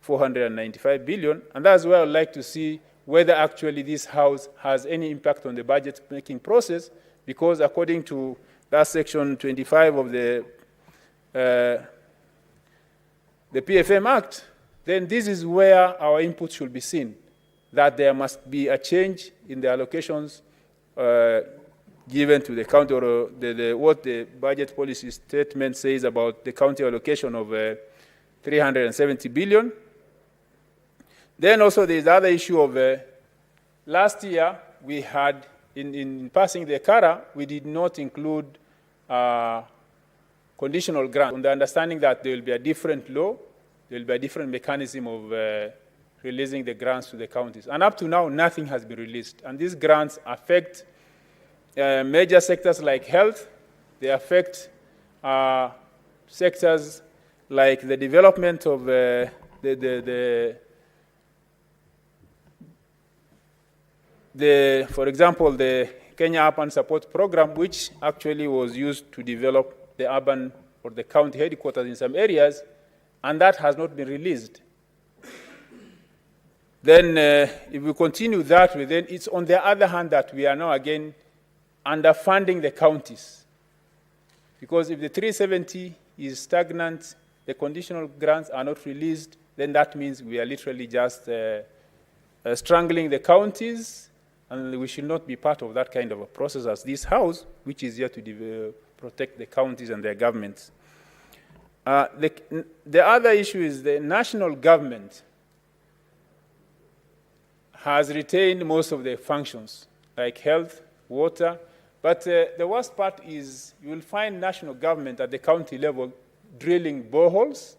[SPEAKER 11] 495 billion, and that's where I'd like to see whether actually this House has any impact on the budget-making process, because according to that section 25 of the PFM Act, then this is where our input should be seen, that there must be a change in the allocations given to the county, or what the budget policy statement says about the county allocation of 370 billion. Then also there is the other issue of last year we had, in passing the CARA, we did not include conditional grant, on the understanding that there will be a different law, there will be a different mechanism of releasing the grants to the counties. And up to now, nothing has been released. And these grants affect major sectors like health. They affect sectors like the development of for example, the Kenya Urban Support Program, which actually was used to develop the urban or the county headquarters in some areas, and that has not been released. Then if we continue that way, then it's on the other hand that we are now again underfunding the counties. Because if the 370 is stagnant, the conditional grants are not released, then that means we are literally just strangling the counties, and we should not be part of that kind of a process as this House, which is here to protect the counties and their governments. The other issue is the national government has retained most of the functions, like health, water, but the worst part is you will find national government at the county level drilling boreholes,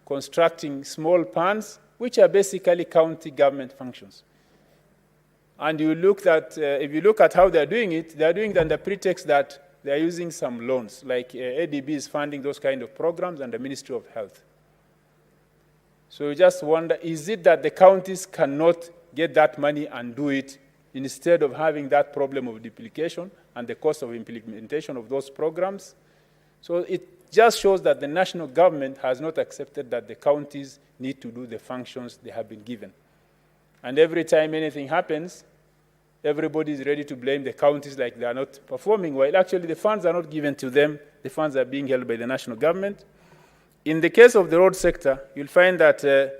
[SPEAKER 11] constructing small ponds, which are basically county government functions. And you look at, if you look at how they're doing it under pretext that they're using some loans, like ADB is funding those kind of programs and the Ministry of Health. So you just wonder, is it that the counties cannot get that money and do it instead of having that problem of duplication and the cost of implementation of those programs? So it just shows that the national government has not accepted that the counties need to do the functions they have been given. And every time anything happens, everybody is ready to blame the counties like they are not performing well. Actually, the funds are not given to them. The funds are being held by the national government. In the case of the road sector, you'll find that the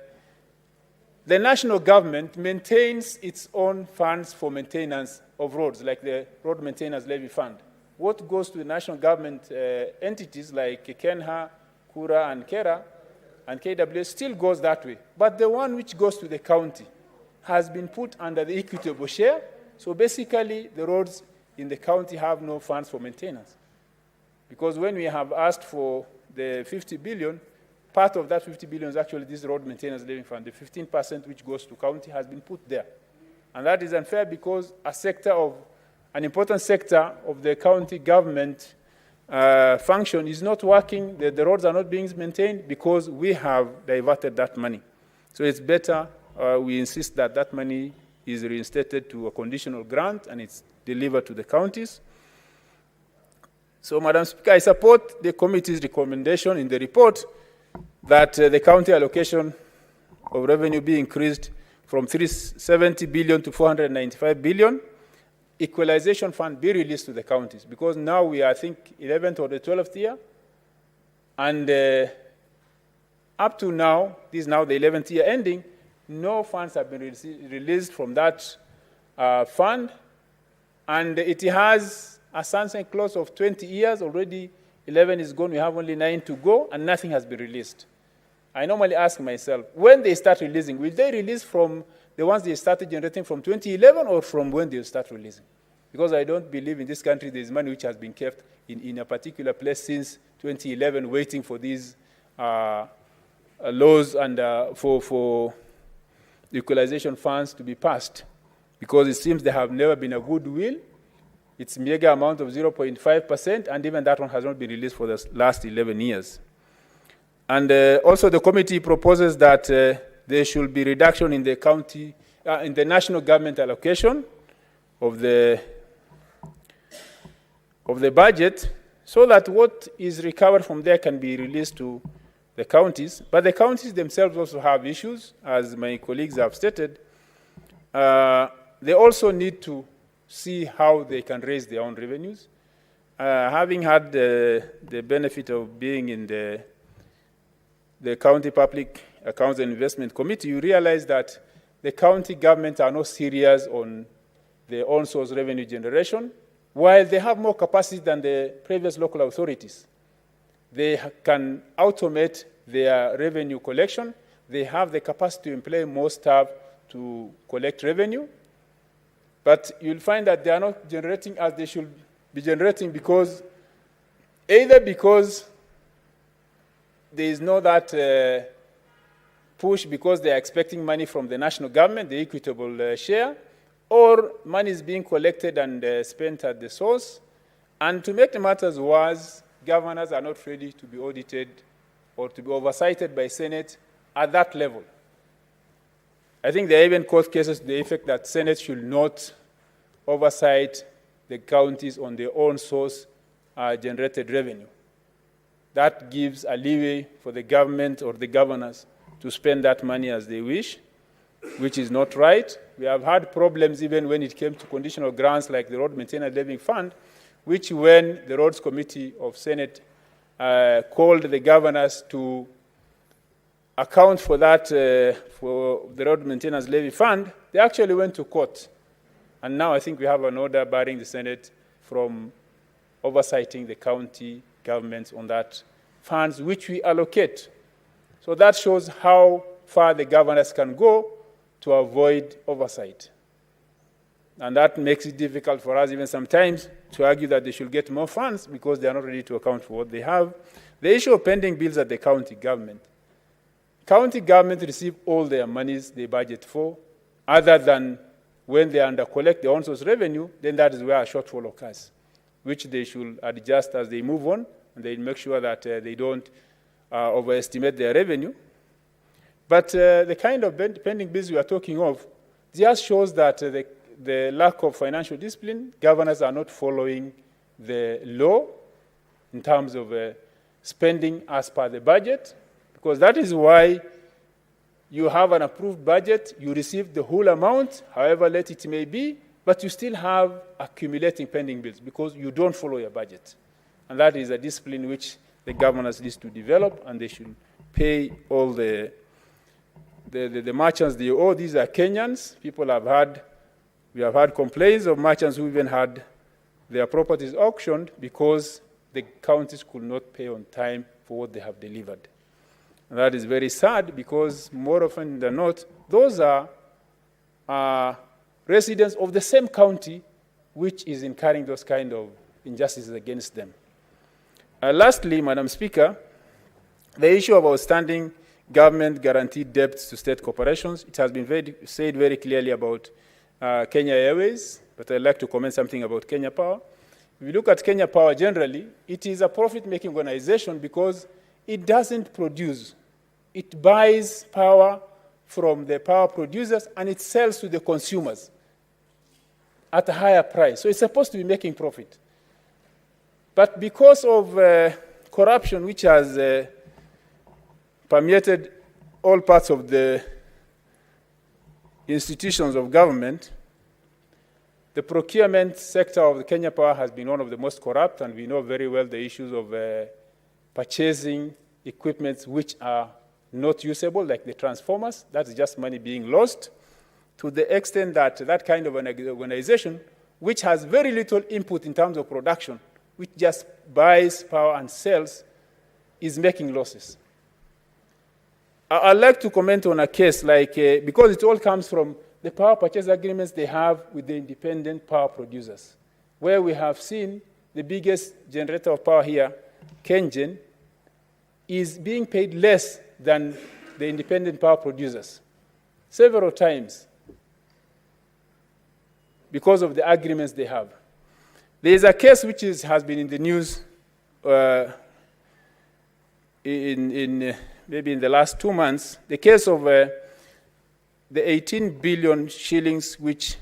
[SPEAKER 11] national government maintains its own funds for maintenance of roads, like the Road Maintenance Levy Fund. What goes to the national government entities like Kenha, Kura, and Kera, and KWS still goes that way. But the one which goes to the county has been put under the equitable share. So basically, the roads in the county have no funds for maintenance. Because when we have asked for the 50 billion, part of that 50 billion is actually this road maintenance levy fund. The 15% which goes to county has been put there. And that is unfair because an important sector of the county government function is not working. The roads are not being maintained because we have diverted that money. So it's better we insist that that money is reinstated to a conditional grant and it's delivered to the counties. So, Madam Speaker, I support the committee's recommendation in the report that the county allocation of revenue be increased from 370 billion to 495 billion. Equalization fund be released to the counties because now we are, I think, 11th or the 12th year. And up to now, this is now the 11th year ending, no funds have been released from that fund. And it has a sunset clause of 20 years. Already 11 is gone. We have only 9 to go, and nothing has been released. I normally ask myself, when they start releasing, will they release from the ones they started generating from 2011 or from when they start releasing? Because I don't believe in this country there is money which has been kept in a particular place since 2011 waiting for these laws and for the equalization funds to be passed. Because it seems there have never been a goodwill. It's a mega amount of 0.5%, and even that one has not been released for the last 11 years. And also the committee proposes that there should be reduction in the county, in the national government allocation of the budget, so that what is recovered from there can be released to the counties. But the counties themselves also have issues, as my colleagues have stated. They also need to see how they can raise their own revenues. Having had the benefit of being in the County Public Accounts and Investment Committee, you realize that the county governments are not serious on their own source revenue generation, while they have more capacity than the previous local authorities. They can automate their revenue collection. They have the capacity to employ more staff to collect revenue. But you'll find that they are not generating as they should be generating because either because there is no that push because they are expecting money from the national government, the equitable share, or money is being collected and spent at the source. And to make the matters worse, governors are not ready to be audited or to be oversighted by Senate at that level. I think there are even court cases to the effect that Senate should not oversight the counties on their own source generated revenue. That gives a leeway for the government or the governors to spend that money as they wish, which is not right. We have had problems even when it came to conditional grants like the Road Maintenance Levy Fund, which when the Roads Committee of Senate called the governors to account for that, for the Road Maintenance Levy Fund, they actually went to court. And now I think we have an order barring the Senate from oversighting the county governments on that funds which we allocate. So that shows how far the governors can go to avoid oversight. And that makes it difficult for us even sometimes to argue that they should get more funds because they are not ready to account for what they have. The issue of pending bills at the county government. County government receive all their monies they budget for, other than when they under-collect their own source revenue, then that is where a shortfall occurs, which they should adjust as they move on, and they make sure that they don't overestimate their revenue. But the kind of pending bills we are talking of just shows that the lack of financial discipline, governors are not following the law in terms of spending as per the budget, because that is why you have an approved budget, you receive the whole amount, however late it may be, but you still have accumulating pending bills because you don't follow your budget. And that is a discipline which the governors need to develop, and they should pay all the merchants they owe. These are Kenyans. We have had complaints of merchants who even had their properties auctioned because the counties could not pay on time for what they have delivered. And that is very sad because more often than not, those are residents of the same county which is incurring those kind of injustices against them. Lastly, Madam Speaker, The issue of outstanding government guaranteed debts to state corporations, it has been said very clearly about Kenya Airways, but I'd like to comment something about Kenya Power. If you look at Kenya Power generally, it is a profit-making organization because it doesn't produce. It buys power from the power producers and it sells to the consumers at a higher price. So it's supposed to be making profit. But because of corruption, which has permeated all parts of the institutions of government, the procurement sector of the Kenya Power has been one of the most corrupt, and we know very well the issues of purchasing equipment which are not usable, like the transformers. That's just money being lost, to the extent that that kind of an organization, which has very little input in terms of production, which just buys power and sells, is making losses. I'd like to comment on a case like, because it all comes from the power purchase agreements they have with the independent power producers, where we have seen the biggest generator of power here, KenGen, is being paid less than the independent power producers several times because of the agreements they have. There is a case which has been in the news maybe in the last 2 months, the case of the 18 billion shillings which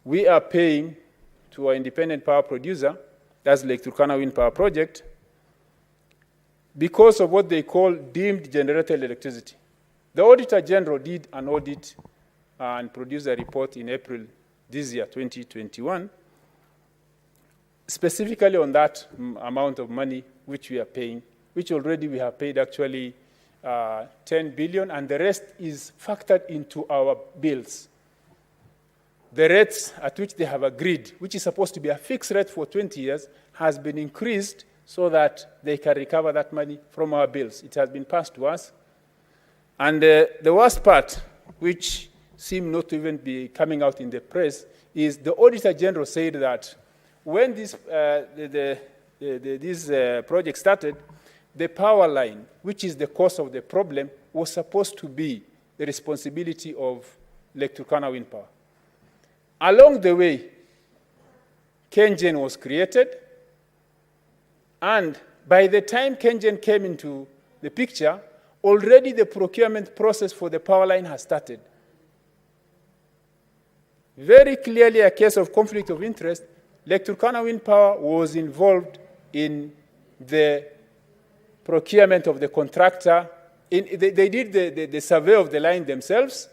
[SPEAKER 11] we are paying to our independent power producer, that's Lake Turkana Wind Power Project, because of what they call deemed generated electricity. The Auditor General did an audit and produced a report in April this year, 2021, specifically on that amount of money which we are paying, which already we have paid actually 10 billion, and the rest is factored into our bills. The rates at which they have agreed, which is supposed to be a fixed rate for 20 years, has been increased so that they can recover that money from our bills. It has been passed to us. And the worst part, which seems not to even be coming out in the press, is the Auditor General said that when this project started, the power line, which is the cause of the problem, was supposed to be the responsibility of Lake Turkana Wind Power. Along the way, KenGen was created, and by the time KenGen came into the picture, already the procurement process for the power line has started. Very clearly a case of conflict of interest. Lake Turkana Wind Power was involved in the procurement of the contractor. They did the survey of the line themselves.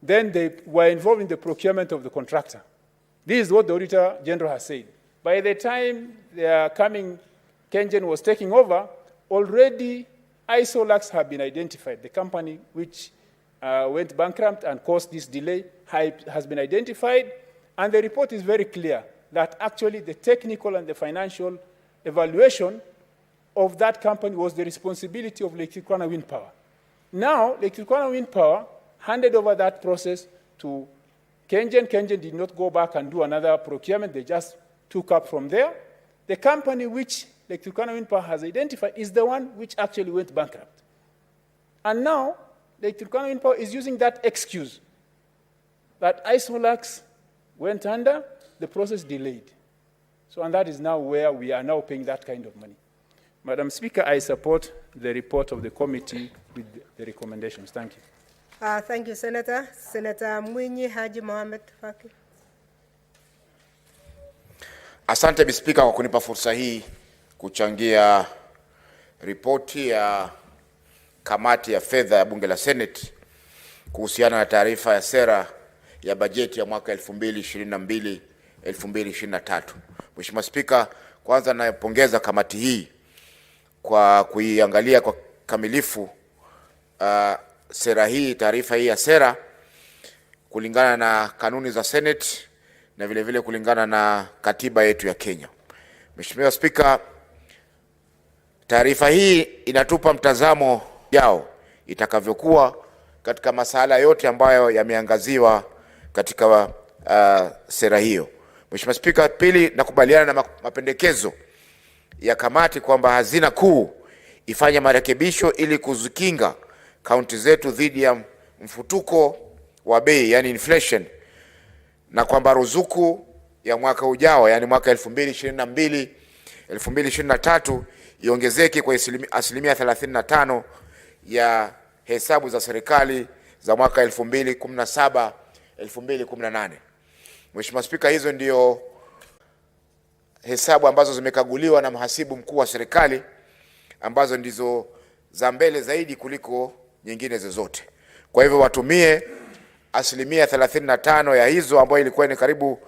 [SPEAKER 11] Then they were involved in the procurement of the contractor. This is what the Auditor General has said. By the time KenGen was taking over, already Isolax have been identified. The company which went bankrupt and caused this delay has been identified, and the report is very clear that actually the technical and the financial evaluation of that company was the responsibility of Lake Turkana Wind Power. Now, Lake Turkana Wind Power handed over that process to KenGen. KenGen did not go back and do another procurement. They just took up from there. The company which Lake Turkana Wind Power has identified is the one which actually went bankrupt. And now, Lake Turkana Wind Power is using that excuse that Isolax went under, the process delayed. So, and that is now where we are now paying that kind of money. Madam Speaker, I support the report of the committee with the recommendations. Thank you.
[SPEAKER 10] Thank you, Senator. Senator Mwinyi Haji Mohamed Faki.
[SPEAKER 12] Asante Bi Spika kwa kunipa fursa hii kuchangia ripoti ya kamati ya fedha ya bunge la Senate kuhusiana na taarifa ya sera ya bajeti ya mwaka 2022-2023. Mheshimiwa Spika, kwanza napongeza kamati hii kwa kuiangalia kwa kamilifu sera hii, taarifa hii ya sera kulingana na kanuni za Senate na vile vile kulingana na katiba yetu ya Kenya. Mheshimiwa Spika, taarifa hii inatupa mtazamo yao itakavyokuwa katika masuala yote ambayo yameangaziwa katika sera hiyo. Mheshimiwa Spika, pili, nakubaliana na mapendekezo ya kamati kwamba hazina kuu ifanye marekebisho ili kuzikinga kaunti zetu dhidi ya mfutuko wa bei, yani inflation, na kwamba ruzuku ya mwaka ujao, yani mwaka 2022 2023 iongezeke kwa asilimia 35 ya hesabu za serikali za mwaka 2017 2018. Mheshimiwa Spika, hizo ndio hesabu ambazo zimekaguliwa na mhasibu mkuu wa serikali, ambazo ndizo za mbele zaidi kuliko nyingine zozote. Kwa hivyo watumie asilimia 35 ya hizo, ambayo ilikuwa ni karibu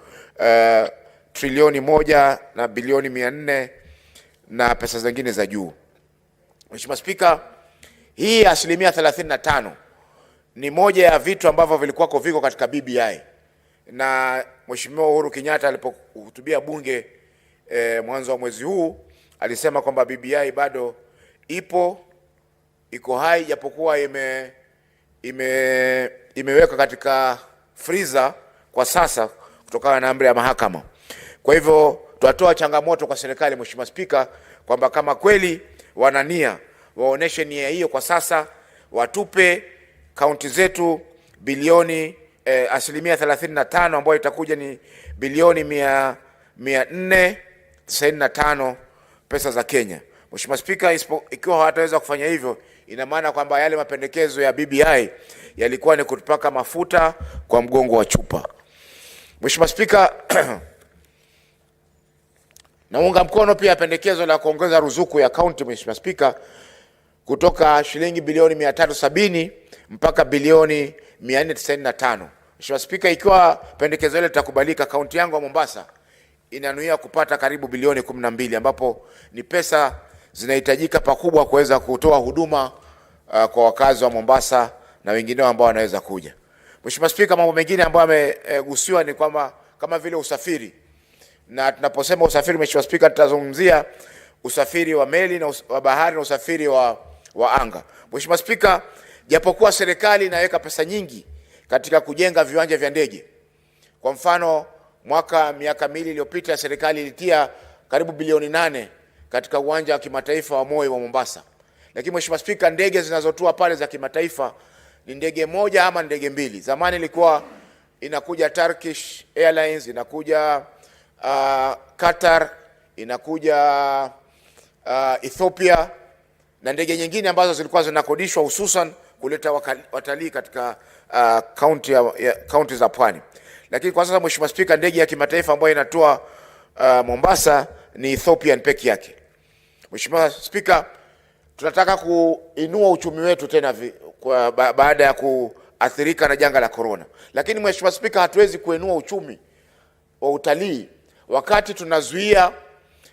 [SPEAKER 12] trilioni 1 na bilioni 400 na pesa zingine za juu. Mheshimiwa Spika, hii asilimia 35 ni moja ya vitu ambavyo vilikuwa viko katika BBI, na Mheshimiwa Uhuru Kenyatta alipohutubia bunge mwanzo wa mwezi huu alisema kwamba BBI bado iko hai, japokuwa imeweka katika freezer kwa sasa kutokana na amri ya mahakama. Kwa hivyo tutatoa changamoto kwa serikali, Mheshimiwa Spika, kwamba kama kweli wanania waoneshe nia hiyo kwa sasa, watupe kaunti zetu bilioni asilimia 35 ambayo itakuja ni bilioni 495 pesa za Kenya. Mheshimiwa Spika, ikiwa hawataweza kufanya hivyo, ina maana kwamba yale mapendekezo ya BBI yalikuwa ni kutupaka mafuta kwa mgongo wa chupa. Mheshimiwa Spika, naunga mkono pia pendekezo la kuongeza ruzuku ya kaunti, Mheshimiwa Spika, kutoka shilingi bilioni 370 mpaka bilioni 495. Mheshimiwa Spika, ikiwa pendekezo hilo litakubalika, kaunti yangu ya Mombasa inanuia kupata karibu bilioni 12, ambapo ni pesa zinahitajika pakubwa kuweza kutoa huduma kwa wakazi wa Mombasa na wengineo ambao wanaweza kuja. Mheshimiwa Spika, mambo mengine ambayo yamegusiwa ni kwamba kama vile usafiri, na tunaposema usafiri, Mheshimiwa Spika, tutazungumzia usafiri wa meli na wa bahari na usafiri wa anga. Mheshimiwa Spika, japokuwa serikali inaweka pesa nyingi katika kujenga viwanja vya ndege, kwa mfano miaka 2 iliyopita serikali ilitia karibu bilioni 8 katika uwanja wa kimataifa wa Moi wa Mombasa. Lakini Mheshimiwa Spika, ndege zinazotua pale za kimataifa ni ndege moja ama ndege mbili. Zamani ilikuwa inakuja Turkish Airlines, inakuja Qatar, inakuja Ethiopia na ndege nyingine ambazo zilikuwa zinakodishwa hususan kuleta watalii katika kaunti za pwani. Lakini kwa sasa, Mheshimiwa Spika, ndege ya kimataifa ambayo inatoa Mombasa ni Ethiopian peke yake. Mheshimiwa Spika, tunataka kuinua uchumi wetu tena baada ya kuathirika na janga la corona. Lakini Mheshimiwa Spika, hatuwezi kuinua uchumi wa utalii wakati tunazuia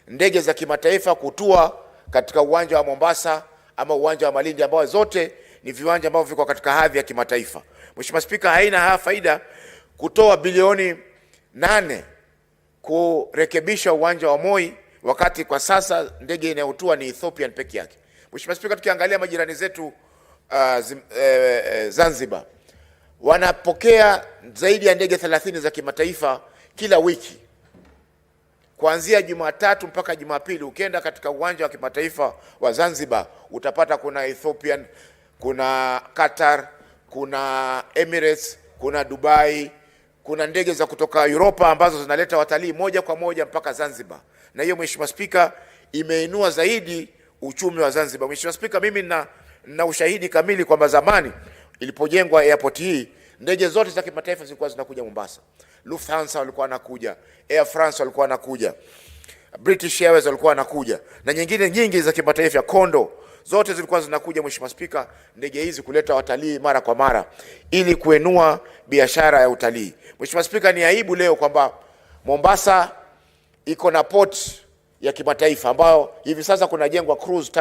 [SPEAKER 12] ndege za kimataifa kutua katika uwanja wa Mombasa ama uwanja wa Malindi, ambao zote ni viwanja ambavyo viko katika hadhi ya kimataifa. Mheshimiwa Spika, haina faida kutoa bilioni 8 kurekebisha uwanja wa Moi wakati kwa sasa ndege inayotua ni Ethiopian peke yake. Mheshimiwa Spika, tukiangalia majirani zetu Zanzibar wanapokea zaidi ya ndege 30 za kimataifa kila wiki, kuanzia Jumatatu mpaka Jumapili. Ukienda katika uwanja wa kimataifa wa Zanzibar utapata kuna Ethiopian, kuna Qatar, kuna Emirates, kuna Dubai, kuna ndege za kutoka Europa ambazo zinaleta watalii moja kwa moja mpaka Zanzibar. Na hiyo Mheshimiwa Spika, imeinua zaidi uchumi wa Zanzibar. Mheshimiwa Spika, mimi na ushahidi kamili kwamba zamani ilipojengwa airport hii, ndege zote za kimataifa zilikuwa zinakuja Mombasa. Lufthansa walikuwa wanakuja, Air France walikuwa wanakuja, British Airways walikuwa wanakuja, na nyingine nyingi za kimataifa, Kondo, zote zilikuwa zinakuja Mheshimiwa Spika, ndege hizi kuleta watalii mara kwa mara ili kuinua biashara ya utalii. Mheshimiwa Spika, ni aibu leo kwamba Mombasa iko na port ya kimataifa ambayo hivi sasa kunajengwa cruise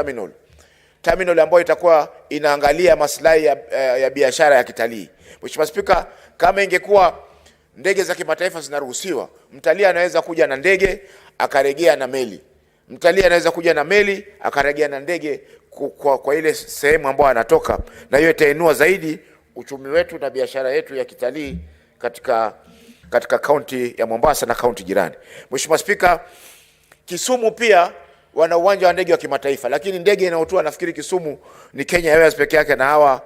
[SPEAKER 12] terminal ambayo itakuwa inaangalia maslahi ya biashara ya kitalii. Mheshimiwa Spika, kama ingekuwa ndege za kimataifa zinaruhusiwa, mtalii anaweza kuja na ndege akarejea na meli, mtalii anaweza kuja na meli akarejea na ndege kwa ile sehemu ambayo anatoka, na hiyo itainua zaidi uchumi wetu na biashara yetu ya kitalii katika kaunti ya Mombasa na kaunti jirani. Mheshimiwa Spika, Kisumu pia wana uwanja wa ndege wa kimataifa, lakini ndege inayotua nafikiri Kisumu ni Kenya Airways peke yake, na hawa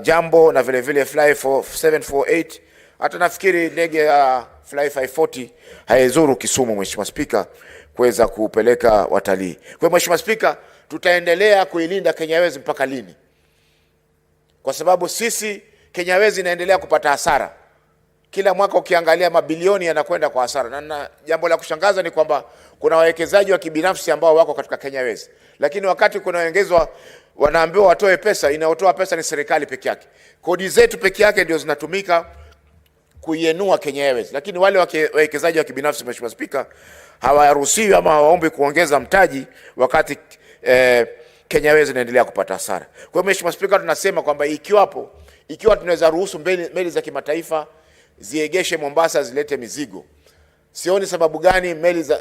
[SPEAKER 12] Jambo na vile vile Fly 748. Hata nafikiri ndege ya Fly 540 haizuru Kisumu, Mheshimiwa Spika, kuweza kupeleka watalii. Kwa Mheshimiwa Spika, tutaendelea kuilinda Kenya Airways mpaka lini? Kwa sababu sisi Kenya Airways inaendelea kupata hasara. Kila mwaka ukiangalia mabilioni yanakwenda kwa hasara. Na jambo la kushangaza ni kwamba kuna wawekezaji wa kibinafsi ambao wako katika Kenya Airways. Lakini wakati kunaongezwa wanaambiwa watoe pesa, inaotoa pesa ni serikali peke yake. Kodi zetu peke yake ndio zinatumika kuienua Kenya Airways. Lakini wale wawekezaji wa kibinafsi, Mheshimiwa Spika, hawaruhusiwi ama hawaombi kuongeza mtaji wakati Kenya Airways inaendelea kupata hasara. Kwa hiyo Mheshimiwa Spika, tunasema kwamba ikiwa tunaweza ruhusu meli za kimataifa ziegeshe Mombasa zilete mizigo, sioni sababu gani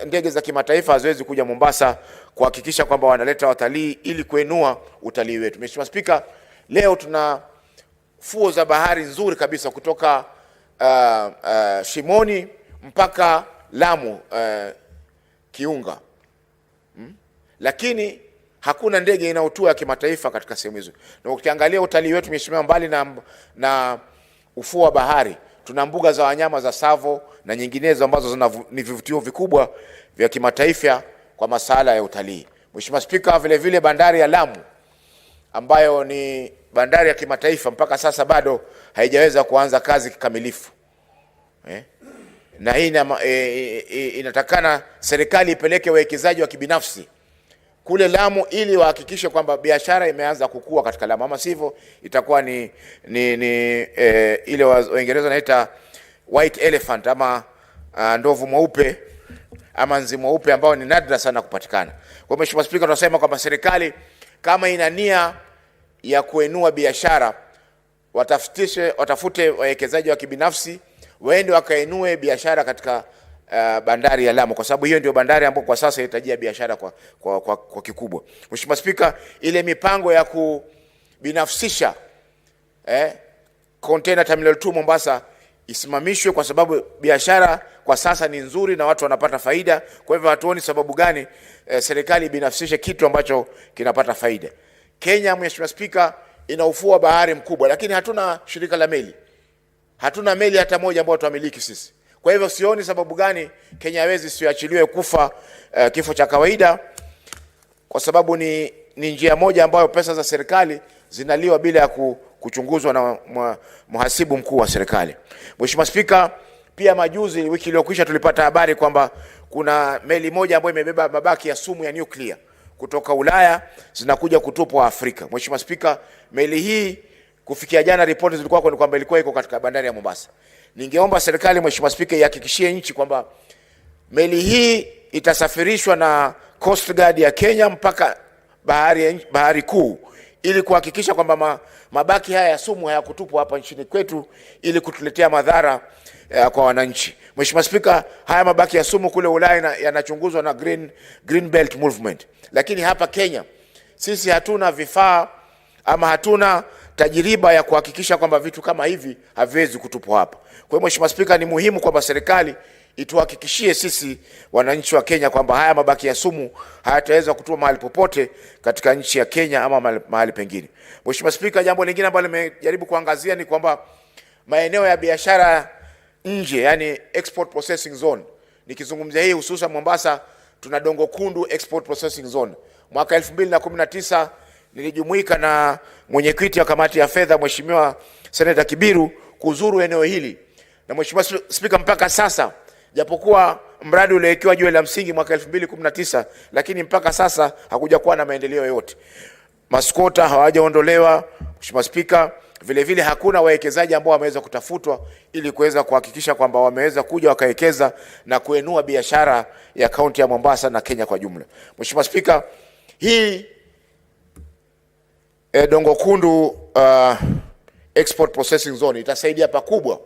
[SPEAKER 12] ndege za kimataifa haziwezi kuja Mombasa kuhakikisha kwamba wanaleta watalii ili kuinua utalii wetu. Mheshimiwa Spika, leo tuna fuo za bahari nzuri kabisa kutoka Shimoni mpaka Lamu, Kiunga. Lakini hakuna ndege inayotua ya kimataifa katika sehemu hizo. Na ukiangalia utalii wetu, Mheshimiwa, mbali na ufuo wa bahari, tuna mbuga za wanyama za Savo na nyinginezo ambazo ni vivutio vikubwa vya kimataifa kwa masuala ya utalii. Mheshimiwa Spika, vile vile bandari ya Lamu ambayo ni bandari ya kimataifa mpaka sasa bado haijaweza kuanza kazi kikamilifu. Na hii inatakana serikali ipeleke wawekezaji wa kibinafsi kule Lamu ili wahakikishe kwamba biashara imeanza kukua katika Lamu. Ama sivyo itakuwa ni ile Waingereza wanaita white elephant ama ndovu mweupe ama nzi mweupe ambao ni nadra sana kupatikana. Kwa Mheshimiwa Spika, tunasema kwamba serikali kama ina nia ya kuinua biashara, watafute wawekezaji wa kibinafsi waende wakainue biashara katika bandari ya Lamu, kwa sababu hiyo ndio bandari ambayo kwa sasa inahitajia biashara kwa kikubwa. Mheshimiwa Spika, ile mipango ya kubinafsisha container terminal 2 Mombasa isimamishwe, kwa sababu biashara kwa sasa ni nzuri na watu wanapata faida. Kwa hivyo hatuoni sababu gani serikali binafsishe kitu ambacho kinapata faida. Kenya, Mheshimiwa Spika, ina ufuo wa bahari mkubwa, lakini hatuna shirika la meli. Hatuna meli hata moja ambayo tuamiliki sisi. Kwa hivyo sioni sababu gani Kenya Airways isiachiliwe kufa kifo cha kawaida, kwa sababu ni njia moja ambayo pesa za serikali zinaliwa bila ya kuchunguzwa na mhasibu mkuu wa serikali. Mheshimiwa Spika, pia majuzi wiki iliyokwisha tulipata habari kwamba kuna meli moja ambayo imebeba mabaki ya sumu ya nuclear kutoka Ulaya zinakuja kutupwa Afrika. Mheshimiwa Spika, meli hii kufikia jana ripoti zilikuwa kwamba ilikuwa iko katika bandari ya Mombasa. Ningeomba serikali, Mheshimiwa Spika, ihakikishie nchi kwamba meli hii itasafirishwa na Coast Guard ya Kenya mpaka bahari kuu ili kuhakikisha kwamba mabaki haya ya sumu hayakutupwa hapa nchini kwetu ili kutuletea madhara kwa wananchi. Mheshimiwa Spika, haya mabaki ya sumu kule Ulaya yanachunguzwa na Green Belt Movement. Lakini hapa Kenya sisi hatuna vifaa ama hatuna tajiriba ya kuhakikisha kwamba vitu kama hivi haviwezi kutupwa hapa. Kwa hiyo Mheshimiwa Spika, ni muhimu kwamba serikali ituhakikishie sisi wananchi wa Kenya kwamba haya mabaki ya sumu hayataweza kutupwa mahali popote katika nchi ya Kenya ama mahali pengine. Mheshimiwa Spika, jambo lingine ambalo nimejaribu kuangazia ni kwamba maeneo ya biashara nje, yani export processing zone. Nikizungumzia hii hususan Mombasa, tuna Dongo Kundu export processing zone. Mwaka 2019 nilijumuika na mwenyekiti wa kamati ya fedha Mheshimiwa Seneta Kibiru kuzuru eneo hili. Na Mheshimiwa Spika, mpaka sasa japokuwa mradi uliwekewa jiwe la msingi mwaka 2019, lakini mpaka sasa hakuja kuwa na maendeleo yote. Maskota hawajaondolewa. Mheshimiwa Spika, vile vile hakuna wawekezaji ambao wameweza kutafutwa ili kuweza kuhakikisha kwamba wameweza kuja wakawekeza na kuinua biashara ya kaunti ya Mombasa na Kenya kwa jumla. Mheshimiwa Spika, hii Dongo Kundu export processing zone itasaidia pakubwa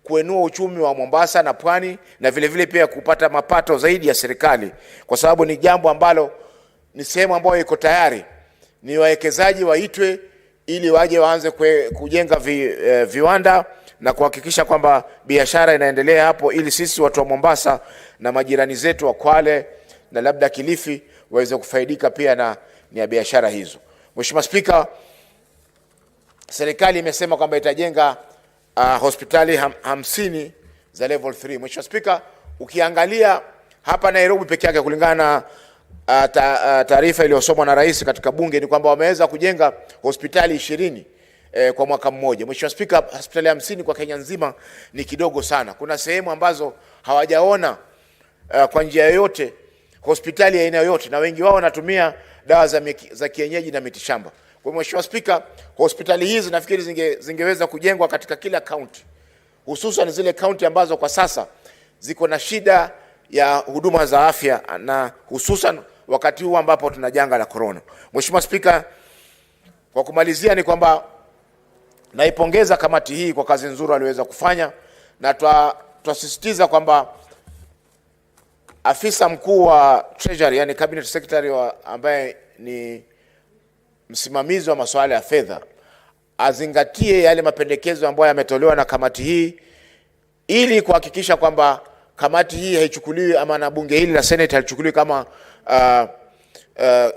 [SPEAKER 12] kuinua uchumi wa Mombasa na Pwani, na vile vile pia kupata mapato zaidi ya serikali, kwa sababu ni jambo ambalo ni sehemu ambayo iko tayari. Ni wawekezaji waitwe ili waje waanze kujenga viwanda na kuhakikisha kwamba biashara inaendelea hapo, ili sisi watu wa Mombasa na majirani zetu wa Kwale na labda Kilifi waweze kufaidika pia na biashara hizo. Mheshimiwa Spika, serikali imesema kwamba itajenga hospitali 50 za level 3. Mheshimiwa Spika, ukiangalia hapa Nairobi peke yake kulingana na taarifa iliyosomwa na rais katika bunge ni kwamba wameweza kujenga hospitali 20 kwa mwaka mmoja. Mheshimiwa Spika, hospitali 50 kwa Kenya nzima ni kidogo sana. Kuna sehemu ambazo hawajaona kwa njia yoyote hospitali ya aina yoyote, na wengi wao wanatumia dawa za kienyeji na mitishamba. Kwa hiyo Mheshimiwa Spika, hospitali hizi nafikiri zingeweza kujengwa katika kila county, hususan zile county ambazo kwa sasa ziko na shida ya huduma za afya, na hususan wakati huu ambapo tuna janga la corona. Mheshimiwa Spika, kwa kumalizia ni kwamba naipongeza kamati hii kwa kazi nzuri waliweza kufanya, na twasisitiza kwamba afisa mkuu wa Treasury, yani Cabinet Secretary ambaye ni msimamizi wa masuala ya fedha, azingatie yale mapendekezo ambayo yametolewa na kamati hii ili kuhakikisha kwamba kamati hii haichukuliwi ama na bunge hili la Senate halichukuliwi kama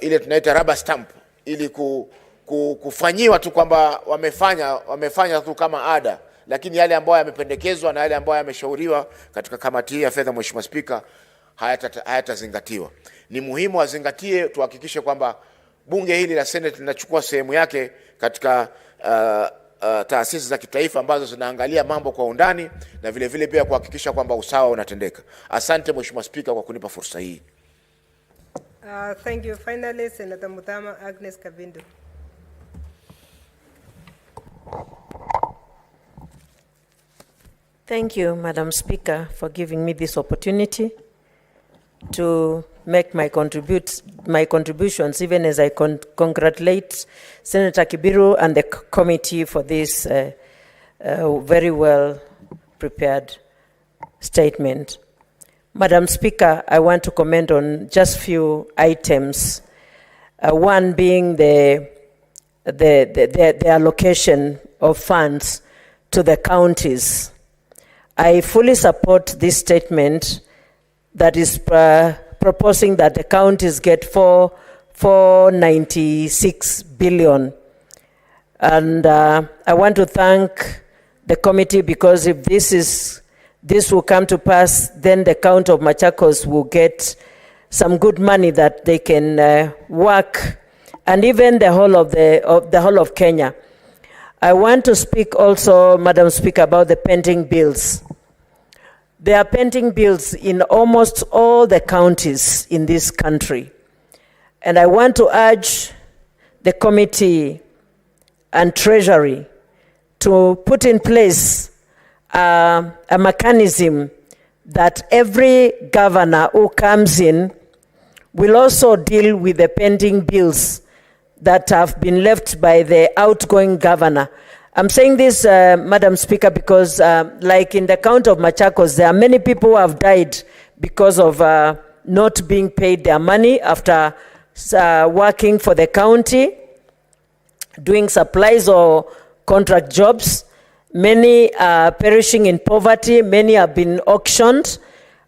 [SPEAKER 12] ile tunaita rubber stamp, ili kufanyiwa tu kwamba wamefanya tu kama ada, lakini yale ambayo yamependekezwa na yale ambayo yameshauriwa katika kamati hii ya fedha, Mheshimiwa Spika, hayatazingatiwa. Ni muhimu azingatie, tuhakikishe kwamba bunge hili la Senate linachukua sehemu yake katika taasisi za kitaifa ambazo zinaangalia mambo kwa undani, na vile vile pia kuhakikisha kwamba usawa unatendeka. Asante Mheshimiwa Spika kwa kunipa fursa hii.
[SPEAKER 10] Thank you. Finally, Senator Mutama Agnes Kabindu.
[SPEAKER 13] Thank you, Madam Speaker, for giving me this opportunity to make my contributions, even as I congratulate Senator Kibiru and the committee for this very well prepared statement. Madam Speaker, I want to comment on just few items. One being the allocation of funds to the counties. I fully support this statement that is proposing that the counties get 496 billion. And I want to thank the committee, because if this will come to pass, then the county of Machakos will get some good money that they can work, and even the whole of Kenya. I want to speak also, Madam Speaker, about the pending bills. There are pending bills in almost all the counties in this country. And I want to urge the committee and Treasury to put in place a mechanism that every governor who comes in will also deal with the pending bills that have been left by the outgoing governor. I'm saying this, Madam Speaker, because like in the county of Machakos, there are many people who have died because of not being paid their money after working for the county, doing supplies or contract jobs. Many are perishing in poverty, many have been auctioned,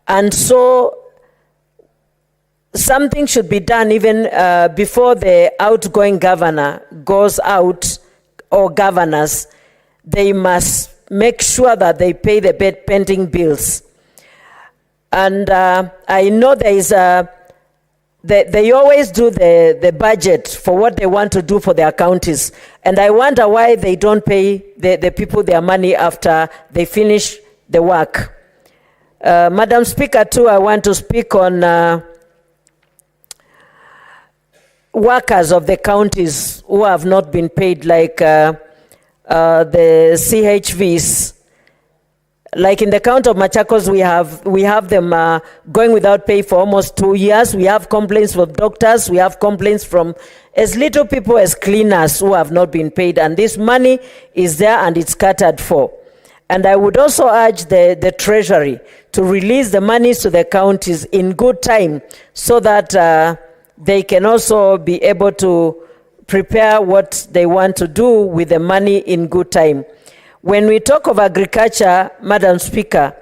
[SPEAKER 13] and so something should be done even before the outgoing governor goes out, or governors. They must make sure that they pay the pending bills. And I know there is they always do the budget for what they want to do for their counties. And I wonder why they don't pay the people their money after they finish the work. Madam Speaker, too, I want to speak on workers of the counties who have not been paid, like the CHVs. Like in the county of Machakos, we have them going without pay for almost 2 years. We have complaints from doctors. We have complaints from as little people as cleaners who have not been paid. And this money is there and it's catered for. And I would also urge the Treasury to release the monies to the counties in good time, so that they can also be able to prepare what they want to do with the money in good time. When we talk of agriculture, Madam Speaker,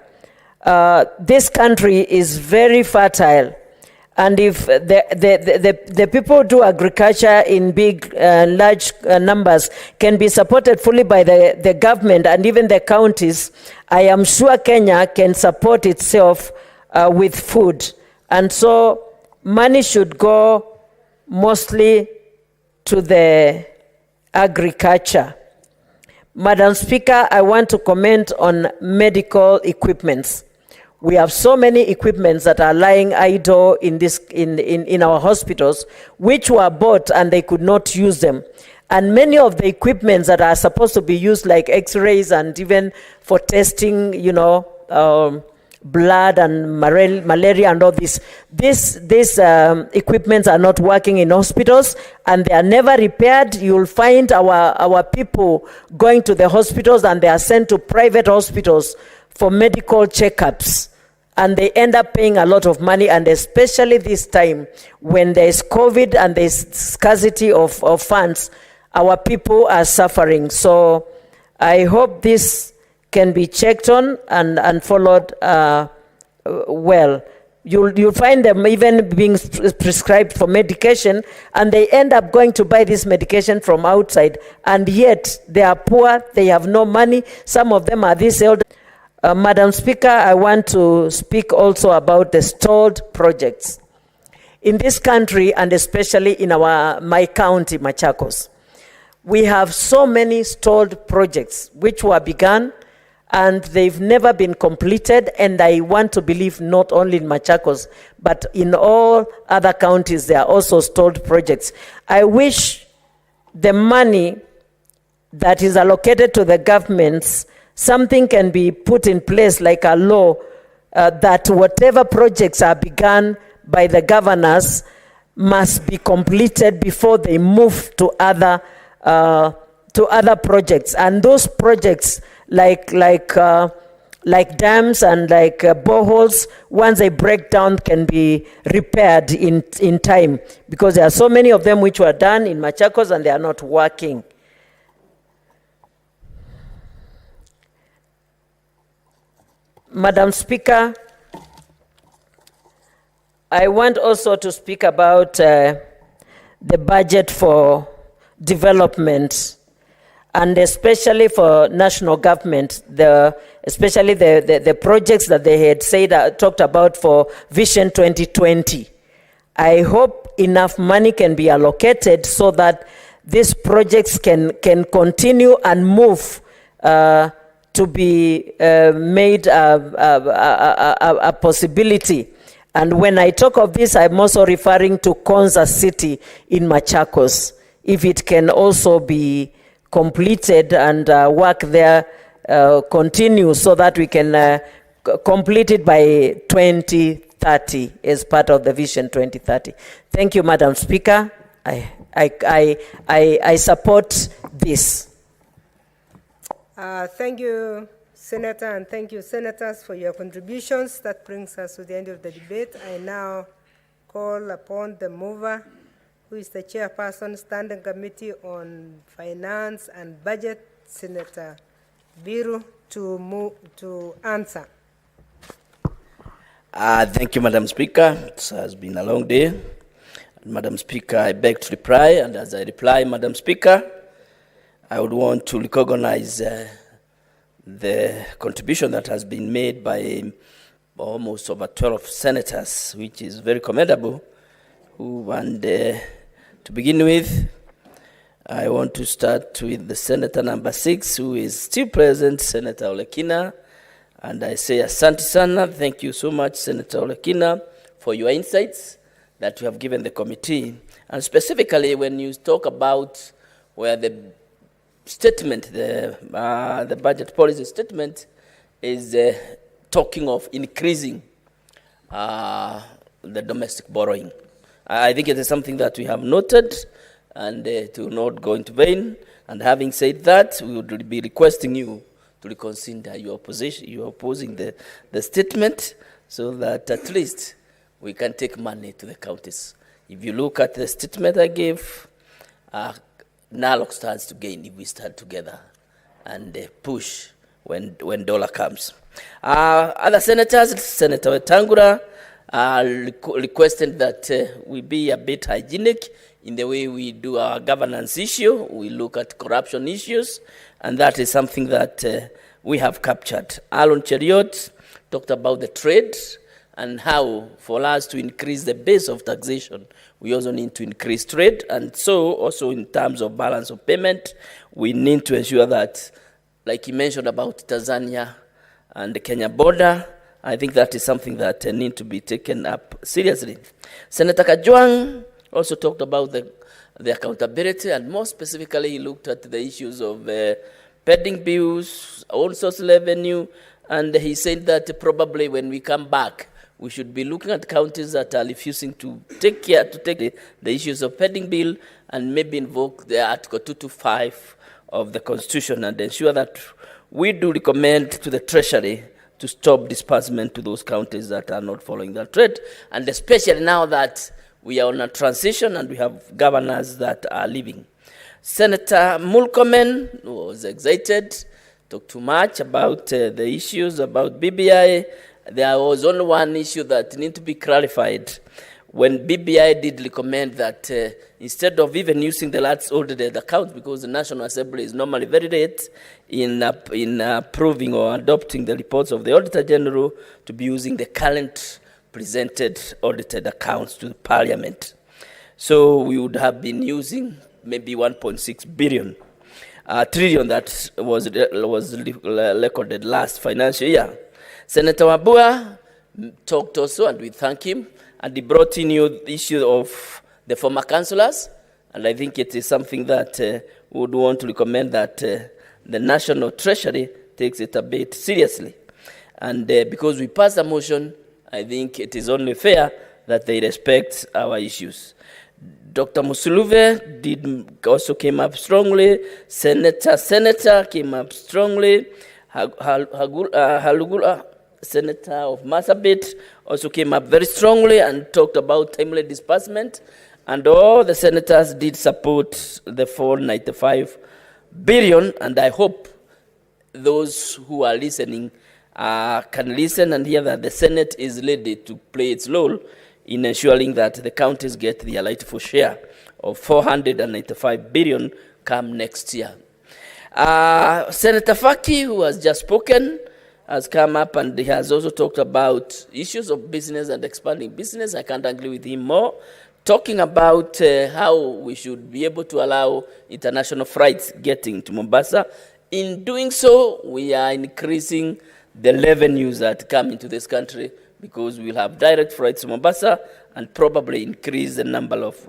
[SPEAKER 13] this country is very fertile, And if the people who do agriculture in big, large numbers can be supported fully by the government and even the counties, I am sure Kenya can support itself with food. And so money should go mostly to the agriculture. Madam Speaker, I want to comment on medical equipments. We have so many equipments that are lying idle in our hospitals, which were bought and they could not use them. And many of the equipments that are supposed to be used, like X-rays and even for testing, blood and malaria and all this, these equipments are not working in hospitals and they are never repaired. You'll find our people going to the hospitals and they are sent to private hospitals for medical checkups, and they end up paying a lot of money, and especially this time when there's COVID and there's scarcity of funds, our people are suffering. So I hope this can be checked on and followed well. You'll find them even being prescribed for medication, and they end up going to buy this medication from outside, and yet they are poor, they have no money. Some of them are this elder. Madam Speaker, I want to speak also about the stalled projects. In this country, and especially in my county, Machakos, we have so many stalled projects which were begun and they've never been completed, and I want to believe not only in Machakos, but in all other counties there are also stalled projects. I wish the money that is allocated to the governments, something can be put in place like a law that whatever projects are begun by the governors must be completed before they move to other projects. And those projects like dams and like boreholes, once they break down, can be repaired in time, because there are so many of them which were done in Machakos and they are not working. Madam Speaker, I want also to speak about the budget for development, and especially for national government, especially the projects that they had talked about for Vision 2020. I hope enough money can be allocated so that these projects can continue and move to be made a possibility. And when I talk of this, I'm also referring to Konza City in Machakos. If it can also be completed and work there continue, so that we can complete it by 2030 as part of the Vision 2030. Thank you, Madam Speaker. I support this.
[SPEAKER 10] Thank you, Senator, and thank you, Senators, for your contributions. That brings us to the end of the debate. I now call upon the mover, who is the Chairperson, Standing Committee on Finance and Budget, Senator Biru, to answer.
[SPEAKER 7] Thank you, Madam Speaker. It has been a long day. Madam Speaker, I beg to reply, and as I reply, Madam Speaker, I would want to recognize the contribution that has been made by almost over 12 senators, which is very commendable. And to begin with, I want to start with the Senator number 6, who is still present, Senator Olekina. And I say, Asante sana, thank you so much, Senator Olekina, for your insights that you have given the committee. And specifically, when you talk about where the statement, the budget policy statement is talking of increasing the domestic borrowing. I think it is something that we have noted, and to not go into vain. And having said that, we would be requesting you to reconsider your position. You are opposing the statement, so that at least we can take money to the counties. If you look at the statement I gave, NALOC stands to gain if we stand together and push when dollar comes. Other senators, Senator Wetangula requested that we be a bit hygienic in the way we do our governance issue. We look at corruption issues, and that is something that we have captured. Alon Cheriot talked about the trade and how, for us to increase the base of taxation, we also need to increase trade. And so, also in terms of balance of payment, we need to ensure that, like he mentioned about Tanzania and the Kenya border, I think that is something that need to be taken up seriously. Senator Kajwang also talked about the accountability, and more specifically, he looked at the issues of pending bills, own source revenue, and he said that probably when we come back, we should be looking at counties that are refusing to take the issues of pending bill and maybe invoke the Article 225 of the Constitution and ensure that we do recommend to the Treasury to stop disbursement to those counties that are not following that trend, and especially now that we are on a transition and we have governors that are leaving. Senator Mulkomen was excited, talked too much about the issues about BBI. There was only one issue that needs to be clarified. When BBI did recommend that instead of even using the last audited account, because the National Assembly is normally very late in approving or adopting the reports of the Auditor General, to be using the current presented audited accounts to the Parliament. So we would have been using maybe 1.6 trillion that was recorded last financial year. Senator Wabua talked also, and we thank him, and he brought in the issue of the former councillors, and I think it is something that we would want to recommend that the National Treasury takes it a bit seriously. And because we passed a motion, I think it is only fair that they respect our issues. Dr. Musuluve also came up strongly. Senator came up strongly. Halugula, Senator of Marsabit, also came up very strongly and talked about timely disbursement. And all the senators did support the 495 billion. And I hope those who are listening can listen and hear that the Senate is ready to play its role in ensuring that the counties get their rightful share of 495 billion come next year. Senator Faki, who has just spoken, has come up and he has also talked about issues of business and expanding business. I can't agree with him more. Talking about how we should be able to allow international flights getting to Mombasa. In doing so, we are increasing the revenues that come into this country, because we'll have direct flights to Mombasa and probably increase the number of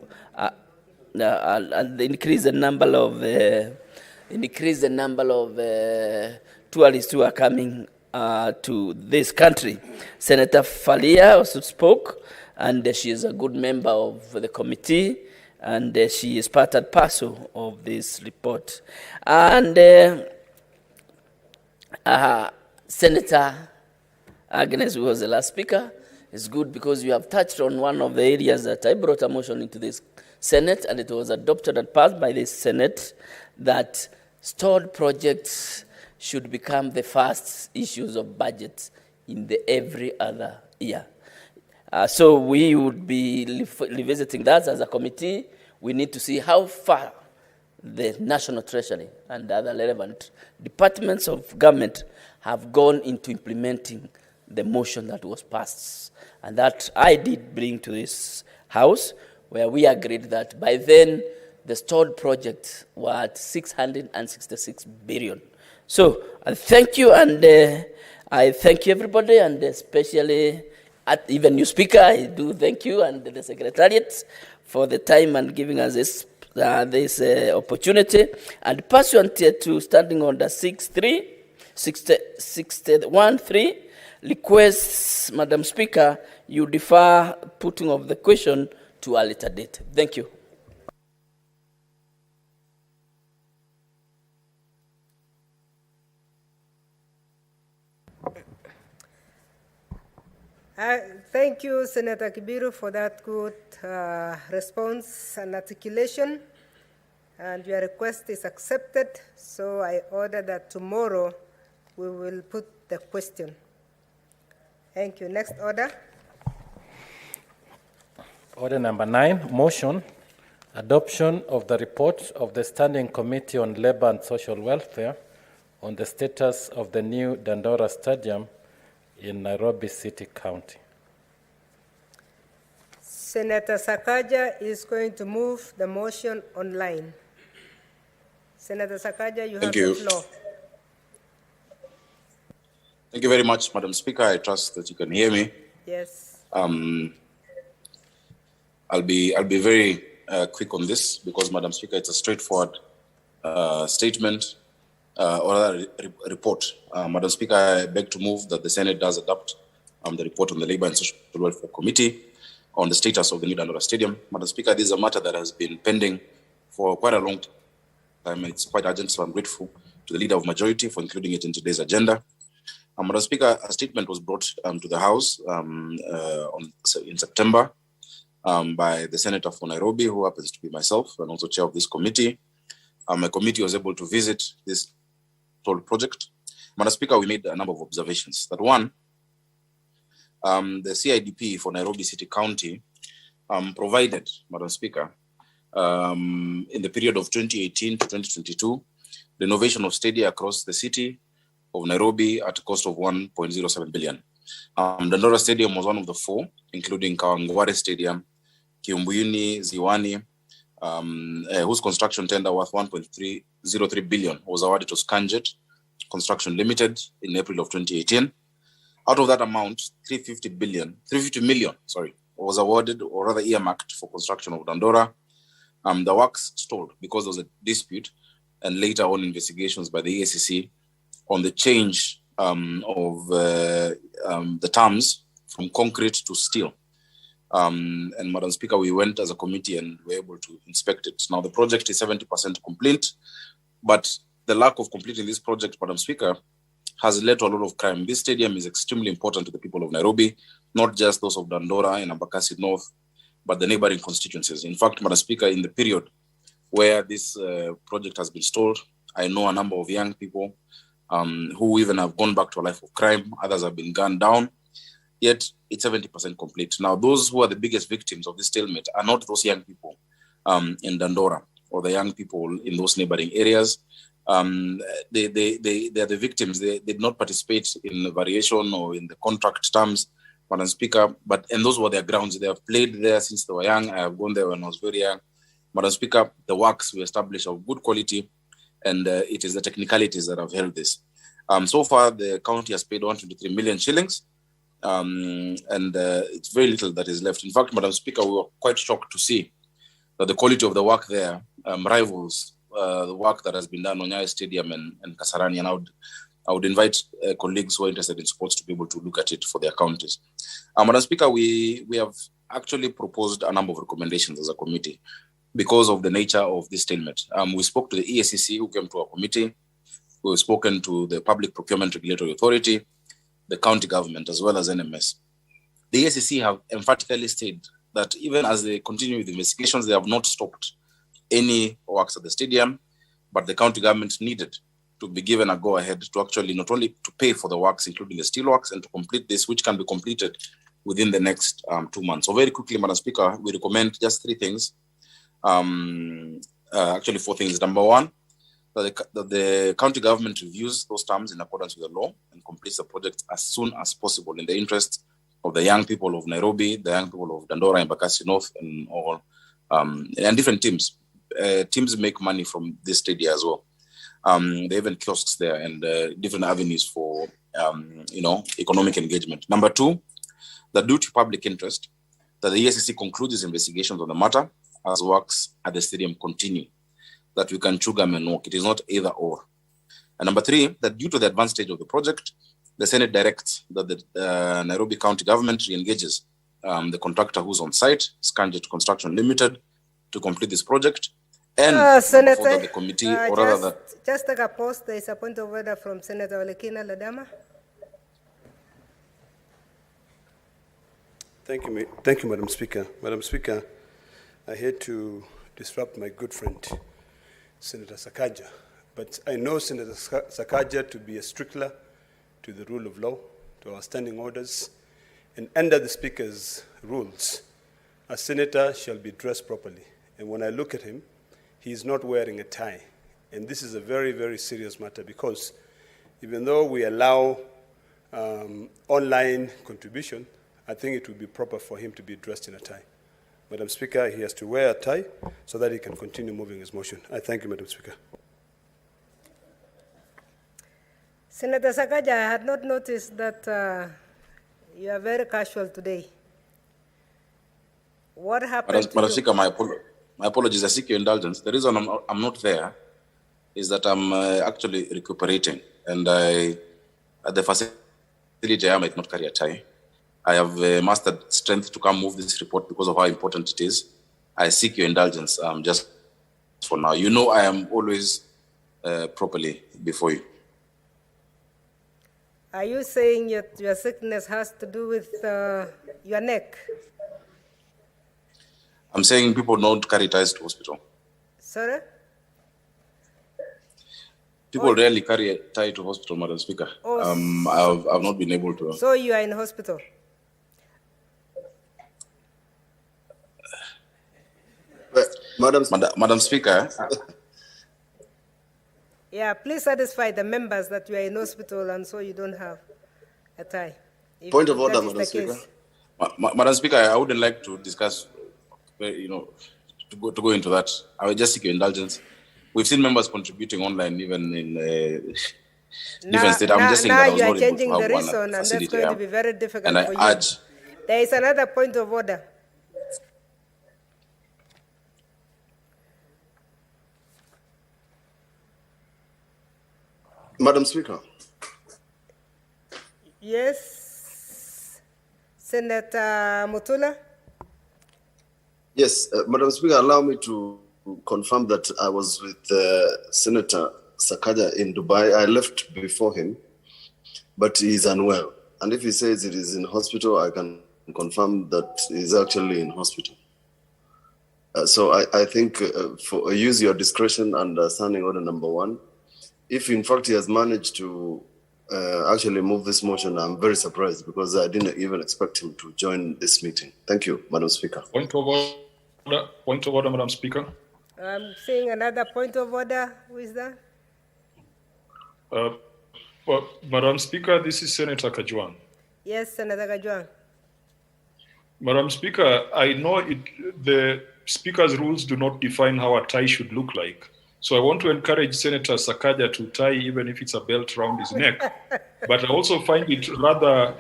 [SPEAKER 7] tourists who are coming to this country. Senator Falia also spoke, and she is a good member of the committee, and she is part and parcel of this report. And Senator Agnes, who was the last speaker, is good because you have touched on one of the areas that I brought a motion into this Senate, and it was adopted and passed by this Senate, that stored projects should become the first issues of budget in every other year. So we would be revisiting that as a committee. We need to see how far the National Treasury and other relevant departments of government have gone into implementing the motion that was passed. And that I did bring to this House, where we agreed that by then the stored projects were at 666 billion. So I thank you, and I thank you everybody, and especially even you speaker, I do thank you, and the Secretariat for the time and giving us this opportunity. And pursuant to Standing Order 613, requests, Madam Speaker, you defer putting of the question to a later date. Thank you.
[SPEAKER 10] Thank you, Senator Kibiru, for that good response and articulation. And your request is accepted, so I order that tomorrow we will put the question. Thank you. Next order.
[SPEAKER 14] Order number 9, motion, adoption of the report of the Standing Committee on Labor and Social Welfare on the status of the new Dandora Stadium in Nairobi City County.
[SPEAKER 10] Senator Sakaja is going to move the motion online. Senator Sakaja, you have the floor.
[SPEAKER 4] Thank you very much, Madam Speaker. I trust that you can hear me.
[SPEAKER 10] Yes.
[SPEAKER 4] I'll be very quick on this because, Madam Speaker, it's a straightforward statement or rather report. Madam Speaker, I beg to move that the Senate does adopt the report on the Labor and Social Welfare Committee on the status of the new Dandora Stadium. Madam Speaker, this is a matter that has been pending for quite a long time. It's quite urgent, so I'm grateful to the Leader of Majority for including it in today's agenda. Madam Speaker, a statement was brought to the House in September by the Senator for Nairobi, who happens to be myself and also chair of this committee. My committee was able to visit this whole project. Madam Speaker, we made a number of observations. That one, the CIDP for Nairobi City County provided, Madam Speaker, in the period of 2018 to 2022, renovation of stadia across the city of Nairobi at a cost of 1.07 billion. Dandora Stadium was one of the four, including Kawangware Stadium, Kiumbuyuni, Ziwani, whose construction tender worth 1.303 billion was awarded to Scanjet Construction Limited in April of 2018. Out of that amount, 350 million, was awarded or rather earmarked for construction of Dandora. The works stalled because there was a dispute and later on investigations by the EACC on the change of the terms from concrete to steel. And Madam Speaker, we went as a committee and were able to inspect it. Now the project is 70% complete, but the lack of completing this project, Madam Speaker, has led to a lot of crime. This stadium is extremely important to the people of Nairobi, not just those of Dandora and Embakasi North, but the neighboring constituencies. In fact, Madam Speaker, in the period where this project has been stalled, I know a number of young people who even have gone back to a life of crime. Others have been gunned down, yet it's 70% complete. Now, those who are the biggest victims of this stalemate are not those young people in Dandora or the young people in those neighboring areas. They are the victims. They did not participate in the variation or in the contract terms, Madam Speaker, and those were their grounds. They have played there since they were young. I have gone there when I was very young. Madam Speaker, the works we established of good quality, and it is the technicalities that have held this. So far, the county has paid 123 million shillings, and it's very little that is left. In fact, Madam Speaker, we were quite shocked to see that the quality of the work there rivals the work that has been done on Nyayo Stadium and Kasarani, and I would invite colleagues who are interested in sports to be able to look at it for their counties. Madam Speaker, we have actually proposed a number of recommendations as a committee because of the nature of this stalemate. We spoke to the EACC, who came to our committee. We've spoken to the Public Procurement Regulatory Authority, the county government, as well as NMS. The EACC have emphatically stated that even as they continue with investigations, they have not stopped any works at the stadium, but the county government needed to be given a go-ahead to actually not only to pay for the works, including the steel works, and to complete this, which can be completed within the next 2 months. So very quickly, Madam Speaker, we recommend just 3 things. Actually 4 things. Number one, that the county government reviews those terms in accordance with the law and completes the project as soon as possible in the interest of the young people of Nairobi, the young people of Dandora and Embakasi North, and all, and different teams. Teams make money from this stadium as well. They have even kiosks there and different avenues for, economic engagement. Number 2, the due to public interest, that the EACC concludes its investigations on the matter as works at the stadium continue, that we can chugam and walk. It is not either or. And number 3, that due to the advanced stage of the project, the Senate directs that the Nairobi County government re-engages the contractor who's on site, Scanjet Construction Limited, to complete this project. And
[SPEAKER 10] Senator,
[SPEAKER 4] the committee, or rather
[SPEAKER 10] just take a pause. There is a point of order from Senator Olekina Ladama.
[SPEAKER 15] Thank you, Madam Speaker. Madam Speaker, I hate to disrupt my good friend, Senator Sakaja, but I know Senator Sakaja to be a stickler to the rule of law, to our standing orders, and under the Speaker's rules, a senator shall be dressed properly. And when I look at him, he is not wearing a tie. And this is a very, very serious matter because even though we allow online contribution, I think it would be proper for him to be dressed in a tie. Madam Speaker, he has to wear a tie so that he can continue moving his motion. I thank you, Madam Speaker.
[SPEAKER 10] Senator Sakaja, I had not noticed that you are very casual today. What happened
[SPEAKER 4] Madam Speaker, my apologies. I seek your indulgence. The reason I'm not there is that I'm actually recuperating, and at the facility I might not carry a tie. I have mastered strength to come move this report because of how important it is. I seek your indulgence just for now. You know I am always properly before you.
[SPEAKER 10] Are you saying your sickness has to do with your neck?
[SPEAKER 4] I'm saying people don't carry ties to hospital.
[SPEAKER 10] Sorry?
[SPEAKER 4] People rarely carry a tie to hospital, Madam Speaker. I've not been able to.
[SPEAKER 10] So you are in hospital?
[SPEAKER 4] Madam Speaker.
[SPEAKER 10] Yeah, please satisfy the members that you are in hospital and so you don't have a tie.
[SPEAKER 4] Point of order, Madam Speaker. Madam Speaker, I wouldn't like to discuss, to go into that. I will just seek your indulgence. We've seen members contributing online, even in different states. I'm just saying that I was not able to have one
[SPEAKER 10] reason, and that's
[SPEAKER 4] facility,
[SPEAKER 10] going to be very difficult
[SPEAKER 4] and
[SPEAKER 10] for you.
[SPEAKER 4] I urge.
[SPEAKER 10] There is another point of order.
[SPEAKER 16] Madam Speaker.
[SPEAKER 10] Yes, Senator Mutula.
[SPEAKER 16] Yes, Madam Speaker, allow me to confirm that I was with Senator Sakaja in Dubai. I left before him, but he is unwell. And if he says it is in hospital, I can confirm that he's actually in hospital. So I think use your discretion under Standing Order number 1. If in fact he has managed to actually move this motion, I'm very surprised because I didn't even expect him to join this meeting. Thank you, Madam Speaker.
[SPEAKER 3] Point of order, Madam Speaker.
[SPEAKER 10] I'm seeing another point of order. Who is that?
[SPEAKER 3] Madam Speaker, this is Senator Kajwang.
[SPEAKER 10] Yes, Senator Kajwang.
[SPEAKER 3] Madam Speaker, I know the Speaker's rules do not define how a tie should look like. So I want to encourage Senator Sakaja to tie even if it's a belt around his neck. But I also find it rather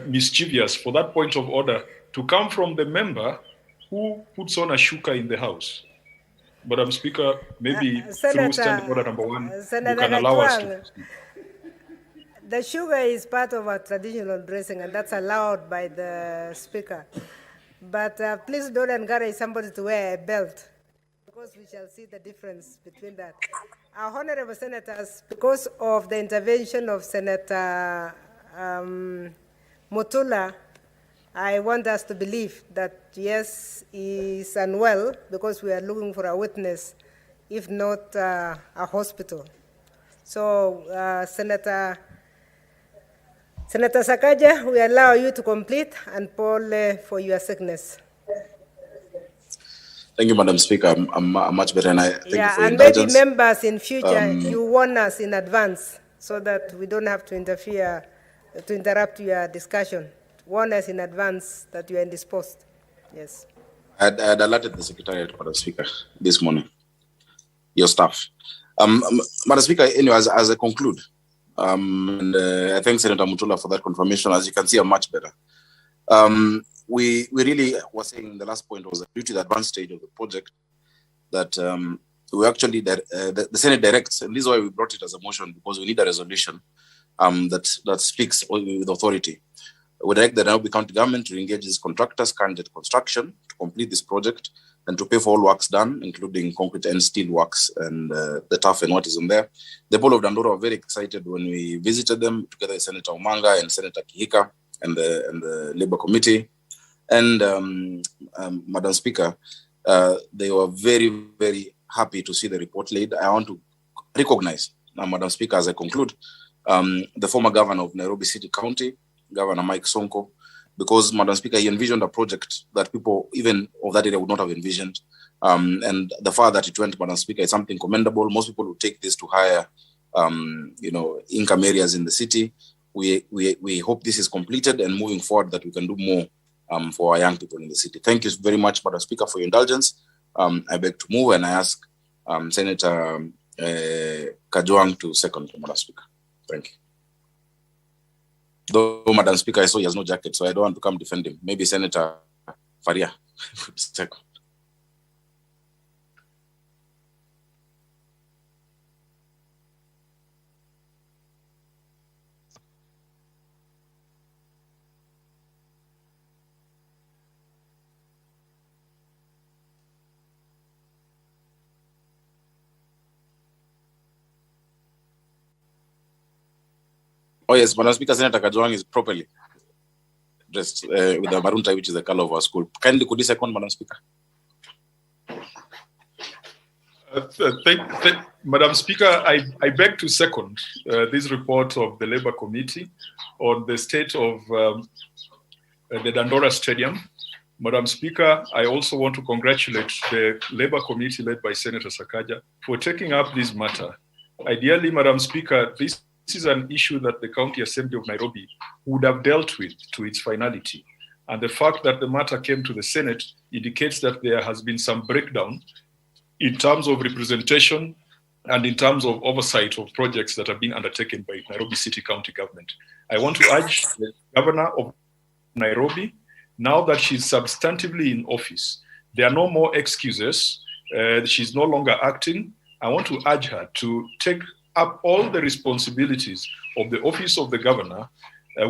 [SPEAKER 3] mischievous for that point of order to come from the member who puts on a shuka in the House. Madam Speaker, maybe through Standing Order number 1, you can allow us to.
[SPEAKER 10] The sugar is part of our traditional dressing, and that's allowed by the Speaker. But please don't encourage somebody to wear a belt, because we shall see the difference between that. Our honorable senators, because of the intervention of Senator Mutula, I want us to believe that, yes, he is unwell because we are looking for a witness, if not a hospital. So, Senator Sakaja, we allow you to complete and poll for your sickness.
[SPEAKER 4] Thank you, Madam Speaker. I'm much better, and I thank you for your
[SPEAKER 10] and maybe
[SPEAKER 4] indulgence.
[SPEAKER 10] members in future, you warn us in advance so that we don't have to interfere, to interrupt your discussion. Warn us in advance that you are indisposed. Yes.
[SPEAKER 4] I had alerted the Secretariat, Madam Speaker, this morning. Your staff. Madam Speaker, anyway, as I conclude, and I thank Senator Mutula for that confirmation. As you can see, I'm much better. We really were saying the last point was that due to the advanced stage of the project, that we actually, the Senate directs, and this is why we brought it as a motion, because we need a resolution that speaks with authority. We direct the Nairobi County government to engage its contractors, Canjet Construction, to complete this project and to pay for all works done, including concrete and steel works and the turf and what is on there. The people of Dandora were very excited when we visited them, together with Senator Omanga and Senator Kihika and the Labour Committee. And Madam Speaker, they were very, very happy to see the report laid. I want to recognize, Madam Speaker, as I conclude, the former governor of Nairobi City County, Governor Mike Sonko, because, Madam Speaker, he envisioned a project that people even of that area would not have envisioned. And the far that it went, Madam Speaker, is something commendable. Most people would take this to higher, income areas in the city. We hope this is completed, and moving forward that we can do more for our young people in the city. Thank you very much, Madam Speaker, for your indulgence. I beg to move, and I ask Senator Kajwang to second, Madam Speaker. Thank you. Though, Madam Speaker, I saw he has no jacket, so I don't want to come defend him. Maybe Senator Faria could second. Oh yes, Madam Speaker, Senator Kajwang is properly dressed with the maroon tie, which is the color of our school. Kindly could you second, Madam Speaker?
[SPEAKER 3] Madam Speaker, I beg to second this report of the Labour Committee on the state of the Dandora Stadium. Madam Speaker, I also want to congratulate the Labour Committee led by Senator Sakaja for taking up this matter. Ideally, Madam Speaker, this is an issue that the County Assembly of Nairobi would have dealt with to its finality. And the fact that the matter came to the Senate indicates that there has been some breakdown in terms of representation and in terms of oversight of projects that have been undertaken by Nairobi City County Government. I want to urge the Governor of Nairobi, now that she's substantively in office, there are no more excuses. She's no longer acting. I want to urge her to take up all the responsibilities of the office of the governor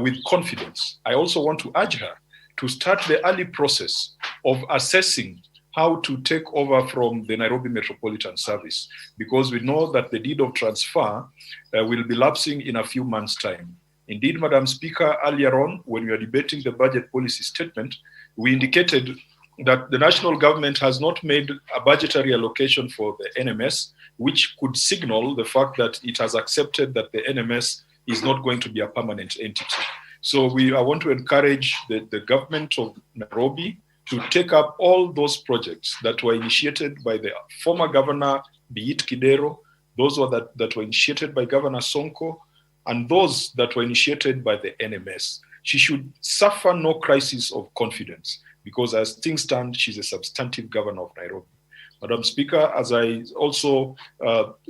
[SPEAKER 3] with confidence. I also want to urge her to start the early process of assessing how to take over from the Nairobi Metropolitan Service, because we know that the deed of transfer will be lapsing in a few months' time. Indeed, Madam Speaker, earlier on, when we were debating the budget policy statement, we indicated that the national government has not made a budgetary allocation for the NMS, which could signal the fact that it has accepted that the NMS is not going to be a permanent entity. So I want to encourage the government of Nairobi to take up all those projects that were initiated by the former governor, be it Kidero, those that were initiated by Governor Sonko, and those that were initiated by the NMS. She should suffer no crisis of confidence, because as things stand, she's a substantive governor of Nairobi. Madam Speaker, as I also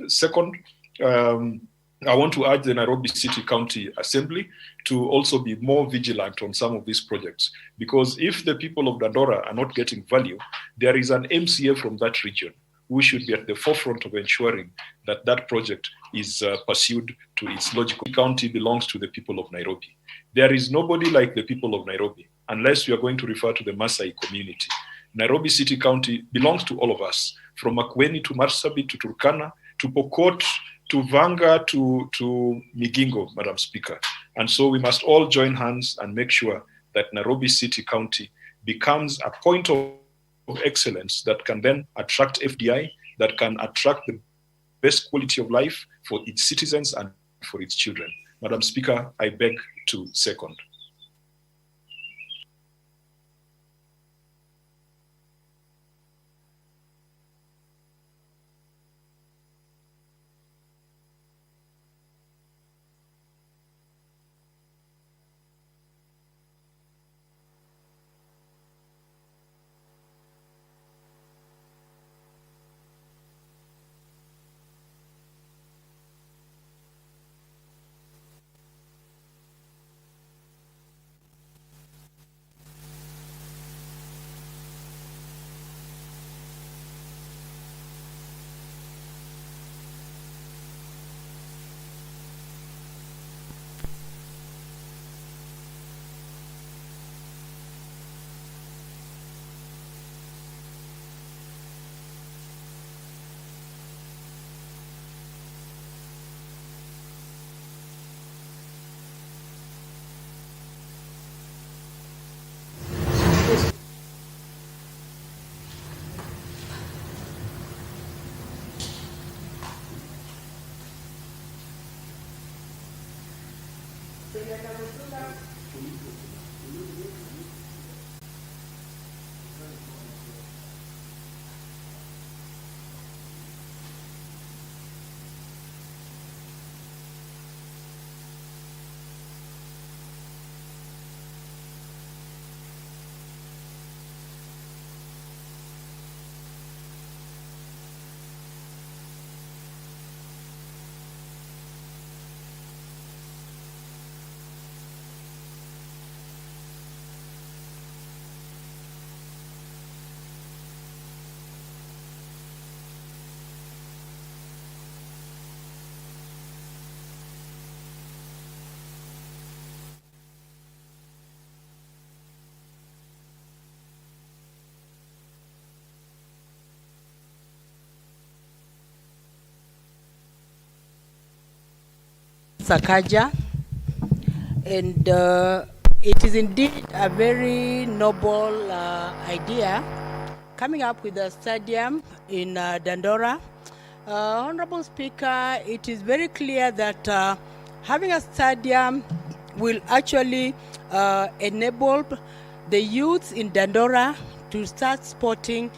[SPEAKER 3] second, I want to urge the Nairobi City County Assembly to also be more vigilant on some of these projects, because if the people of Dandora are not getting value, there is an MCA from that region who should be at the forefront of ensuring that that project is pursued to its logical. County belongs to the people of Nairobi. There is nobody like the people of Nairobi, unless you are going to refer to the Maasai community. Nairobi City County belongs to all of us, from Makwiny to Marsabit to Turkana to Pokot to Vanga to Migingo, Madam Speaker. And so we must all join hands and make sure that Nairobi City County becomes a point of excellence that can then attract FDI, that can attract the best quality of life for its citizens and for its children. Madam Speaker, I beg to second.
[SPEAKER 17] Sakaja, and it is indeed a very noble idea coming up with a stadium in Dandora. Honorable Speaker, it is very clear that having a stadium will actually enable the youths in Dandora to start sporting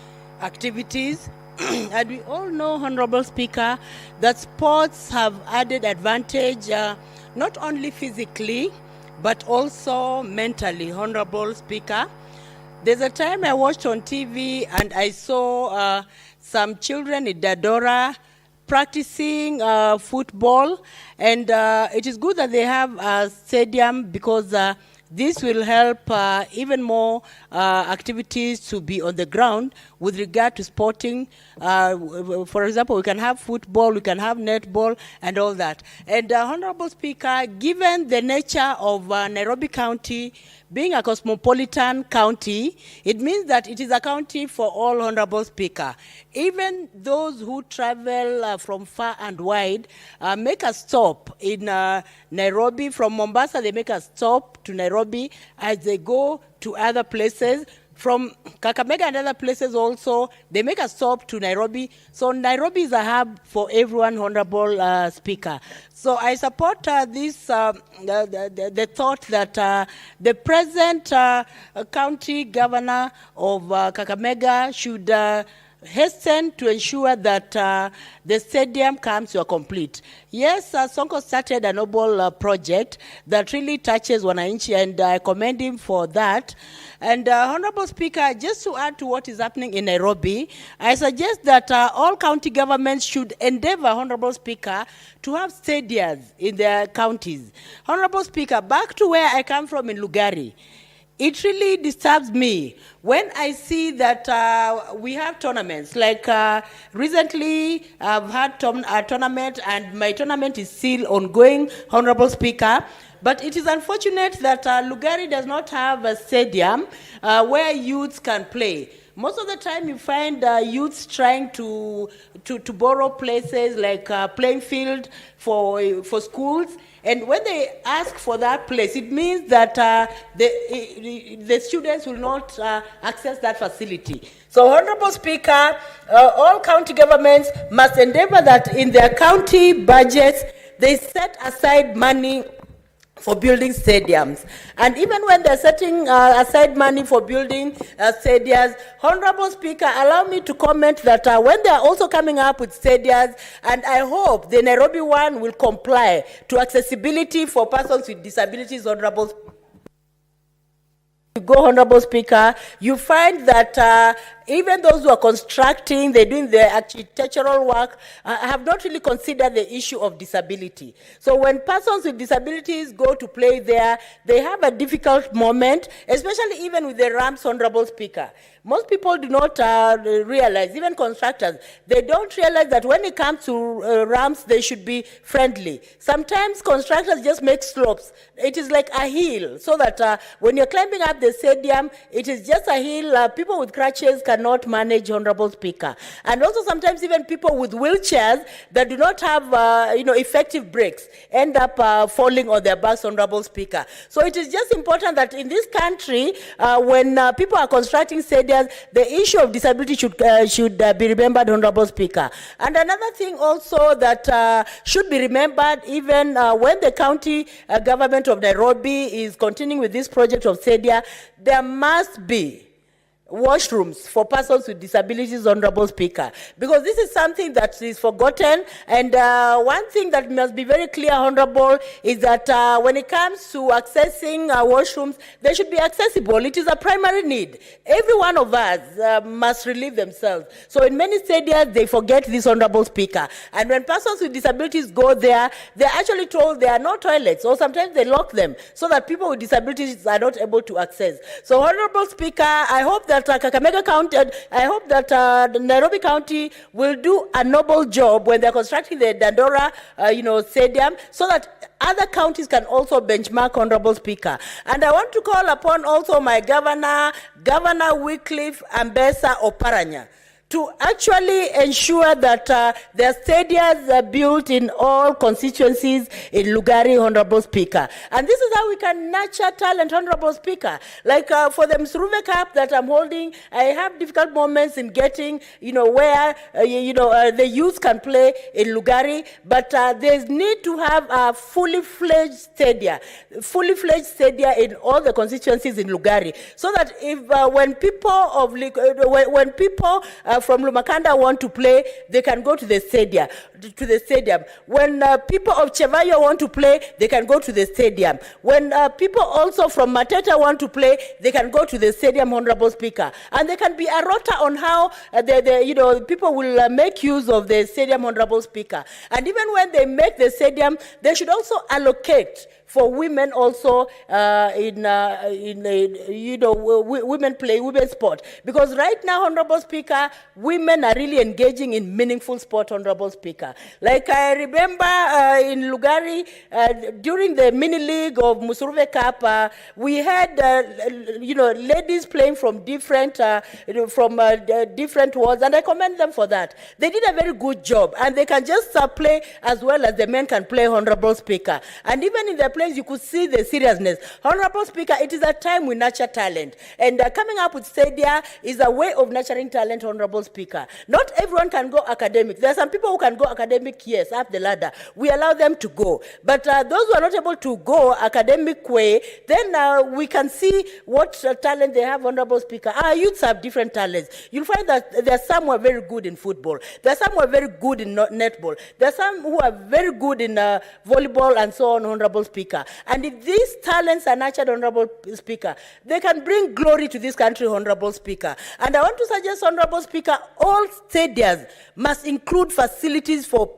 [SPEAKER 17] activities. And we all know, Honorable Speaker, that sports have added advantage not only physically, but also mentally, Honorable Speaker. There's a time I watched on TV and I saw some children in Dandora practicing football, and it is good that they have a stadium because this will help even more activities to be on the ground with regard to sporting. For example, we can have football, we can have netball, and all that. And Honorable Speaker, given the nature of Nairobi County being a cosmopolitan county, it means that it is a county for all, Honorable Speaker. Even those who travel from far and wide make a stop in Nairobi. From Mombasa, they make a stop to Nairobi as they go to other places. From Kakamega and other places also, they make a stop to Nairobi. So Nairobi is a hub for everyone, Honorable Speaker. So I support this, the thought that the present county governor of Kakamega should hasten to ensure that the stadium comes to a complete. Yes, Sonko started a noble project that really touches wananchi, and I commend him for that. And Honorable Speaker, just to add to what is happening in Nairobi, I suggest that all county governments should endeavor, Honorable Speaker, to have stadiums in their counties. Honorable Speaker, back to where I come from in Lugari, it really disturbs me when I see that we have tournaments. Like recently, I've had a tournament, and my tournament is still ongoing, Honorable Speaker. But it is unfortunate that Lugari does not have a stadium where youths can play. Most of the time, you find youths trying to borrow places like playing field for schools. And when they ask for that place, it means that the students will not access that facility. So, Honorable Speaker, all county governments must endeavor that in their county budgets, they set aside money for building stadiums. And even when they're setting aside money for building stadiums, Honorable Speaker, allow me to comment that when they're also coming up with stadiums, and I hope the Nairobi one will comply to accessibility for persons with disabilities, Honorable Speaker. Go, Honorable Speaker, you find that even those who are constructing, they're doing the architectural work, have not really considered the issue of disability. So when persons with disabilities go to play there, they have a difficult moment, especially even with the ramps, Honorable Speaker. Most people do not realize, even constructors, they don't realize that when it comes to ramps, they should be friendly. Sometimes constructors just make slopes. It is like a hill, so that when you're climbing up the stadium, it is just a hill. People with crutches cannot manage, Honorable Speaker. And also sometimes even people with wheelchairs that do not have effective brakes end up falling on their backs, Honorable Speaker. So it is just important that in this country, when people are constructing stadiums, stadiums, the issue of disability should be remembered, Honorable Speaker. And another thing also that should be remembered, even when the county government of Nairobi is continuing with this project of stadia, there must be washrooms for persons with disabilities, Honorable Speaker, because this is something that is forgotten. And one thing that must be very clear, Honorable, is that when it comes to accessing washrooms, they should be accessible. It is a primary need. Every one of us must relieve themselves. So in many stadiums, they forget this, Honorable Speaker. And when persons with disabilities go there, they're actually told there are no toilets, or sometimes they lock them so that people with disabilities are not able to access. So, Honorable Speaker, I hope that Kakamega County, I hope that Nairobi County will do a noble job when they're constructing the Dandora, stadium, so that other counties can also benchmark, Honorable Speaker. And I want to call upon also my Governor Wycliffe Ambessa Oparanya, to actually ensure that their stadiums are built in all constituencies in Lugari, Honorable Speaker. And this is how we can nurture talent, Honorable Speaker. Like for the Msuruve Cup that I'm holding, I have difficult moments in getting, where, the youth can play in Lugari, but there's need to have a fully fledged stadia in all the constituencies in Lugari, so that if when people from Lumakanda want to play, they can go to the stadium. When people of Chevayo want to play, they can go to the stadium. When people also from Mateta want to play, they can go to the stadium, Honorable Speaker. And there can be a rota on how people will make use of the stadium, Honorable Speaker. And even when they make the stadium, they should also allocate for women also women sport. Because right now, Honorable Speaker, women are really engaging in meaningful sport, Honorable Speaker. Like I remember in Lugari, during the mini league of Msuruve Cup, we had, ladies playing from different wards, and I commend them for that. They did a very good job, and they can just play as well as the men can play, Honorable Speaker. And even in the place, you could see the seriousness. Honorable Speaker, it is a time we nurture talent. And coming up with stadia is a way of nurturing talent, Honorable Speaker. Not everyone can go academic. There are some people who can go academic, yes, up the ladder. We allow them to go. But those who are not able to go academic way, then we can see what talent they have, Honorable Speaker. Our youths have different talents. You'll find that there are some who are very good in football. There are some who are very good in netball. There are some who are very good in volleyball and so on, Honorable Speaker. And if these talents are nurtured, Honorable Speaker, they can bring glory to this country, Honorable Speaker. And I want to suggest, Honorable Speaker, all stadiums must include facilities for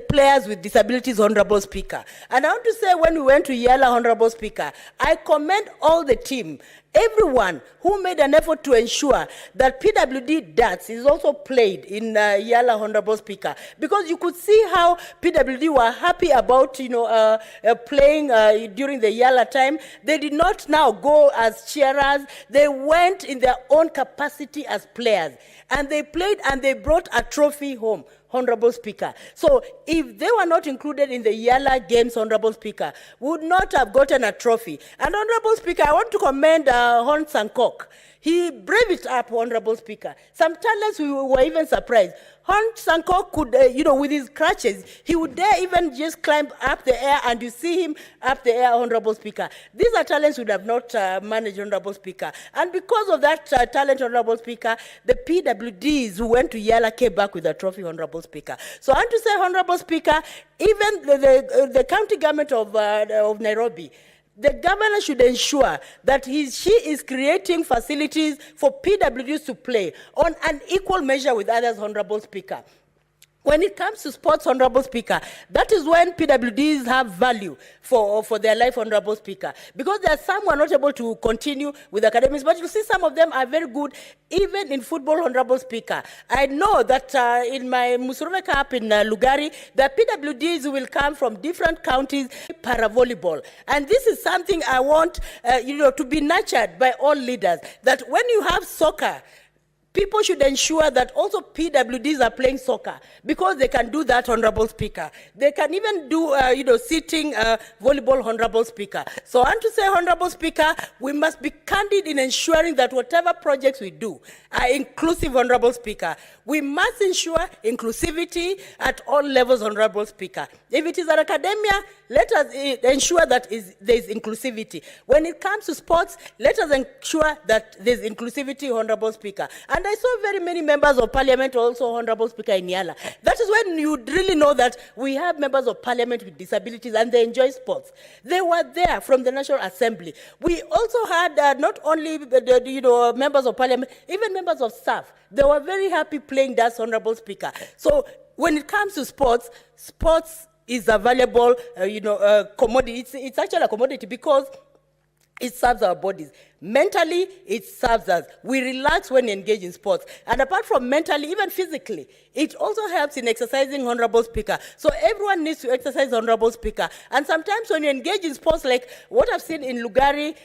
[SPEAKER 17] players with disabilities, Honorable Speaker. And I want to say, when we went to Yala, Honorable Speaker, I commend all the team, everyone who made an effort to ensure that PWD darts is also played in Yala, Honorable Speaker, because you could see how PWD were happy about playing during the Yala time. They did not now go as cheerers. They went in their own capacity as players, and they played and they brought a trophy home, Honorable Speaker. So if they were not included in the Yala games, Honorable Speaker, we would not have gotten a trophy. And Honorable Speaker, I want to commend Hon Sankok. He braved it up, Honorable Speaker. Some talents we were even surprised. Hon Sankok could, with his crutches, he would dare even just climb up the air, and you see him up the air, Honorable Speaker. These are talents we would have not managed, Honorable Speaker. And because of that talent, Honorable Speaker, the PWDs who went to Yala came back with a trophy, Honorable Speaker. So I want to say, Honorable Speaker, even the county government of Nairobi, the governor should ensure that she is creating facilities for PWDs to play on an equal measure with others, Honorable Speaker. When it comes to sports, Honorable Speaker, that is when PWDs have value for their life, Honorable Speaker. Because there are some who are not able to continue with academics, but you see some of them are very good, even in football, Honorable Speaker. I know that in my Msuruve Cup in Lugari, the PWDs who will come from different counties, para-volleyball. And this is something I want to be nurtured by all leaders, that when you have soccer, People should ensure that also PWDs are playing soccer because they can do that, Honorable Speaker. They can even do, sitting volleyball, Honorable Speaker. So I want to say, Honorable Speaker, we must be candid in ensuring that whatever projects we do are inclusive, Honorable Speaker. We must ensure inclusivity at all levels, Honorable Speaker. If it is an academia, let us ensure that there is inclusivity. When it comes to sports, let us ensure that there is inclusivity, Honorable Speaker. And I saw very many members of parliament also, Honorable Speaker, in Yala. That is when you really know that we have members of parliament with disabilities and they enjoy sports. They were there from the National Assembly. We also had not only members of parliament, even members of staff. They were very happy playing that, Honorable Speaker. So when it comes to sports, sports is a valuable, commodity. It's actually a commodity because it serves our bodies. Mentally, it serves us. We relax when we engage in sports. And apart from mentally, even physically, it also helps in exercising, Honorable Speaker. So everyone needs to exercise, Honorable Speaker. And sometimes when you engage in sports, like what I've seen in Lugari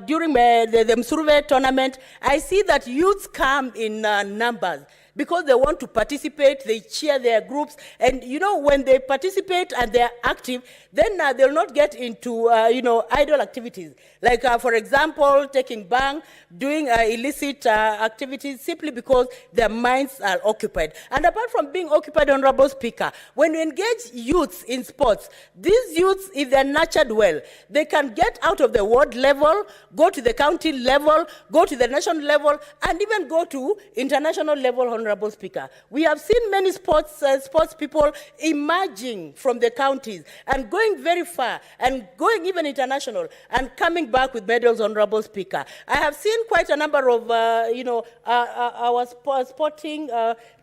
[SPEAKER 17] during the Msuruve tournament, I see that youths come in numbers. Because they want to participate, they cheer their groups, and when they participate and they're active, then they'll not get into idle activities. Like for example, taking bang, doing illicit activities simply because their minds are occupied. And apart from being occupied, Honorable Speaker, when you engage youths in sports, these youths, if they're nurtured well, they can get out of the ward level, go to the county level, go to the national level, and even go to international level, Honorable Speaker. We have seen many sports people emerging from the counties and going very far and going even international and coming back with medals, Honorable Speaker. I have seen quite a number of, our sporting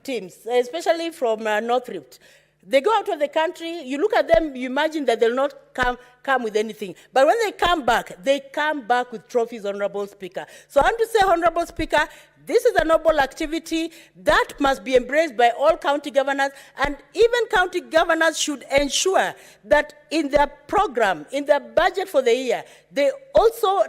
[SPEAKER 17] teams, especially from North Rift. They go out of the country, you look at them, you imagine that they'll not come with anything. But when they come back with trophies, Honorable Speaker. So I want to say, Honorable Speaker, this is a noble activity that must be embraced by all county governors, and even county governors should ensure that in their program, in their budget for the year, they also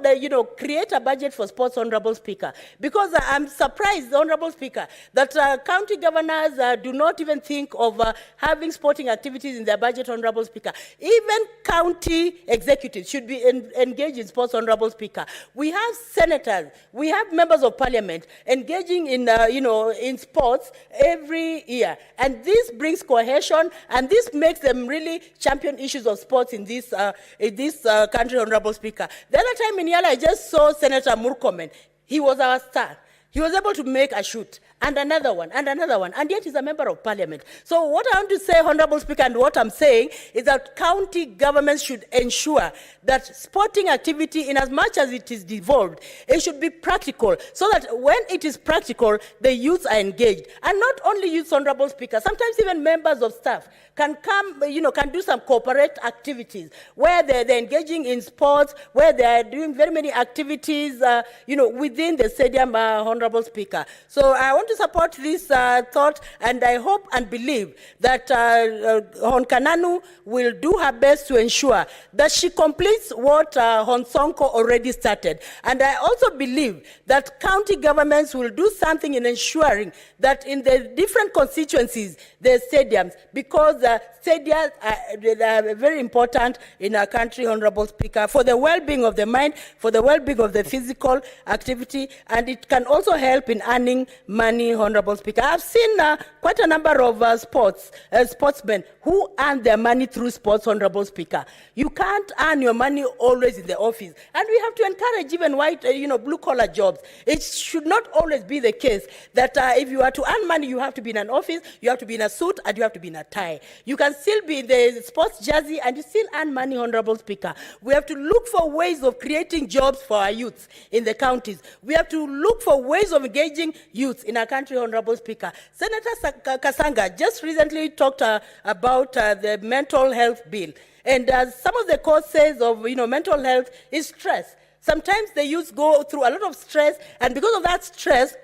[SPEAKER 17] create a budget for sports, Honorable Speaker. Because I'm surprised, Honorable Speaker, that county governors do not even think of having sporting activities in their budget, Honorable Speaker. Even county executives should be engaged in sports, Honorable Speaker. We have senators, we have members of parliament engaging in, in sports every year. And this brings cohesion, and this makes them really champion issues of sports in this country, Honorable Speaker. The other time in Yala, I just saw Senator Murkomen. He was our star. He was able to make a shoot, and another one, and yet he's a member of parliament. So what I want to say, Honorable Speaker, and what I'm saying is that county governments should ensure that sporting activity, in as much as it is devolved, it should be practical, so that when it is practical, the youths are engaged. And not only youths, Honorable Speaker, sometimes even members of staff can come, can do some corporate activities where they're engaging in sports, where they're doing very many activities, within the stadium, Honorable Speaker. So I want to support this thought, and I hope and believe that Hon Kananu will do her best to ensure that she completes what Hon Sonko already started. And I also believe that county governments will do something in ensuring that in the different constituencies, there are stadiums, because stadiums are very important in our country, Honorable Speaker, for the well-being of the mind, for the well-being of the physical activity, and it can also help in earning money, Honorable Speaker. I've seen quite a number of sportsmen who earn their money through sports, Honorable Speaker. You can't earn your money always in the office, and we have to encourage even white, blue-collar jobs. It should not always be the case that if you are to earn money, you have to be in an office, you have to be in a suit, and you have to be in a tie. You can still be in the sports jersey and you still earn money, Honorable Speaker. We have to look for ways of creating jobs for our youths in the counties. We have to look for ways of engaging youths in our country, Honorable Speaker. Senator Kasanga just recently talked about the mental health bill. And some of the causes of mental health is stress. Sometimes the youth go through a lot of stress, and because of that stress,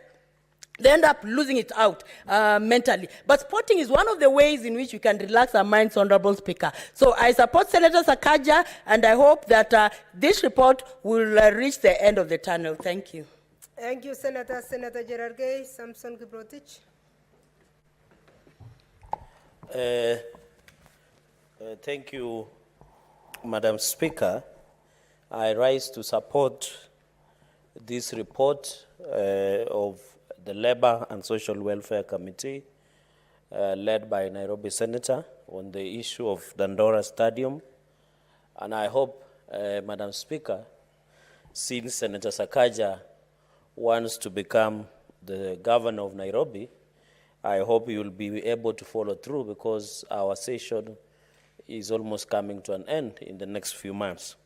[SPEAKER 17] they end up losing it out mentally. But sporting is one of the ways in which we can relax our minds, Honorable Speaker. So I support Senator Sakaja, and I hope that this report will reach the end of the tunnel. Thank you.
[SPEAKER 10] Thank you, Senator. Senator Gerargay, Samson Kiprotich.
[SPEAKER 9] Thank you, Madam Speaker. I rise to support this report of the Labour and Social Welfare Committee led by Nairobi Senator on the issue of Dandora Stadium. And I hope, Madam Speaker, since Senator Sakaja wants to become the governor of Nairobi, I hope you will be able to follow through, because our session is almost coming to an end in the next few months.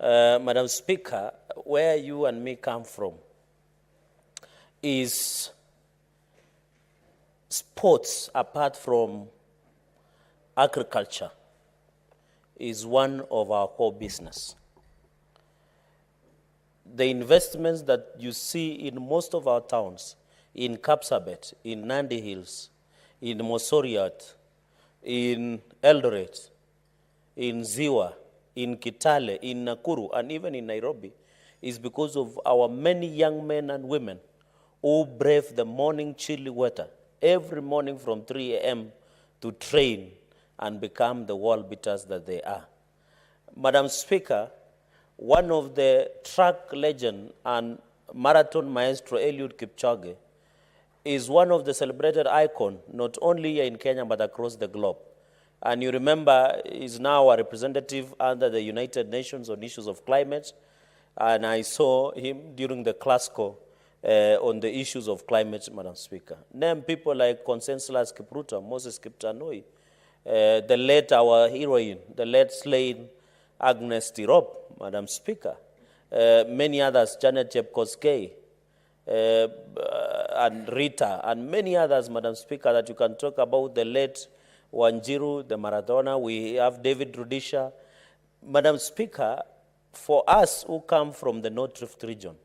[SPEAKER 9] Madam Speaker, where you and me come from is sports, apart from agriculture, is one of our core business. The investments that you see in most of our towns, in Kapsabet, in Nandi Hills, in Mosoriat, in Eldoret, in Ziwa, in Kitale, in Nakuru, and even in Nairobi, is because of our many young men and women who brave the morning chilly weather every morning from 3 a.m. to train and become the world beaters that they are. Madam Speaker, one of the track legend and marathon maestro Eliud Kipchoge is one of the celebrated icons, not only here in Kenya but across the globe. And you remember, he's now a representative under the United Nations on issues of climate. And I saw him during the Glasgow on the issues of climate, Madam Speaker. Name people like Conseslus Kipruto, Moses Kiptanui, the late, our heroine, the late slain Agnes Tirop, Madam Speaker, many others, Janet Chepkoskei, and Rita, and many others, Madam Speaker, that you can talk about, the late Wanjiru, the Maradona, we have David Rudisha. Madam Speaker, for us who come from the North Rift region,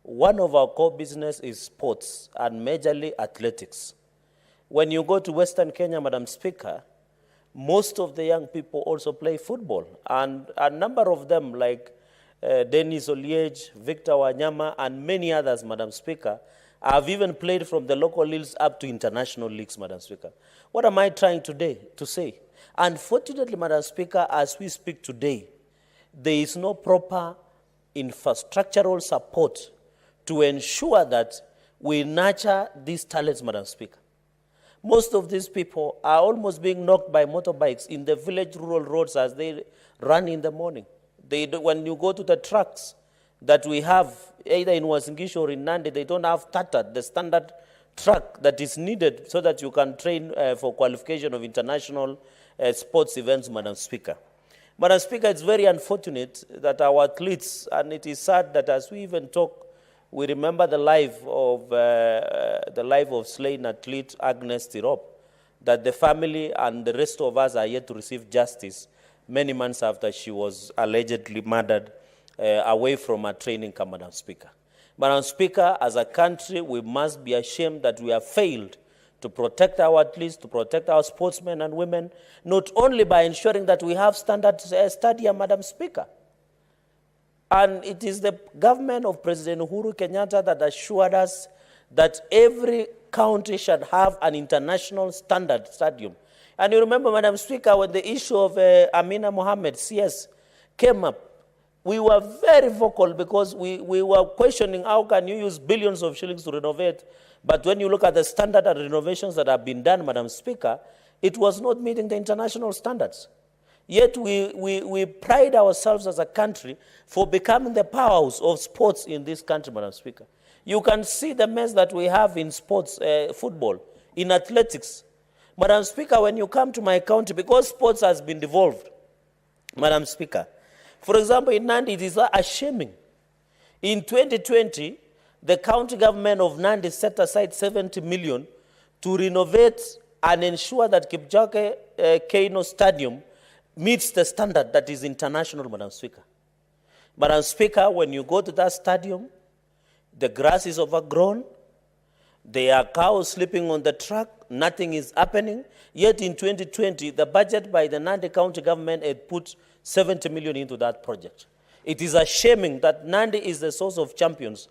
[SPEAKER 9] one of our core business is sports, and majorly athletics. When you go to Western Kenya, Madam Speaker, most of the young people also play football, and a number of them, like Dennis Oliej, Victor Wanyama, and many others, Madam Speaker, have even played from the local leagues up to international leagues, Madam Speaker. What am I trying today to say? Unfortunately, Madam Speaker, as we speak today, there is no proper infrastructural support to ensure that we nurture these talents, Madam Speaker. Most of these people are almost being knocked by motorbikes in the village rural roads as they run in the morning. When you go to the trucks that we have, either in Wasingishu or in Nandi, they don't have Tata, the standard truck that is needed so that you can train for qualification of international sports events, Madam Speaker. Madam Speaker, it's very unfortunate that our athletes, and it is sad that as we even talk, we remember the life of slain athlete Agnes Tirop, that the family and the rest of us are yet to receive justice many months after she was allegedly murdered away from her training camp, Madam Speaker. Madam Speaker, as a country, we must be ashamed that we have failed to protect our athletes, to protect our sportsmen and women, not only by ensuring that we have standard stadium, Madam Speaker. And it is the government of President Uhuru Kenyatta that assured us that every county should have an international standard stadium. And you remember, Madam Speaker, when the issue of Amina Mohammed, CS, came up, we were very vocal because we were questioning how can you use billions of shillings to renovate. But when you look at the standard and renovations that have been done, Madam Speaker, it was not meeting the international standards. Yet we pride ourselves as a country for becoming the powerhouse of sports in this country, Madam Speaker. You can see the mess that we have in sports, football, in athletics. Madam Speaker, when you come to my county, because sports has been devolved, Madam Speaker, for example, in Nandi, it is shaming. In 2020, the county government of Nandi set aside 70 million to renovate and ensure that Kipchoge Keino Stadium meets the standard that is international, Madam Speaker. Madam Speaker, when you go to that stadium, the grass is overgrown, there are cows sleeping on the track, nothing is happening. Yet in 2020, the budget by the Nandi County government had put 70 million into that project. It is shaming that Nandi is the source of champions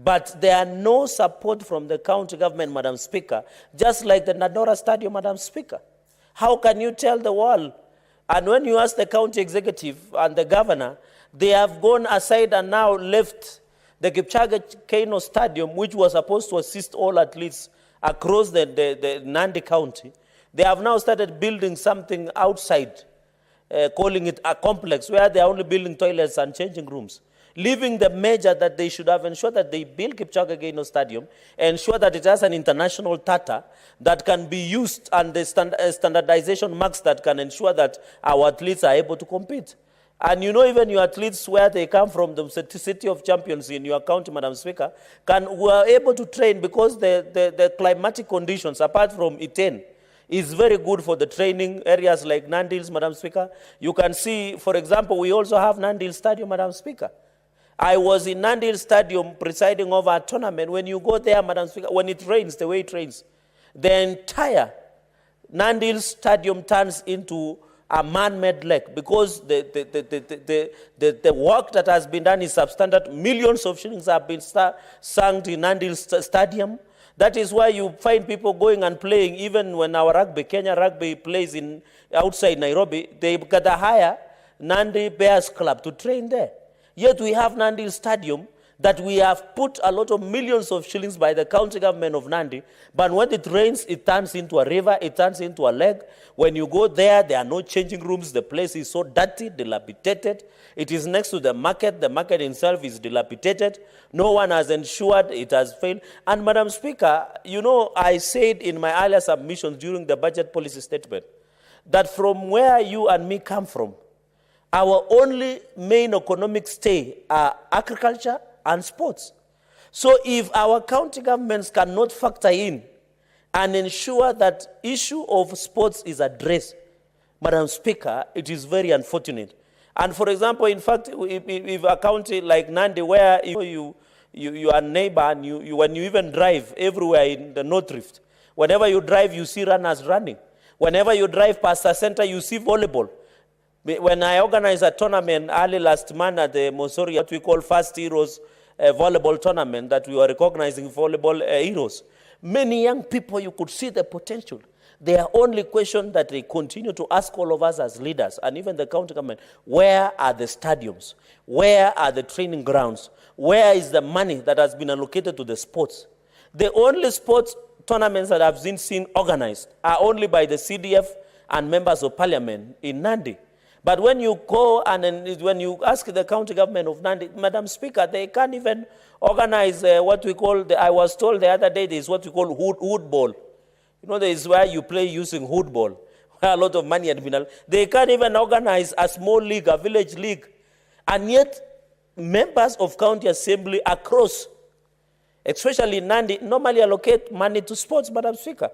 [SPEAKER 9] But there are no support from the county government, Madam Speaker, just like the Dandora Stadium, Madam Speaker. How can you tell the world? And when you ask the county executive and the governor, they have gone aside and now left the Kipchoge Stadium, which was supposed to assist all athletes across the Nandi County. They have now started building something outside, calling it a complex, where they are only building toilets and changing rooms, leaving the measure that they should have ensured that they build Kipchoge Stadium, ensure that it has an international tata that can be used, and the standardization marks that can ensure that our athletes are able to compete. And you know, even your athletes, where they come from, the city of champions in your county, Madam Speaker, were able to train because the climatic conditions, apart from Iten, is very good for the training areas like Nandils, Madam Speaker. You can see, for example, we also have Nandil Stadium, Madam Speaker. I was in Nandil Stadium presiding over a tournament. When you go there, Madam Speaker, when it rains, the way it rains, the entire Nandil Stadium turns into a man-made lake because the work that has been done is substandard. Millions of shillings have been sunk in Nandil Stadium. That is why you find people going and playing, even when our rugby, Kenya rugby plays outside Nairobi, they got a hire Nandi Bears Club to train there. Yet we have Nandil Stadium that we have put a lot of millions of shillings by the county government of Nandi, but when it rains, it turns into a river, it turns into a lake. When you go there, there are no changing rooms. The place is so dirty, dilapidated. It is next to the market. The market itself is dilapidated. No one has ensured it has failed. And Madam Speaker, you know, I said in my earlier submissions during the budget policy statement that from where you and me come from, our only main economic stay are agriculture and sports. So if our county governments cannot factor in and ensure that issue of sports is addressed, Madam Speaker, it is very unfortunate. And for example, in fact, if a county like Nandi, where you are a neighbor, and when you even drive everywhere in the North Rift, whenever you drive, you see runners running. Whenever you drive past a center, you see volleyball. When I organized a tournament early last month at the Mosori, what we call First Heroes volleyball tournament, that we were recognizing volleyball heroes, many young people, you could see the potential. Their only question that they continue to ask all of us as leaders, and even the county government, where are the stadiums? Where are the training grounds? Where is the money that has been allocated to the sports? The only sports tournaments that I've seen organized are only by the CDF and members of parliament in Nandi. But when you go and when you ask the county government of Nandi, Madam Speaker, they can't even organize what we call, I was told the other day, there is what we call hood ball. You know, there is where you play using hood ball, where a lot of money had been. They can't even organize a small league, a village league. And yet, members of county assembly across, especially Nandi, normally allocate money to sports, Madam Speaker.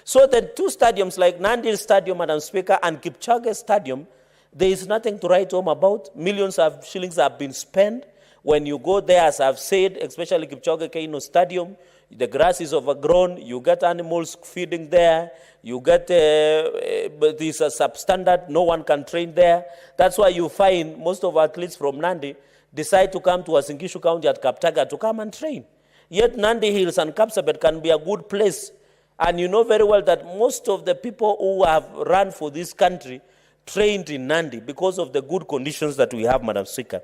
[SPEAKER 9] So the two stadiums like Nandi Stadium, Madam Speaker, and Kipchoge Stadium, there is nothing to write home about. Millions of shillings have been spent. When you go there, as I've said, especially Kipchoge Stadium, the grass is overgrown. You get animals feeding there. You get these substandard. No one can train there. That's why you find most of our athletes from Nandi decide to come to Uasin County at Kaptaga to come and train. Yet Nandi Hills and Kapsabet can be a good place. And you know very well that most of the people who have run for this country trained in Nandi because of the good conditions that we have, Madam Speaker.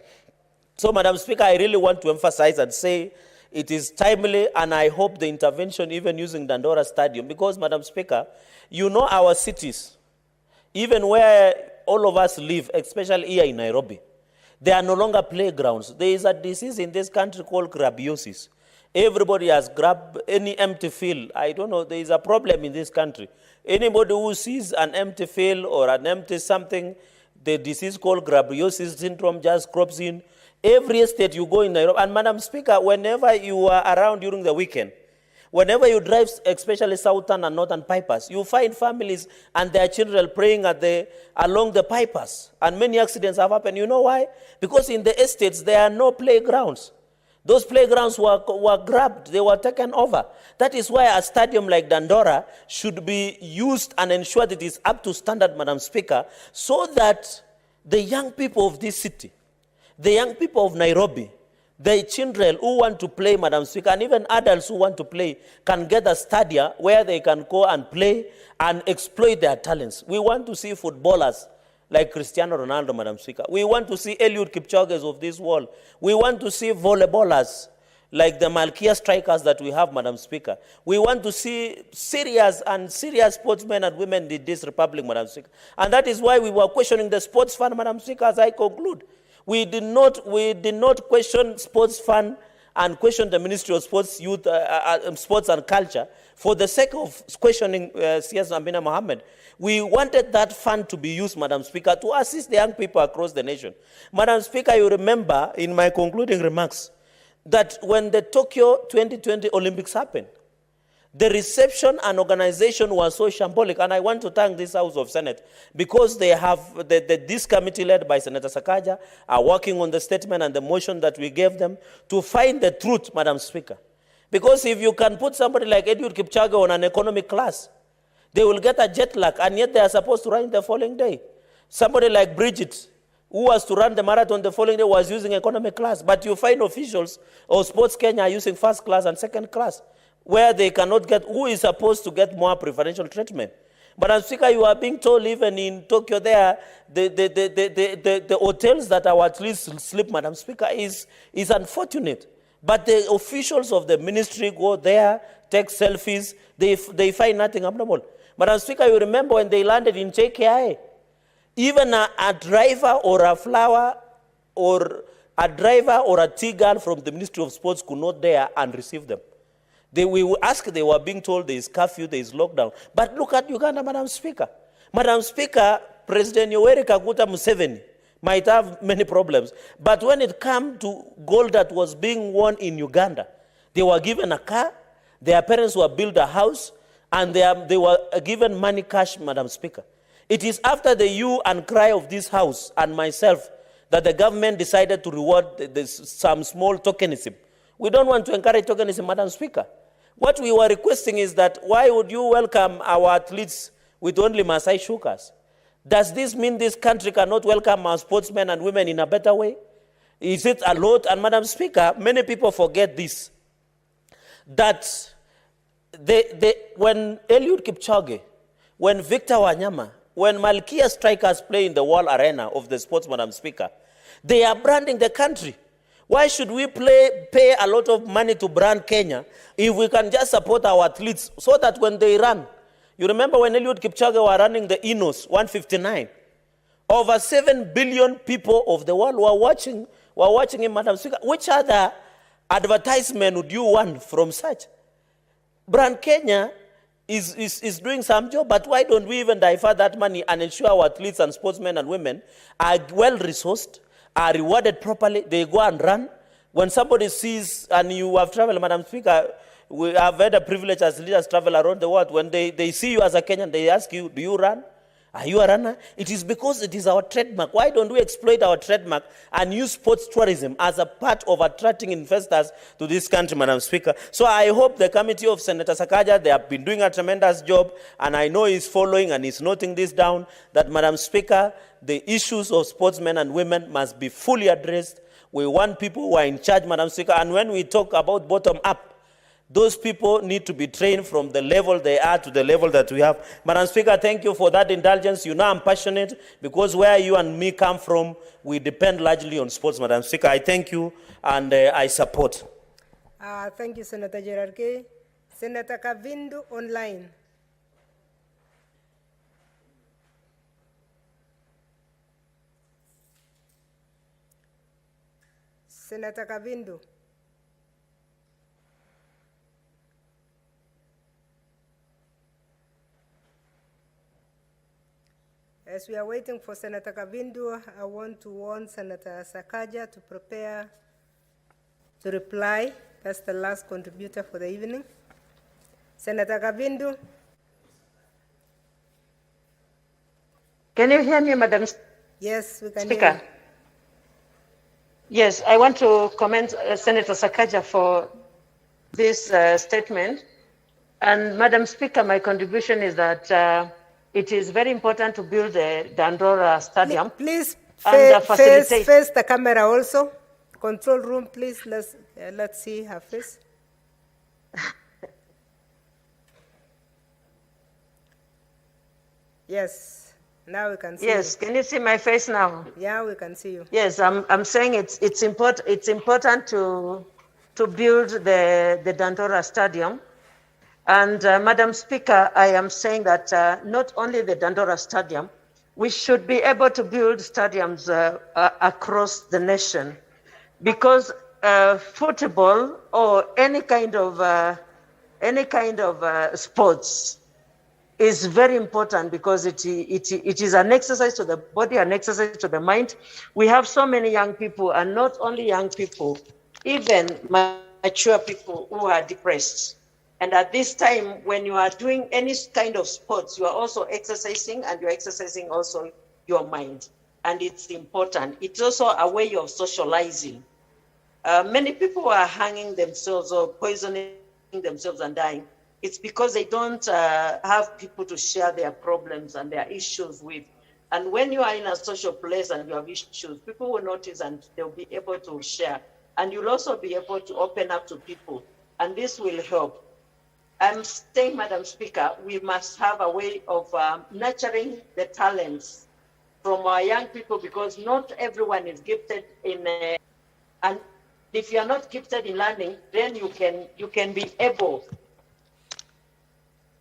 [SPEAKER 9] So, Madam Speaker, I really want to emphasize and say it is timely, and I hope the intervention even using Dandora Stadium, because, Madam Speaker, you know our cities, even where all of us live, especially here in Nairobi, they are no longer playgrounds. There is a disease in this country called grabiosis. Everybody has grabbed any empty field. I don't know, there is a problem in this country. Anybody who sees an empty field or an empty something, the disease called grabiosis syndrome just crops in. Every estate you go in Nairobi, and Madam Speaker, whenever you are around during the weekend, whenever you drive, especially southern and northern bypass, you find families and their children praying along the bypass. And many accidents have happened. You know why? Because in the estates, there are no playgrounds. Those playgrounds were grabbed, they were taken over. That is why a stadium like Dandora should be used and ensured it is up to standard, Madam Speaker, so that the young people of this city, the young people of Nairobi,
[SPEAKER 18] The children who want to play, Madam Speaker, and even adults who want to play can get a stadia where they can go and play and exploit their talents. We want to see footballers like Cristiano Ronaldo, Madam Speaker. We want to see Eliud Kipchoge's of this world. We want to see volleyballers like the Malkia strikers that we have, Madam Speaker. We want to see serious sportsmen and women in this republic, Madam Speaker. And that is why we were questioning the sports fund, Madam Speaker, as I conclude. We did not question sports fund and question the Ministry of Sports, Youth, Sports and Culture for the sake of questioning CS Amina Mohammed. We wanted that fund to be used, Madam Speaker, to assist the young people across the nation. Madam Speaker, you remember in my concluding remarks that when the Tokyo 2020 Olympics happened, the reception and organization was so shambolic, and I want to thank this House of Senate because they have, this committee led by Senator Sakaja are working on the statement and the motion that we gave them to find the truth, Madam Speaker. Because if you can put somebody like Eliud Kipchoge on an economic class, they will get a jet lag, and yet they are supposed to run the following day. Somebody like Bridget, who was to run the marathon the following day, was using economic class, but you find officials of Sports Kenya are using first class and second class, where they cannot get, who is supposed to get more preferential treatment. But as Speaker, you are being told even in Tokyo there, the hotels that our athletes sleep, Madam Speaker, is unfortunate. But the officials of the ministry go there, take selfies, they find nothing abnormal. Madam Speaker, you remember when they landed in JKI, even a driver or a flower or a driver or a tea girl from the Ministry of Sports could not dare and receive them. They were being told there is curfew, there is lockdown. But look at Uganda, Madam Speaker. Madam Speaker, President Yoweri Kaguta Museveni might have many problems. But when it came to gold that was being won in Uganda, they were given a car, their parents were built a house, and they were given money cash, Madam Speaker. It is after the hue and cry of this House and myself that the government decided to reward some small tokenism. We don't want to encourage tokenism, Madam Speaker. What we were requesting is that why would you welcome our athletes with only Maasai shukas? Does this mean this country cannot welcome our sportsmen and women in a better way? Is it a lot? And Madam Speaker, many people forget this, that when Eliud Kipchoge, when Victor Wanyama, when Malkia strikers play in the world arena of the sports, Madam Speaker, they are branding the country. Why should we pay a lot of money to brand Kenya if we can just support our athletes so that when they run? You remember when Eliud Kipchoge were running the Enos 159? Over 7 billion people of the world were watching him, Madam Speaker. Which other advertisement would you want from such? Brand Kenya is doing some job, but why don't we even divert that money and ensure our athletes and sportsmen and women are well-resourced, are rewarded properly, they go and run. When somebody sees, and you have traveled, Madam Speaker, we have had a privilege as leaders travel around the world. When they see you as a Kenyan, they ask you, do you run? Are you a runner? It is because it is our trademark. Why don't we exploit our trademark and use sports tourism as a part of attracting investors to this country, Madam Speaker? So I hope the committee of Senator Sakaja, they have been doing a tremendous job, and I know he's following and he's noting this down, that, Madam Speaker, the issues of sportsmen and women must be fully addressed. We want people who are in charge, Madam Speaker, and when we talk about bottom-up, those people need to be trained from the level they are to the level that we have. Madam Speaker, thank you for that indulgence. You know I'm passionate because where you and me come from, we depend largely on sports, Madam Speaker. I thank you and I support.
[SPEAKER 10] Thank you, Senator Gerard K. Senator Kavindu online. Senator Kavindu. As we are waiting for Senator Kavindu, I want to warn Senator Sakaja to prepare to reply. That's the last contributor for the evening. Senator Kavindu.
[SPEAKER 13] Can you hear me, Madam
[SPEAKER 10] Yes, we can
[SPEAKER 13] Speaker?
[SPEAKER 10] hear you.
[SPEAKER 13] Yes, I want to commend Senator Sakaja for this statement. And Madam Speaker, my contribution is that it is very important to build the Dandora Stadium.
[SPEAKER 10] Please
[SPEAKER 13] and
[SPEAKER 10] face the camera also. control room, please. Let's see her face. Yes, now we can see.
[SPEAKER 13] Yes,
[SPEAKER 10] you.
[SPEAKER 13] can you see my face now?
[SPEAKER 10] Yeah, we can see you.
[SPEAKER 13] Yes, I'm saying it's important to build the Dandora Stadium. And Madam Speaker, I am saying that not only the Dandora Stadium, we should be able to build stadiums across the nation, because football or any kind of sports is very important, because it is an exercise to the body, an exercise to the mind. We have so many young people, and not only young people, even mature people who are depressed. And at this time, when you are doing any kind of sports, you are also exercising, and you're exercising also your mind. And it's important. It's also a way of socializing. Many people are hanging themselves or poisoning themselves and dying. It's because they don't have people to share their problems and their issues with. And when you are in a social place and you have issues, people will notice and they'll be able to share. And you'll also be able to open up to people. And this will help. I'm saying, Madam Speaker, we must have a way of nurturing the talents from our young people, because not everyone is gifted in, and if you are not gifted in learning, then you can be able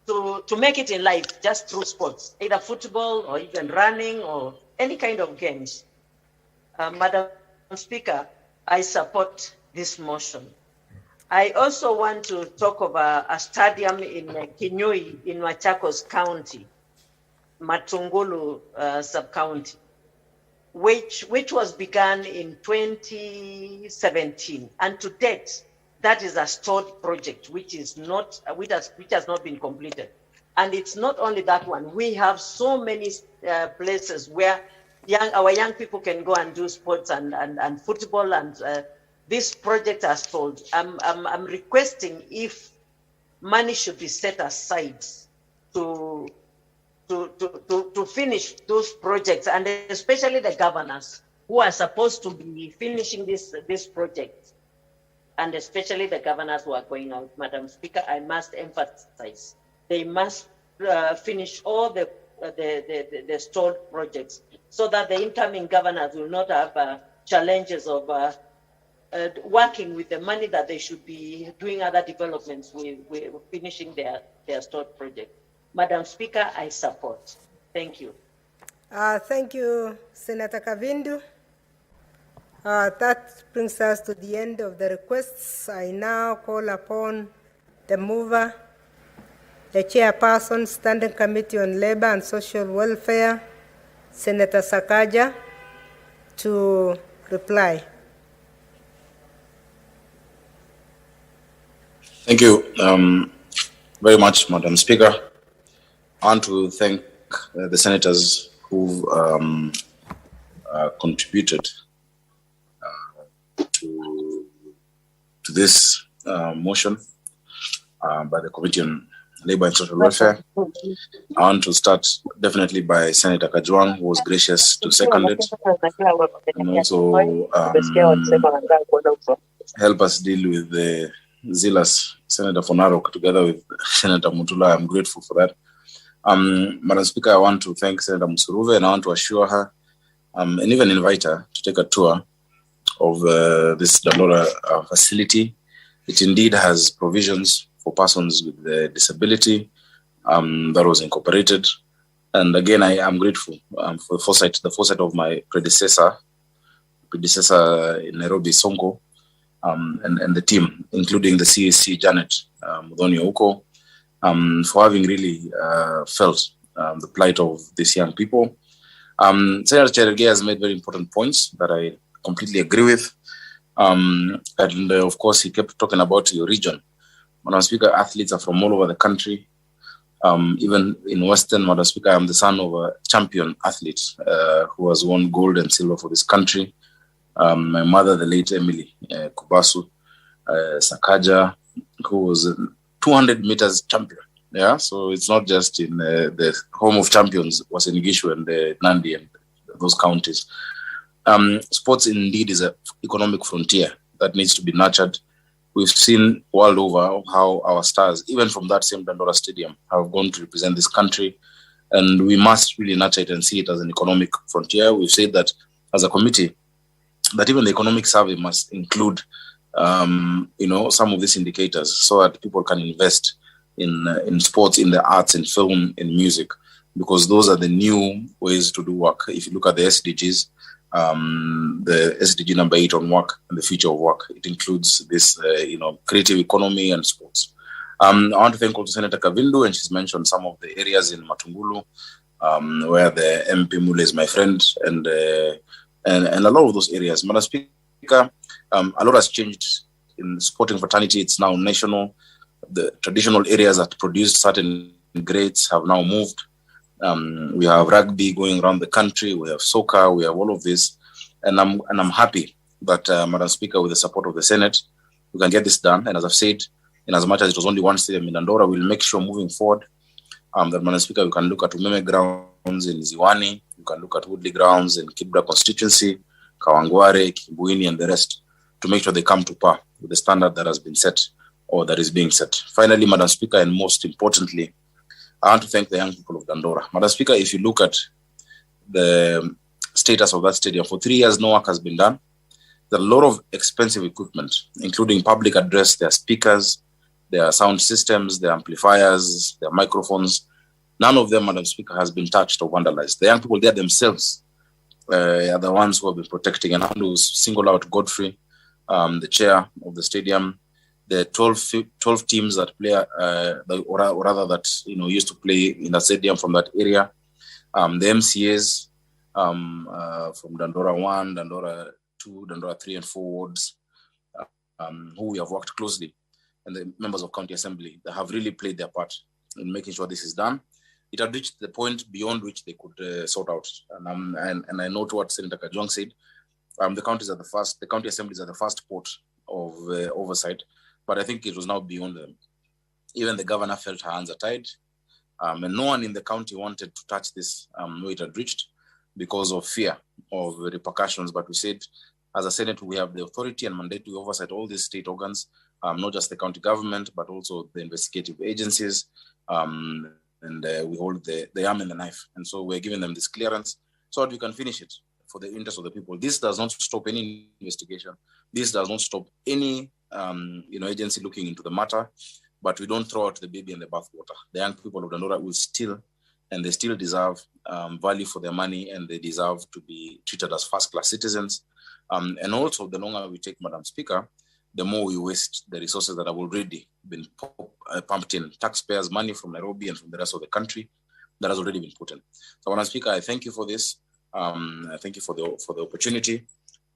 [SPEAKER 13] to make it in life just through sports, either football or even running or any kind of games. Madam Speaker, I support this motion. I also want to talk of a stadium in Kinyui in Machakos County, Matungulu sub-county, which was begun in 2017. And to date, that is a stalled project, which has not been completed. And it's not only that one. We have so many places where our young people can go and do sports and football, and this project has stalled. I'm requesting if money should be set aside to finish those projects, and especially the governors who are supposed to be finishing this project, and especially the governors who are going out. Madam Speaker, I must emphasize, they must finish all the stalled projects, so that the incoming governors will not have challenges of working with the money that they should be doing other developments with finishing their stalled project. Madam Speaker, I support. Thank you.
[SPEAKER 10] Thank you, Senator Kavindu. That brings us to the end of the requests. I now call upon the mover, the chairperson, Standing Committee on Labor and Social Welfare, Senator Sakaja, to reply.
[SPEAKER 4] Thank you very much, Madam Speaker. I want to thank the senators who've contributed to this motion by the Committee on Labor and Social Welfare. I want to start definitely by Senator Kajwang, who was gracious to second it, and also help us deal with the zealous Senator Fonarok together with Senator Mutula. I'm grateful for that. Madam Speaker, I want to thank Senator Musuruve, and I want to assure her and even invite her to take a tour of this Dandora facility. It indeed has provisions for persons with disability that was incorporated. And again, I am grateful for the foresight of my predecessor in Nairobi, Sonko, and the team, including the CAC, Janet Mudhoni Ouko, for having really felt the plight of these young people. Senator Cherargei has made very important points that I completely agree with. And of course, he kept talking about your region. Madam Speaker, athletes are from all over the country. Even in Western, Madam Speaker, I'm the son of a champion athlete who has won gold and silver for this country. My mother, the late Emily Kubasu Sakaja, who was a 200 meters champion. Yeah, so it's not just in the home of champions was in Gishu and Nandi and those counties. Sports indeed is an economic frontier that needs to be nurtured. We've seen world over how our stars, even from that same Dandora Stadium, have gone to represent this country. And we must really nurture it and see it as an economic frontier. We've said that as a committee, that even the economic survey must include, some of these indicators so that people can invest in sports, in the arts, in film, in music, because those are the new ways to do work. If you look at the SDGs, the SDG number 8 on work and the future of work, it includes this, creative economy and sports. I want to thank also Senator Kavindu, and she's mentioned some of the areas in Matungulu, where the MP Mule is my friend, and a lot of those areas. Madam Speaker, a lot has changed in sporting fraternity. It's now national. The traditional areas that produced certain grades have now moved. We have rugby going around the country. We have soccer. We have all of this, and I'm happy that Madam Speaker, with the support of the Senate, we can get this done. And as I've said, in as much as it was only one stadium in Dandora, we'll make sure moving forward that, Madam Speaker, we can look at Umeme grounds in Ziwani, you can look at Woodley grounds in Kibra constituency, Kawangware, Kibuini, and the rest, to make sure they come to par with the standard that has been set or that is being set. Finally, Madam Speaker, and most importantly, I want to thank the young people of Dandora. Madam Speaker, if you look at the status of that stadium, for 3 years, no work has been done. There's a lot of expensive equipment, including public address, their speakers, their sound systems, their amplifiers, their microphones. None of them, Madam Speaker, has been touched or vandalized. The young people there themselves are the ones who have been protecting. And I want to single out Godfrey, the chair of the stadium, the 12 teams that play, or rather that used to play in the stadium from that area, the MCAs from Dandora 1, Dandora 2, Dandora 3 and 4 wards, who we have worked closely, and the members of County Assembly that have really played their part in making sure this is done. It had reached the point beyond which they could sort out. And I note what Senator Kajwang said. The county assemblies are the first port of oversight, but I think it was now beyond them. Even the governor felt her hands are tied, and no one in the county wanted to touch this where it had reached because of fear of repercussions. But we said, as a Senate, we have the authority and mandate to oversight all these state organs, not just the county government, but also the investigative agencies, and we hold the arm and the knife. And so we're giving them this clearance so that we can finish it for the interest of the people. This does not stop any investigation. This does not stop any agency looking into the matter, but we don't throw out the baby in the bathwater. The young people of Dandora will still, and they still deserve value for their money, and they deserve to be treated as first-class citizens. And also, the longer we take, Madam Speaker, the more we waste the resources that have already been pumped in, taxpayers' money from Nairobi and from the rest of the country that has already been put in. So, Madam Speaker, I thank you for this. I thank you for the opportunity,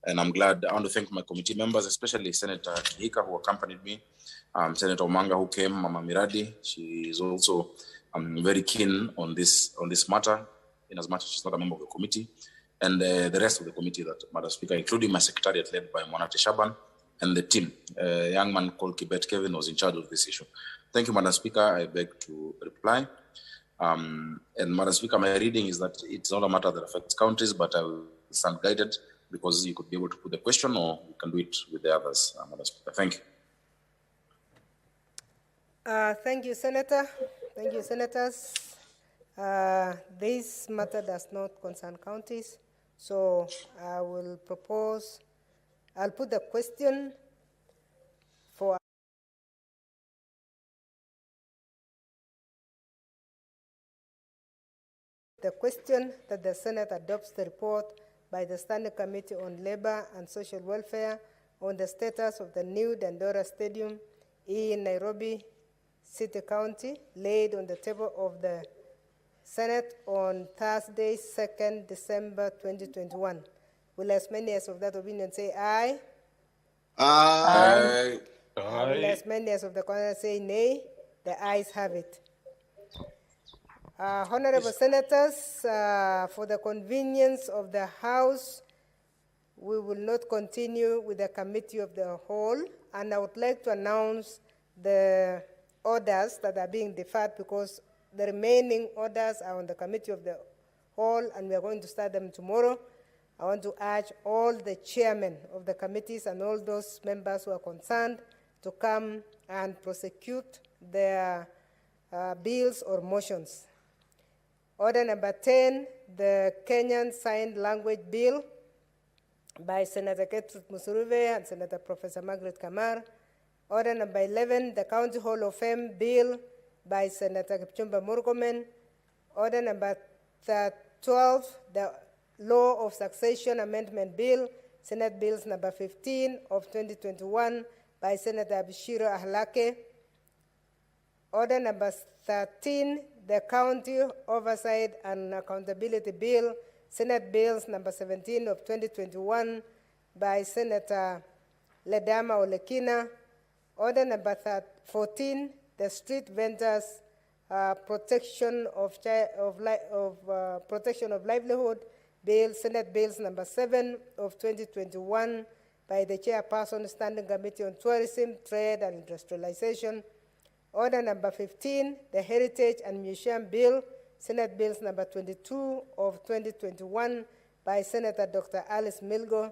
[SPEAKER 4] and I'm glad. I want to thank my committee members, especially Senator Hika, who accompanied me, Senator Omanga, who came, Mama Miradi. She is also very keen on this matter, in as much as she's not a member of the committee, and the rest of the committee, that, Madam Speaker, including my secretariat led by Monate Shaban, and the team. A young man called Kibet Kevin was in charge of this issue. Thank you, Madam Speaker. I beg to reply. And Madam Speaker, my reading is that it's not a matter that affects counties, but I will stand guided, because you could be able to put the question, or you can do it with the others, Madam Speaker. Thank you.
[SPEAKER 10] Thank you, Senator. Thank you, Senators. This matter does not concern counties, so I will propose, I'll put the question for that the Senate adopts the report by the Standing Committee on Labor and Social Welfare on the status of the new Dandora Stadium in Nairobi City County, laid on the table of the Senate on Thursday, 2nd December 2021. Will as many as of that opinion say aye?
[SPEAKER 16] Aye.
[SPEAKER 10] Will as many as of the corner say nay? The ayes have it. Honorable Senators, for the convenience of the House, we will not continue with the Committee of the Whole, and I would like to announce the orders that are being deferred, because the remaining orders are on the Committee of the Whole, and we are going to start them tomorrow. I want to urge all the chairmen of the committees and all those members who are concerned to come and prosecute their bills or motions. Order number 10, the Kenyan Sign Language Bill by Senator Gertrude Musuruve and Senator Professor Margaret Kamar. Order number 11, the County Hall of Fame Bill by Senator Kipchumba Murkomen. Order number 12, the Law of Succession Amendment Bill, Senate Bills number 15 of 2021 by Senator Bishiro Ahlake. Order number 13, the County Oversight and Accountability Bill, Senate Bills number 17 of 2021 by Senator Ledama Olekina. Order number 14, the Street Vendors Protection of Livelihood Bill, Senate Bills number 7 of 2021 by the Chairperson Standing Committee on Tourism, Trade and Industrialization. Order number 15, the Heritage and Museum Bill, Senate Bills number 22 of 2021 by Senator Dr. Alice Milgo.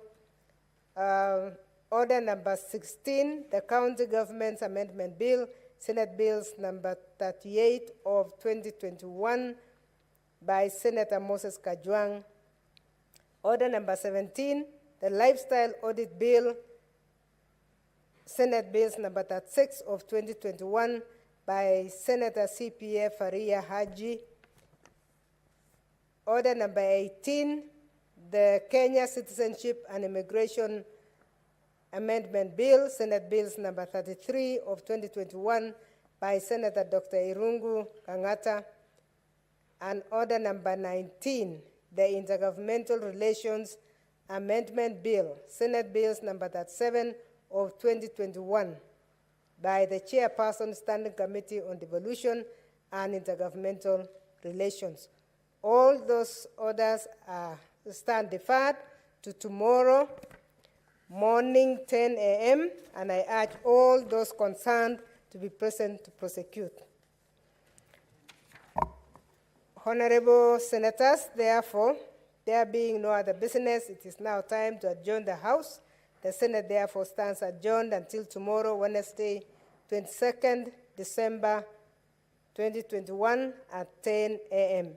[SPEAKER 10] Order number 16, the County Government's Amendment Bill, Senate Bills number 38 of 2021 by Senator Moses Kajwang. Order number 17, the Lifestyle Audit Bill, Senate Bills number 36 of 2021 by Senator CPA Faria Haji. Order number 18, the Kenya Citizenship and Immigration Amendment Bill, Senate Bills number 33 of 2021 by Senator Dr. Irungu Kangata. And order number 19, the Intergovernmental Relations Amendment Bill, Senate Bills number 37 of 2021 by the Chairperson Standing Committee on Devolution and Intergovernmental Relations. All those orders stand deferred to tomorrow morning 10 a.m. and I urge all those concerned to be present to prosecute. Honorable Senators, therefore, there being no other business, it is now time to adjourn the House. The Senate therefore stands adjourned until tomorrow, Wednesday, 22nd December 2021 at 10 a.m.